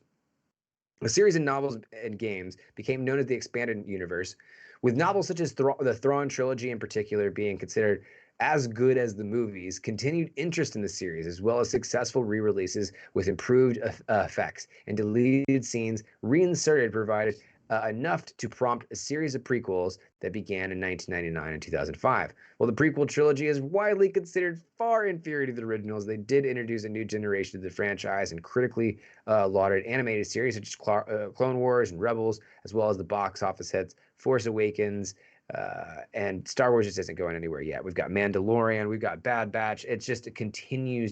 A series of novels and games became known as the Expanded Universe, with novels such as the Thrawn trilogy in particular being considered as good as the movies. Continued interest in the series, as well as successful re-releases with improved effects and deleted scenes reinserted, provided enough to prompt a series of prequels that began in 1999 and 2005. While the prequel trilogy is widely considered far inferior to the originals, they did introduce a new generation to the franchise and critically lauded animated series such as Clone Wars and Rebels, as well as the box office hits Force Awakens, and Star Wars just isn't going anywhere yet. We've got Mandalorian, we've got Bad Batch. It continues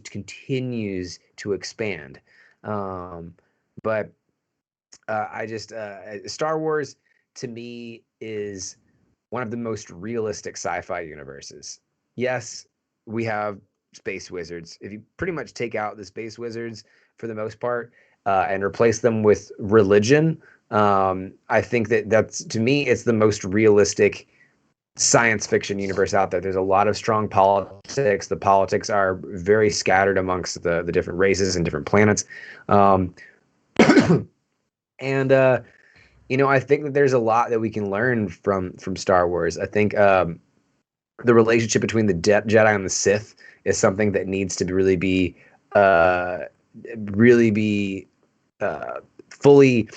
to expand. But Star Wars to me is one of the most realistic sci-fi universes. Yes, we have space wizards. If you pretty much take out the space wizards for the most part and replace them with religion, I think that's, to me, it's the most realistic science fiction universe out there. There's a lot of strong politics. The politics are very scattered amongst the different races and different planets. And I think that there's a lot that we can learn from Star Wars. I think the relationship between the Jedi and the Sith is something that needs to really be fully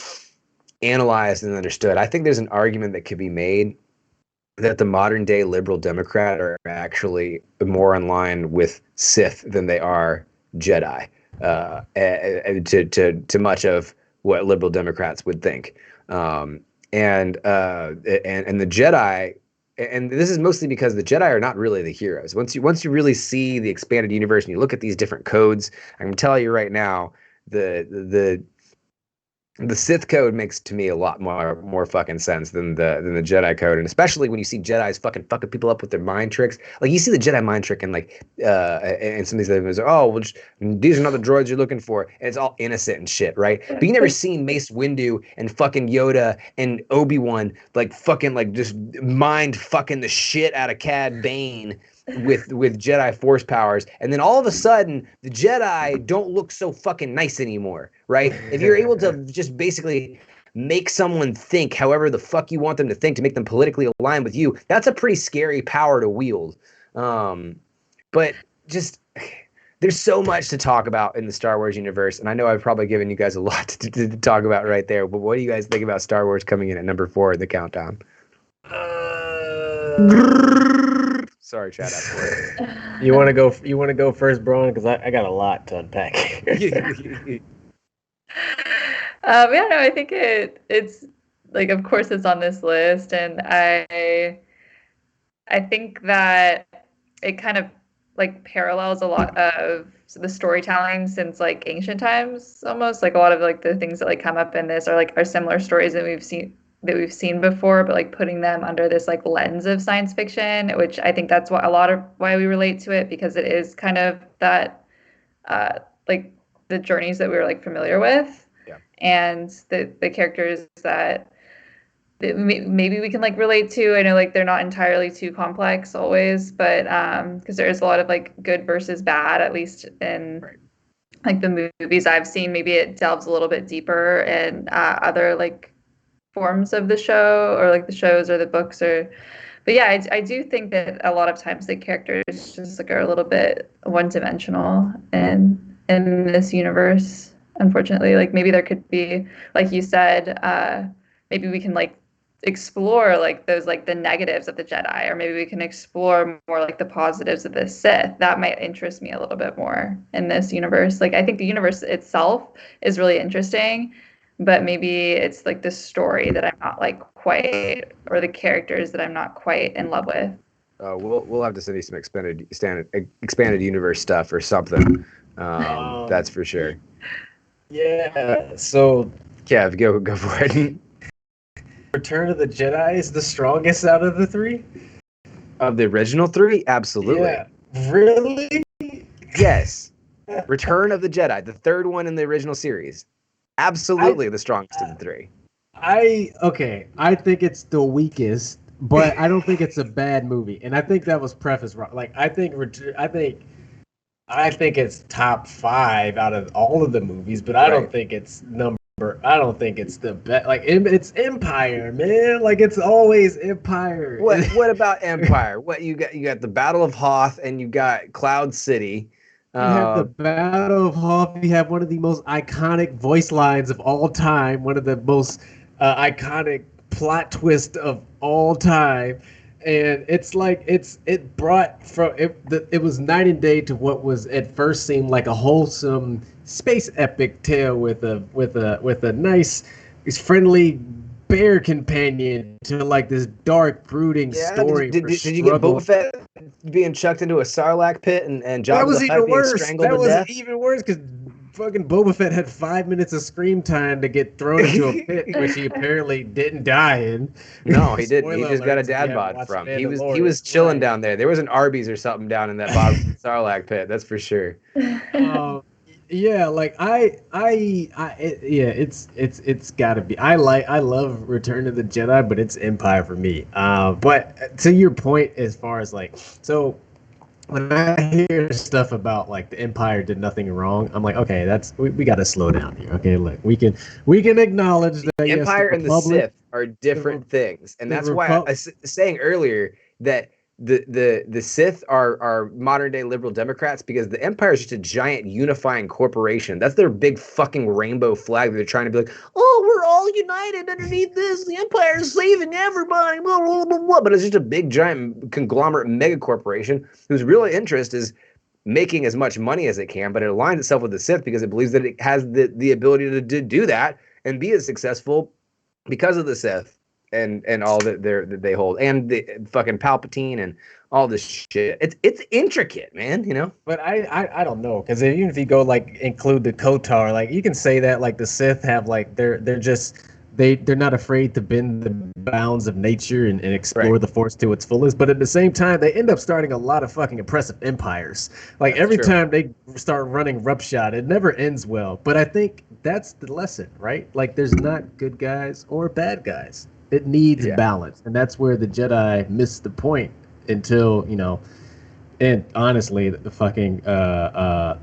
analyzed and understood. I think there's an argument that could be made that the modern day liberal Democrat are actually more in line with Sith than they are Jedi, to much of what liberal Democrats would think. And the Jedi, and this is mostly because the Jedi are not really the heroes. Once you really see the expanded universe and you look at these different codes, I can tell you right now, the Sith code makes to me a lot more fucking sense than the Jedi code, and especially when you see Jedis fucking people up with their mind tricks. Like you see the Jedi mind trick and some of these other movies. Oh, well, these are not the droids you're looking for, and it's all innocent and shit, right? But you never seen Mace Windu and fucking Yoda and Obi-Wan just mind fucking the shit out of Cad Bane with Jedi force powers, and then all of a sudden the Jedi don't look so fucking nice anymore, right? If you're able to just basically make someone think however the fuck you want them to think to make them politically aligned with you, that's a pretty scary power to wield. But just there's so much to talk about in the Star Wars universe, and I know I've probably given you guys a lot to talk about right there, but what do you guys think about Star Wars coming in at number 4 in the countdown? Sorry, Chad.
You want to go? You want to go first, Braun? Because I got a lot to unpack.
I think it's like, of course, it's on this list, and I think that it kind of like parallels a lot of the storytelling since like ancient times, almost like a lot of like the things that like come up in this are similar stories that we've seen before, but like putting them under this like lens of science fiction, which I think that's why we relate to it, because it is kind of that like the journeys that we were like familiar with, and the characters that maybe we can like relate to. I know like they're not entirely too complex always, but because there is a lot of like good versus bad, at least in like the movies I've seen. Maybe it delves a little bit deeper in other like forms of the show, or like the shows or the books, but yeah, I do think that a lot of times the characters just like are a little bit one-dimensional in this universe, unfortunately. Like maybe there could be, like you said, maybe we can like explore like those like the negatives of the Jedi, or maybe we can explore more like the positives of the Sith. That might interest me a little bit more in this universe. Like I think the universe itself is really interesting, but maybe it's like the story that I'm not like quite, or the characters that I'm not quite in love with.
We'll have to send you some expanded universe stuff or something. That's for sure.
Yeah. So,
Kev, go for it.
Return of the Jedi is the strongest out of the 3?
Of the original 3, absolutely.
Yeah. Really?
Yes. Return of the Jedi, the 3rd one in the original series. Absolutely the strongest of the 3.
I think it's the weakest, but I don't think it's a bad movie. And I think that was prefaced wrong. Like I think it's top 5 out of all of the movies, but I don't think it's number I don't think it's the best. Like it's Empire, man. Like it's always Empire.
What about Empire? What you got? You got the Battle of Hoth, and you got Cloud City.
You have the Battle of Hoth. You have one of the most iconic voice lines of all time. One of the most iconic plot twist of all time. And it's like it brought from it was night and day to what was at first seemed like a wholesome space epic tale with a nice friendly bear companion to like this dark brooding story.
Did you get Boba Fett being chucked into a Sarlacc pit and Jabba the Hutt being strangled to death?
That was even worse because fucking Boba Fett had 5 minutes of screen time to get thrown into a pit, which he apparently didn't die in.
No, he didn't. He just got a dad bod from. He was chilling down there. There was an Arby's or something down in that bottom Sarlacc pit. That's for sure.
Yeah, like it's gotta be. I love Return of the Jedi, but it's Empire for me. But to your point, as far as like, so when I hear stuff about like the Empire did nothing wrong, I'm like, okay, we got to slow down here. Okay, look, we can acknowledge that
the Empire
yes,
and the Sith are different things, and that's why I was saying earlier that the Sith are modern day liberal Democrats, because the Empire is just a giant unifying corporation. That's their big fucking rainbow flag that they're trying to be like, oh, we're all united underneath this. The Empire is saving everybody, blah, blah, blah, blah. But it's just a big giant conglomerate mega corporation whose real interest is making as much money as it can, but it aligns itself with the Sith because it believes that it has the ability to do that and be as successful because of the Sith. And all that they hold, and the fucking Palpatine and all this shit. It's intricate, man. You know.
But I don't know, because even if you go like include the Kotar, like you can say that like the Sith have like they're not afraid to bend the bounds of nature and explore the Force to its fullest. But at the same time, they end up starting a lot of fucking oppressive empires. Like every time they start running roughshod, it never ends well. But I think that's the lesson, right? Like there's not good guys or bad guys. It needs balance, and that's where the Jedi missed the point until, you know, and honestly, the fucking the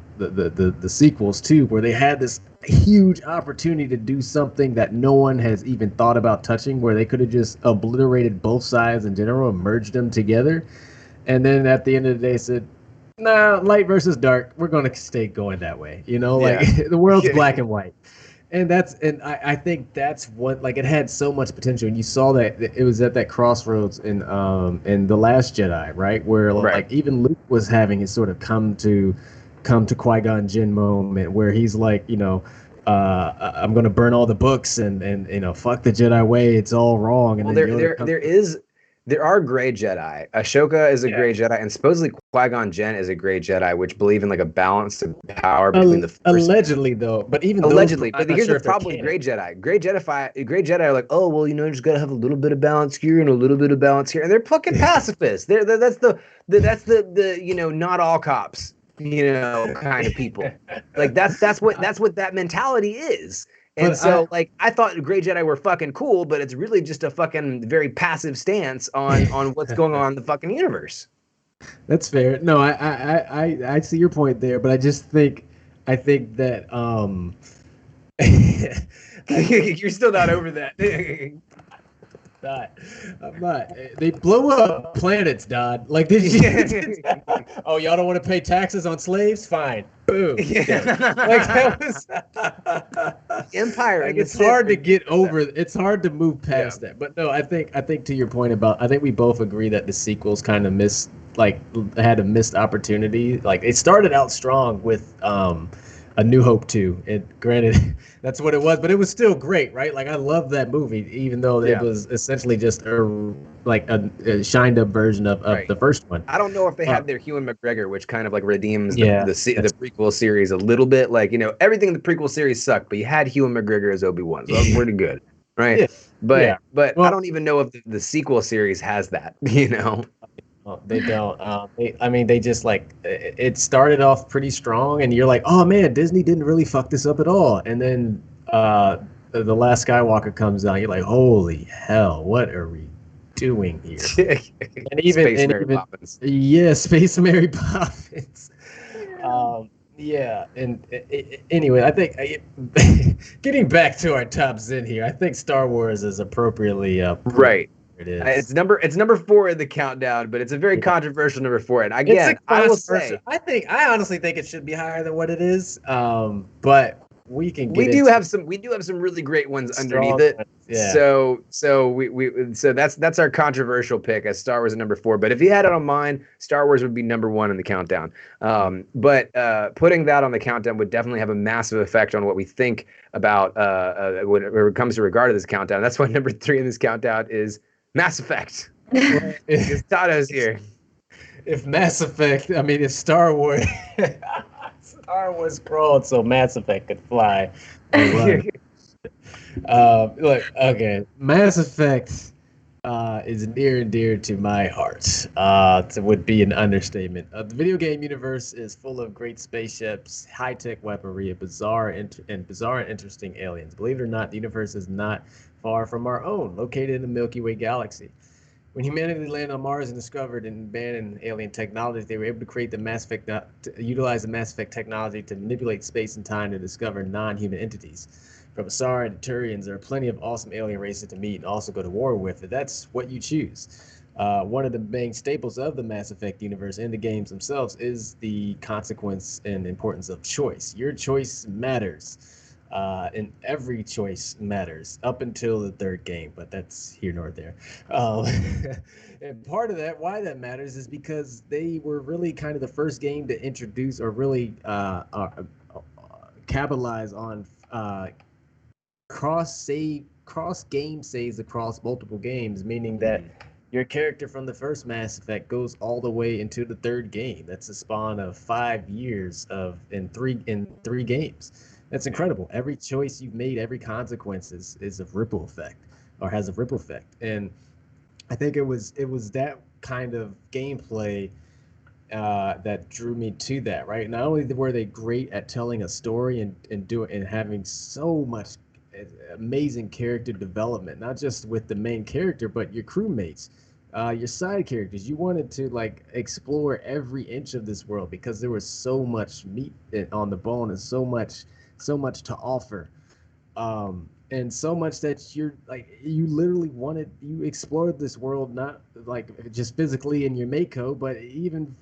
sequels too, where they had this huge opportunity to do something that no one has even thought about touching, where they could have just obliterated both sides in general and merged them together, and then at the end of the day said, nah, light versus dark, we're going to stay going that way, you know, like the world's black and white. And I think that's what, like, it had so much potential, and you saw that it was at that crossroads in The Last Jedi, right, where like even Luke was having his sort of come to Qui-Gon Jinn moment, where he's like, you know, I'm gonna burn all the books and you know, fuck the Jedi way, it's all wrong. And
well, there are gray Jedi. Ashoka is a gray Jedi, and supposedly Qui-Gon Jinn is a gray Jedi, which believe in like a balance of power between the Force.
Allegedly, though. But even
allegedly, but here's the problem with gray Jedi. Gray Jedi are like, oh well, you know, you just gotta have a little bit of balance here and a little bit of balance here, and they're fucking pacifists. That's the you know, not all cops, you know, kind of people. Like that's what that mentality is. And so, like, I thought Grey Jedi were fucking cool, but it's really just a fucking very passive stance on what's going on in the fucking universe.
That's fair. No, I see your point there, but I think that
you're still not over that.
I'm not. They blow up planets, Dodd. Like, did you? Oh, y'all don't want to pay taxes on slaves? Fine. Boom. Yeah. Like that was
Empire.
Like, it's hard to get over. It's hard to move past that. But no, I think to your point about, I think we both agree that the sequels kind of had a missed opportunity. Like, it started out strong with A New Hope 2. It, granted, that's what it was, but it was still great, right? Like, I love that movie, even though it was essentially just a shined up version of the first one.
I don't know if they had their Ewan McGregor, which kind of like redeems the prequel series a little bit. Like, you know, everything in the prequel series sucked, but you had Ewan McGregor as Obi-Wan, so that was pretty good, right? Yeah. But well, I don't even know if the sequel series has that, you know?
They don't. They just, like, it started off pretty strong, and you're like, oh man, Disney didn't really fuck this up at all. And then The Last Skywalker comes out, you're like, holy hell, what are we doing here? And even Space Mary Poppins. Yeah, Space Mary Poppins. Yeah, and anyway, I think getting back to our top Zen here, I think Star Wars is appropriately
Right.
it is.
It's number 4 in the countdown, but it's a very
Yeah.
controversial number 4. And
It's a
again, I will
controversial.
say
I honestly think it should be higher than what it is. But we can get
we do
into
have some really great ones underneath
strong
it.
ones, yeah.
So that's our controversial pick as Star Wars at number 4. But if you had it on mine, Star Wars would be number 1 in the countdown. But putting that on the countdown would definitely have a massive effect on what we think about when it comes to regard to this countdown. That's why number 3 in this countdown is Mass Effect. Because Tato's here.
If Mass Effect, I mean, if Star Wars, Star Wars crawled so Mass Effect could fly. And run. Look, okay, Mass Effect is near and dear to my heart. It would be an understatement. The video game universe is full of great spaceships, high-tech weaponry, and bizarre and interesting aliens. Believe it or not, the universe is not far from our own, located in the Milky Way galaxy. When humanity landed on Mars and discovered and abandoned alien technologies, they were able to create the utilize the Mass Effect technology to manipulate space and time to discover non-human entities. From Asari to Turians, there are plenty of awesome alien races to meet and also go to war with. If that's what you choose. One of the main staples of the Mass Effect universe and the games themselves is the consequence and importance of choice. Your choice matters. And every choice matters up until the third game, but that's here nor there. And part of that, why that matters, is because they were really kind of the first game to introduce or really capitalize on cross game saves across multiple games, meaning that your character from the first Mass Effect goes all the way into the third game. That's a spawn of 5 years in three games. That's incredible. Every choice you've made, every consequence is a ripple effect or has a ripple effect. And I think it was that kind of gameplay that drew me to that, right? Not only were they great at telling a story and having so much amazing character development, not just with the main character, but your crewmates, your side characters. You wanted to like explore every inch of this world because there was so much meat on the bone and so much to offer, and so much that you literally you explored this world, not like just physically in your Mako, but even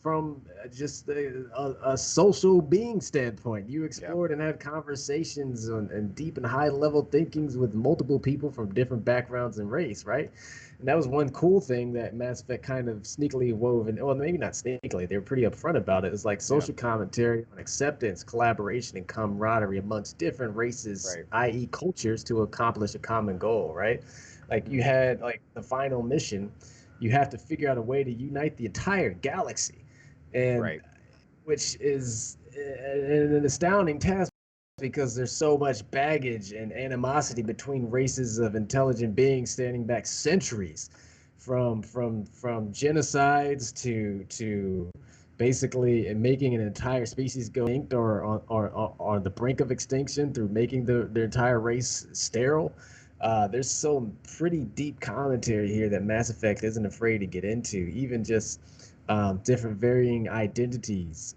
from just a social being standpoint. You explored and had conversations and deep and high level thinkings with multiple people from different backgrounds and race, right? And that was one cool thing that Mass Effect kind of sneakily wove in. Well, maybe not sneakily, they were pretty upfront about it. It's like social commentary on acceptance, collaboration, and camaraderie amongst different races, i.e. cultures, to accomplish a common goal, right? Like you had like the final mission, you have to figure out a way to unite the entire galaxy. And which is an astounding task because there's so much baggage and animosity between races of intelligent beings standing back centuries from genocides to basically making an entire species go extinct or on the brink of extinction through making their entire race sterile. There's some pretty deep commentary here that Mass Effect isn't afraid to get into, even just different varying identities,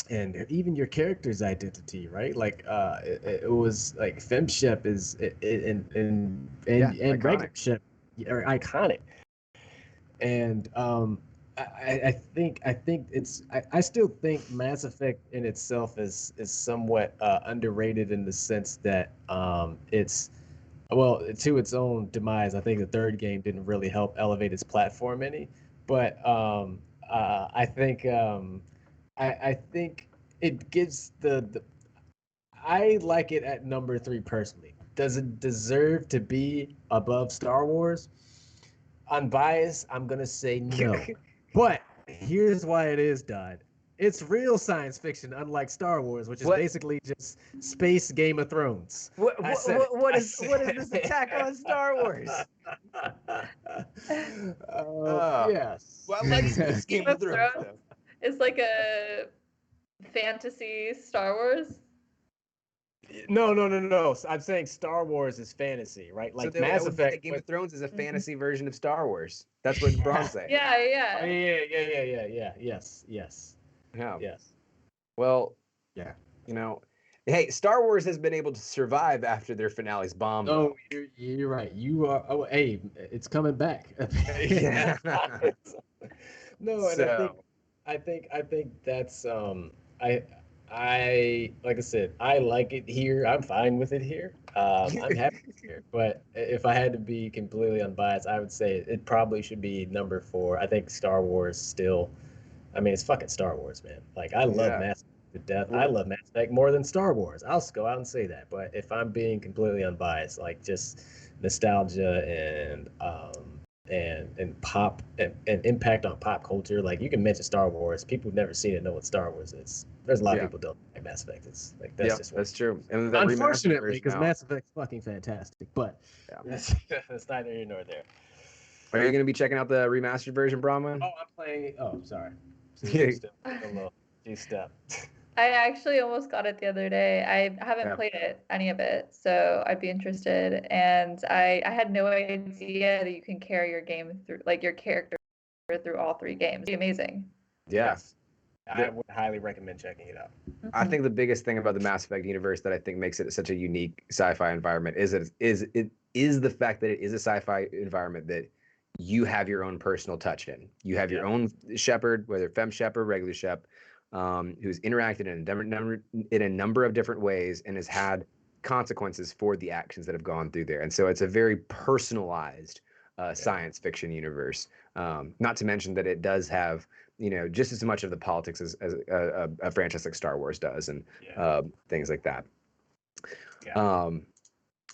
and even your character's identity, right? Like it was like FemShep is and regular Shep are iconic, and I still think Mass Effect in itself is somewhat underrated in the sense that it's, well, to its own demise. I think the third game didn't really help elevate its platform any, but I think I think it gives I like it at number 3 personally. Does it deserve to be above Star Wars? Unbiased, I'm gonna say no. But here's why it is, Dodd. It's real science fiction, unlike Star Wars, which is basically just space Game of Thrones.
What is this attack on Star Wars?
Yes.
Well, let's Game of Thrones.
It's like a fantasy Star Wars.
No. I'm saying Star Wars is fantasy, right? Like
so
Mass Effect.
Game of Thrones is a fantasy version of Star Wars. That's what Braun say.
Yeah.
Yeah. Yes.
Yeah. Well,
Yeah.
you know, hey, Star Wars has been able to survive after their finales bombed.
Oh, you're right. You are. Oh, hey, it's coming back.
Yeah.
No, and
So,
I think that's I like I said, I like it here. I'm fine with it here. I'm happy it's here. But if I had to be completely unbiased, I would say it probably should be number 4. I think Star Wars still. I mean, it's fucking Star Wars, man. Like I love
yeah.
Mass Effect to death. I love Mass Effect more than Star Wars. I'll just go out and say that. But if I'm being completely unbiased, like just nostalgia and pop and impact on pop culture, like you can mention Star Wars. People who've never seen it know what Star Wars is. There's a lot of
Yeah.
people don't like Mass Effect. It's like that's
Yeah,
just
that's true. And that remastered
Unfortunately,
version
because
now.
Mass Effect's fucking fantastic. But
Yeah.
that's neither here nor there.
Are you going to be checking out the remastered version, Bronwyn?
oh, I'm playing. Oh, sorry.
Yeah.
Still a little G-step.
I actually almost got it the other day. I haven't
Yeah.
played any of it, so I'd be interested. And I had no idea that you can carry your game through, like your character through all 3 games. It'd be amazing.
Yeah.
I would highly recommend checking it out.
I think the biggest thing about the Mass Effect universe that I think makes it such a unique sci-fi environment is that it is the fact that it is a sci-fi environment that you have your own personal touch in. You have your own Shepard, whether Fem Shepard, regular Shep, who's interacted in a number of different ways and has had consequences for the actions that have gone through there. And so it's a very personalized science fiction universe. Not to mention that it does have, just as much of the politics as a franchise like Star Wars does, and things like that.
Yeah.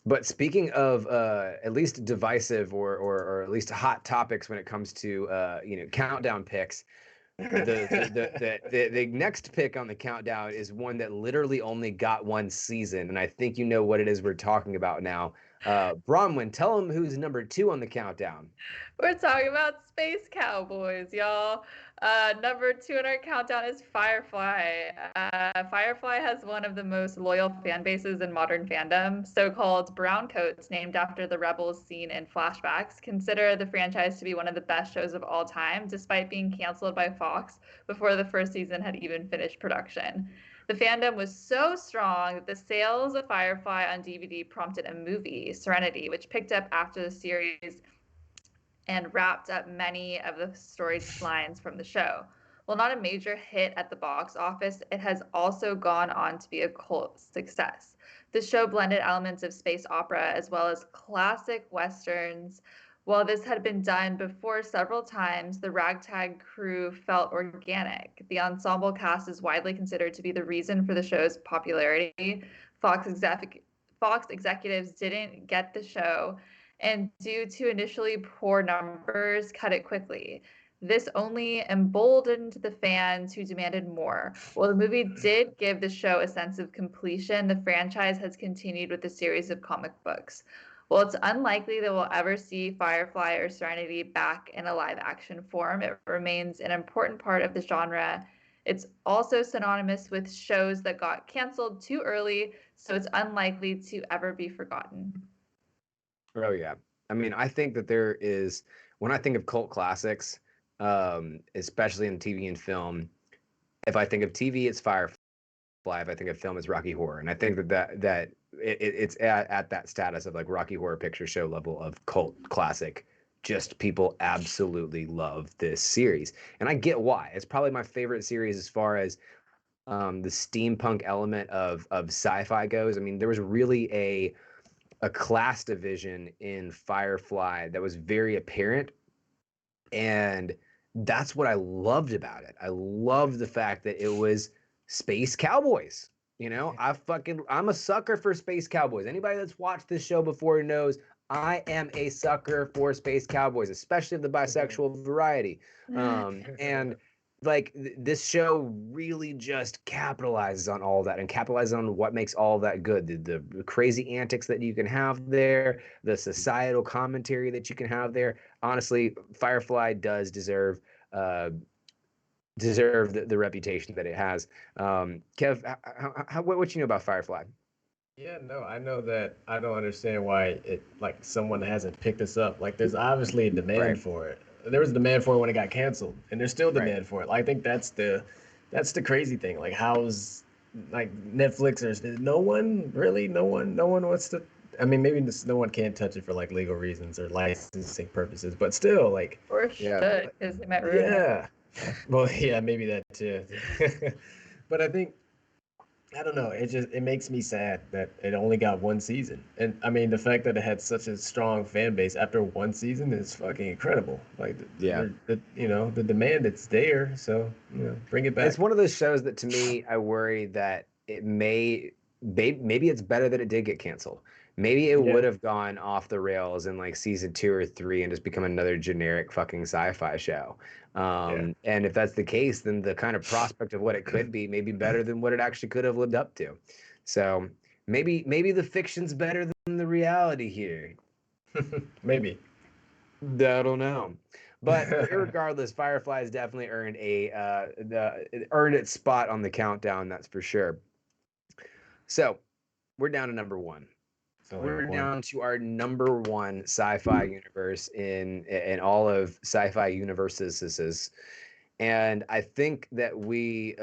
But speaking of at least divisive or at least hot topics when it comes to countdown picks, the next pick on the countdown is one that literally only got 1 season, and I think you know what it is we're talking about now. Bronwyn, tell them who's number 2 on the countdown.
We're talking about Space Cowboys, y'all. Number 2 in our countdown is Firefly. Firefly has one of the most loyal fan bases in modern fandom. So-called browncoats, named after the rebels seen in flashbacks, consider the franchise to be one of the best shows of all time, despite being canceled by Fox before the first season had even finished production. The fandom was so strong that the sales of Firefly on DVD prompted a movie, Serenity, which picked up after the series and wrapped up many of the storylines from the show. While not a major hit at the box office, it has also gone on to be a cult success. The show blended elements of space opera as well as classic westerns. While this had been done before several times, the ragtag crew felt organic. The ensemble cast is widely considered to be the reason for the show's popularity. Fox executives didn't get the show, and due to initially poor numbers, cut it quickly. This only emboldened the fans who demanded more. While the movie did give the show a sense of completion, the franchise has continued with a series of comic books. While it's unlikely that we'll ever see Firefly or Serenity back in a live-action form, it remains an important part of the genre. It's also synonymous with shows that got canceled too early, so it's unlikely to ever be forgotten.
Oh yeah. I mean, I think that there is, when I think of cult classics, especially in TV and film, if I think of TV, it's Firefly. If I think of film, it's Rocky Horror. And I think that it's at that status of like Rocky Horror Picture Show level of cult classic. Just people absolutely love this series. And I get why. It's probably my favorite series as far as the steampunk element of sci-fi goes. I mean, there was really a class division in Firefly that was very apparent, and that's what I loved about it. I loved the fact that it was space cowboys. I'm a sucker for space cowboys. Anybody that's watched this show before knows I am a sucker for space cowboys, especially of the bisexual variety. And like this show really just capitalizes on all that and capitalizes on what makes all that good. The crazy antics that you can have there, the societal commentary that you can have there. Honestly, Firefly does deserve the reputation that it has. Kev, what you know about Firefly?
Yeah, no, I know that. I don't understand why someone hasn't picked this up. Like, there's obviously a demand for it. There was a demand for it when it got canceled, and there's still demand for it. I think that's the That's the crazy thing. Like, how's like Netflix or no one wants to. I mean, maybe no one can't touch it for like legal reasons or licensing purposes, but still, like,
Or
Yeah.
should, because they might ruin it.
yeah. Well, yeah, maybe that too. But I don't know. It makes me sad that it only got one season. And I mean, the fact that it had such a strong fan base after one season is fucking incredible. Like,
Yeah.
the demand it's there. So, bring it back.
It's one of those shows that to me, I worry that it maybe it's better that it did get canceled. Maybe it
Yeah.
would have gone off the rails in like season 2 or 3 and just become another generic fucking sci-fi show. And if that's the case, then the kind of prospect of what it could be may be better than what it actually could have lived up to. So maybe the fiction's better than the reality here.
Maybe.
I don't know. But regardless, Firefly has definitely earned earned its spot on the countdown, that's for sure. So we're down to number one.
So
We're
like,
down to our number one sci-fi universe in all of Sci-Fi Universes. And I think that we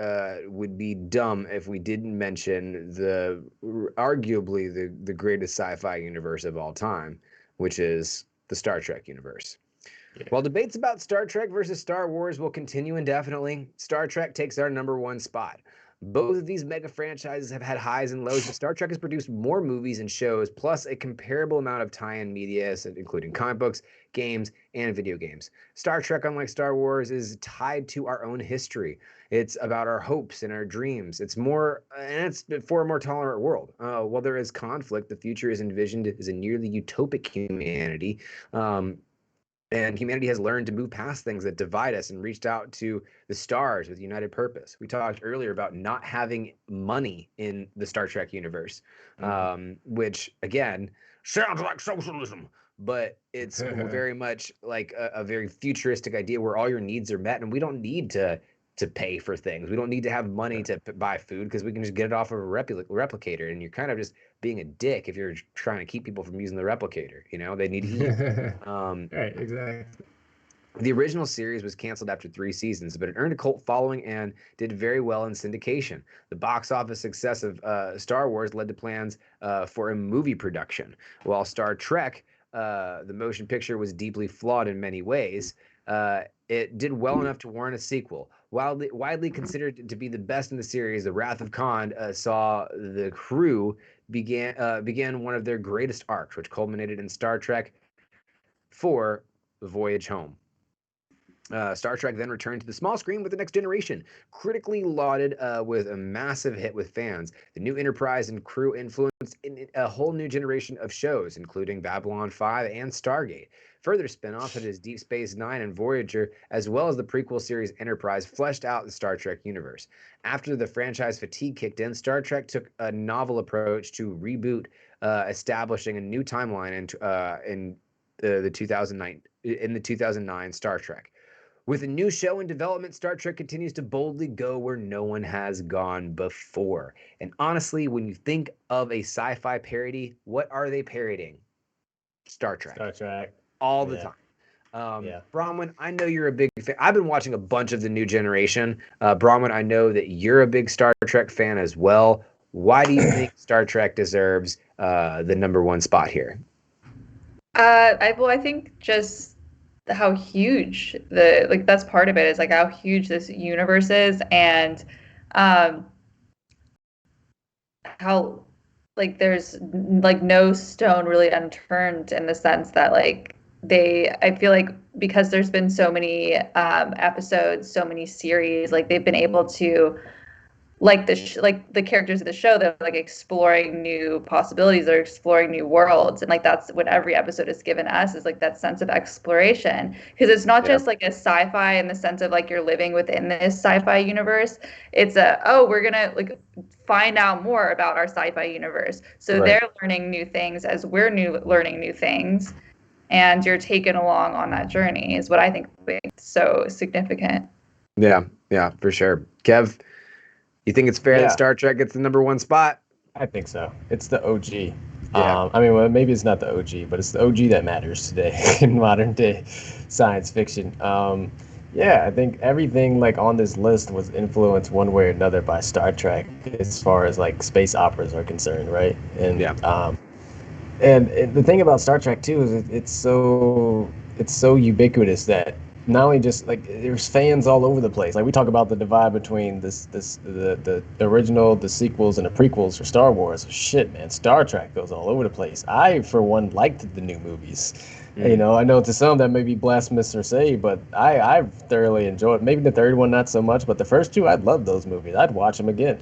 would be dumb if we didn't mention arguably the greatest sci-fi universe of all time, which is the Star Trek universe.
Yeah.
While debates about Star Trek versus Star Wars will continue indefinitely, Star Trek takes our number one spot. Both of these mega franchises have had highs and lows, but Star Trek has produced more movies and shows, plus a comparable amount of tie-in media, including comic books, games, and video games. Star Trek, unlike Star Wars, is tied to our own history. It's about our hopes and our dreams. It's for a more tolerant world. While there is conflict, the future is envisioned as a nearly utopic humanity. And humanity has learned to move past things that divide us and reached out to the stars with united purpose. We talked earlier about not having money in the Star Trek universe, which, again, sounds like socialism, but it's very much like a very futuristic idea where all your needs are met, and we don't need to pay for things. We don't need to have money to buy food because we can just get it off of a replicator. And you're kind of just being a dick if you're trying to keep people from using the replicator. They need to eat.
Right, exactly.
The original series was canceled after 3 seasons, but it earned a cult following and did very well in syndication. The box office success of Star Wars led to plans for a movie production. While Star Trek, the motion picture, was deeply flawed in many ways, it did well enough to warrant a sequel. Widely considered to be the best in the series, The Wrath of Khan saw the crew began one of their greatest arcs, which culminated in Star Trek IV: Voyage Home. Star Trek then returned to the small screen with The Next Generation, critically lauded with a massive hit with fans. The new Enterprise and crew influenced a whole new generation of shows, including Babylon 5 and Stargate. Further spin-offs such as Deep Space Nine and Voyager, as well as the prequel series Enterprise, fleshed out the Star Trek universe. After the franchise fatigue kicked in, Star Trek took a novel approach to reboot, establishing a new timeline in the 2009 Star Trek. With a new show in development, Star Trek continues to boldly go where no one has gone before. And honestly, when you think of a sci-fi parody, what are they parodying? Star Trek.
Star Trek.
All the time. Bronwyn, I know you're a big fan. I've been watching a bunch of the new generation. Bronwyn, I know that you're a big Star Trek fan as well. Why do you think Star Trek deserves the number one spot here?
I think just how huge that's part of it, is like how huge this universe is, and how like there's like no stone really unturned, in the sense that like I feel like because there's been so many episodes, so many series, like they've been able to, like the characters of the show, they're like exploring new possibilities, they're exploring new worlds, and like that's what every episode has given us, is like that sense of exploration, because it's not just like a sci-fi in the sense of like you're living within this sci-fi universe. It's we're gonna like find out more about our sci-fi universe, so they're learning new things as we're learning new things, and you're taken along on that journey, is what I think is so significant.
Yeah, for sure. Kev, you think it's fair that Star Trek gets the number one spot?
I think so. It's the OG.
Yeah.
I mean, well, maybe it's not the OG, but it's the OG that matters today in modern day science fiction. Yeah, I think everything like on this list was influenced one way or another by Star Trek as far as like space operas are concerned, right?
Yeah.
And the thing about Star Trek too is it's so ubiquitous that not only just like there's fans all over the place. Like we talk about the divide between the original, the sequels, and the prequels for Star Wars. Shit, man, Star Trek goes all over the place. I, for one, liked the new movies. You know, I know to some that may be blasphemous or say, but I thoroughly enjoyed. Maybe the third one not so much, but the first two, I'd love those movies. I'd watch them again,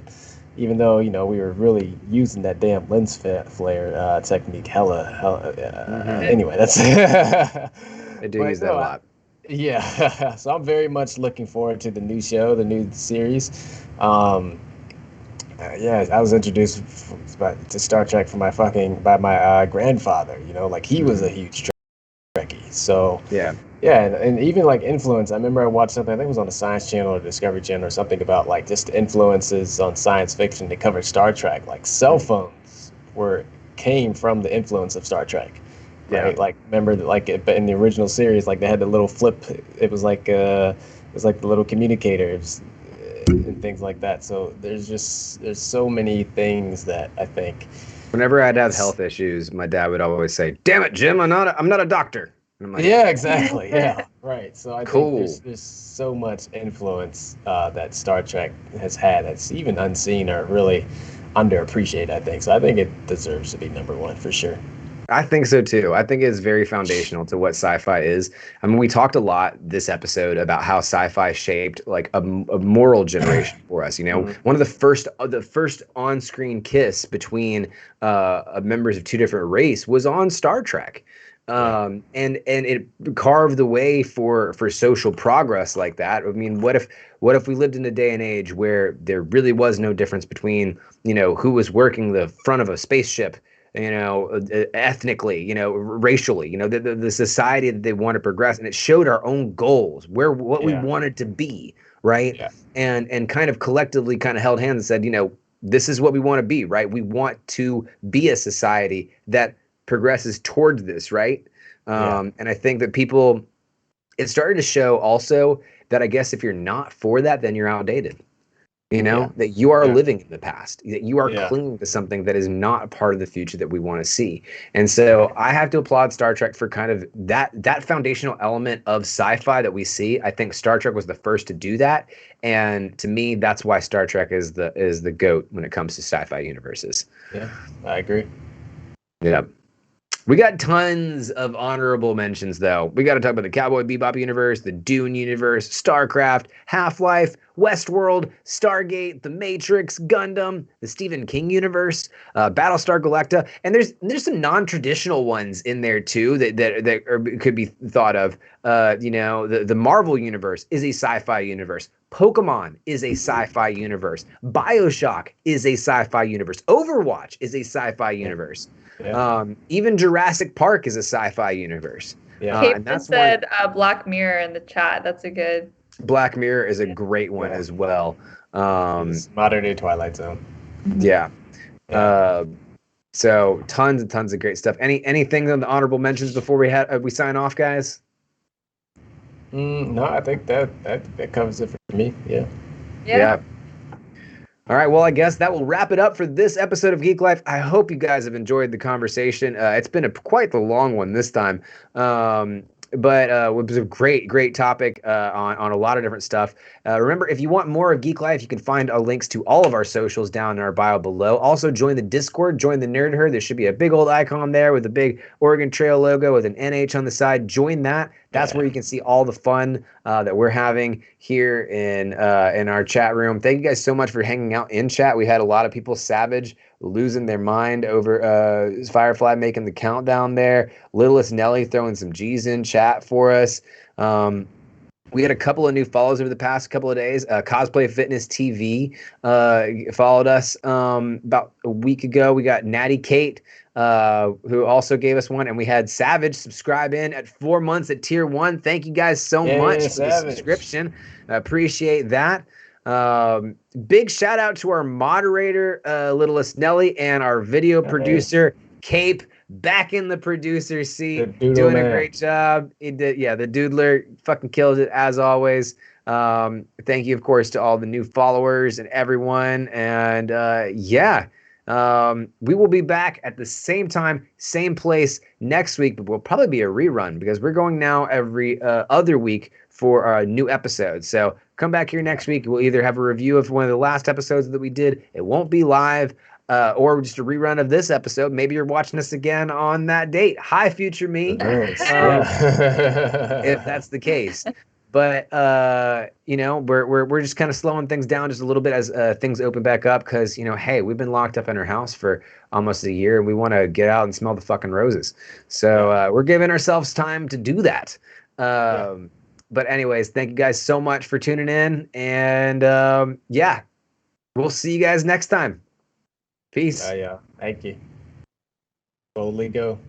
even though we were really using that damn lens flare technique. Anyway, that's.
I do
But
use that
no,
a lot.
Yeah, so I'm very much looking forward to the new show, the new series. Yeah, I was introduced to Star Trek by my grandfather. Like he was a huge Trekkie. So
Yeah.
yeah, and even like influence. I remember I watched something. I think it was on the Science Channel or Discovery Channel or something about like just influences on science fiction. They covered Star Trek. Like cell phones came from the influence of Star Trek. Right?
Yeah.
Like remember like in the original series, like they had the little flip. It was like the little communicators and things like that. So there's so many things that I think.
Whenever I'd have health issues, my dad would always say, "Damn it, Jim, I'm not a doctor." And I'm like,
Yeah, exactly. Yeah, right. So I
Cool.
think there's so much influence that Star Trek has had that's even unseen or really underappreciated, I think. So I think it deserves to be number one for sure.
I think so too. I think it's very foundational to what sci-fi is. I mean, we talked a lot this episode about how sci-fi shaped like a moral generation for us. One of the first on-screen kiss between members of two different race was on Star Trek. And it carved the way for social progress like that. I mean, what if we lived in a day and age where there really was no difference between who was working the front of a spaceship, ethnically, racially, the society that they want to progress, and it showed our own goals, what we wanted to be, right?
Yeah.
And kind of collectively kind of held hands and said, this is what we want to be, right? We want to be a society that progresses towards this, right? And I think that it started to show also that I guess if you're not for that, then you're outdated. That you are living in the past, that you are clinging to something that is not a part of the future that we want to see. And so I have to applaud Star Trek for kind of that foundational element of sci-fi that we see. I think Star Trek was the first to do that. And to me, that's why Star Trek is the GOAT when it comes to sci-fi universes.
Yeah, I agree.
Yeah. We got tons of honorable mentions, though. We got to talk about the Cowboy Bebop universe, the Dune universe, StarCraft, Half-Life, Westworld, Stargate, The Matrix, Gundam, the Stephen King universe, Battlestar Galactica, and there's some non-traditional ones in there too that could be thought of. The Marvel universe is a sci-fi universe. Pokemon is a sci-fi universe. BioShock is a sci-fi universe. Overwatch is a sci-fi universe.
Yeah.
Even Jurassic Park is a sci-fi universe.
Yeah.
Kate just said Black Mirror in the chat. That's a good.
Black Mirror is a great one as well.
Modern day Twilight Zone.
Yeah. So tons and tons of great stuff. Anything on the honorable mentions before we sign off, guys?
No, I think that covers it for me.
Yeah. All right, well, I guess that will wrap it up for this episode of Geek Life. I hope you guys have enjoyed the conversation. It's been quite the long one this time, but it was a great topic on a lot of different stuff. Remember, if you want more of Geek Life, you can find links to all of our socials down in our bio below. Also, join the Discord, join the Nerd Herd. There should be a big old icon there with a big Oregon Trail logo with an NH on the side. Join that. That's where you can see all the fun that we're having here in our chat room. Thank you guys so much for hanging out in chat. We had a lot of people savage losing their mind over Firefly making the countdown there. Littlest Nelly throwing some G's in chat for us. We had a couple of new follows over the past couple of days. Cosplay Fitness TV followed us about a week ago. We got Natty Kate, who also gave us one, and we had Savage subscribe in at 4 months at tier 1. Thank you guys so much for the subscription. I appreciate that. Big shout out to our moderator, Littlest Nelly, and our video producer, Cape back in the producer seat,
The doodle
doing
man.
a great job. He did, yeah, the doodler fucking killed it as always. Thank you, of course, to all the new followers and everyone. And we will be back at the same time, same place next week, but we'll probably be a rerun because we're going now every other week for a new episode. So come back here next week. We'll either have a review of one of the last episodes that we did. It won't be live. Or just a rerun of this episode. Maybe you're watching us again on that date. Hi, future me. If that's the case. But we're just kind of slowing things down just a little bit as things open back up because hey, we've been locked up in our house for almost a year and we want to get out and smell the fucking roses. So we're giving ourselves time to do that. But anyways, thank you guys so much for tuning in, and we'll see you guys next time. Peace.
Yeah. Thank you. Boldly go.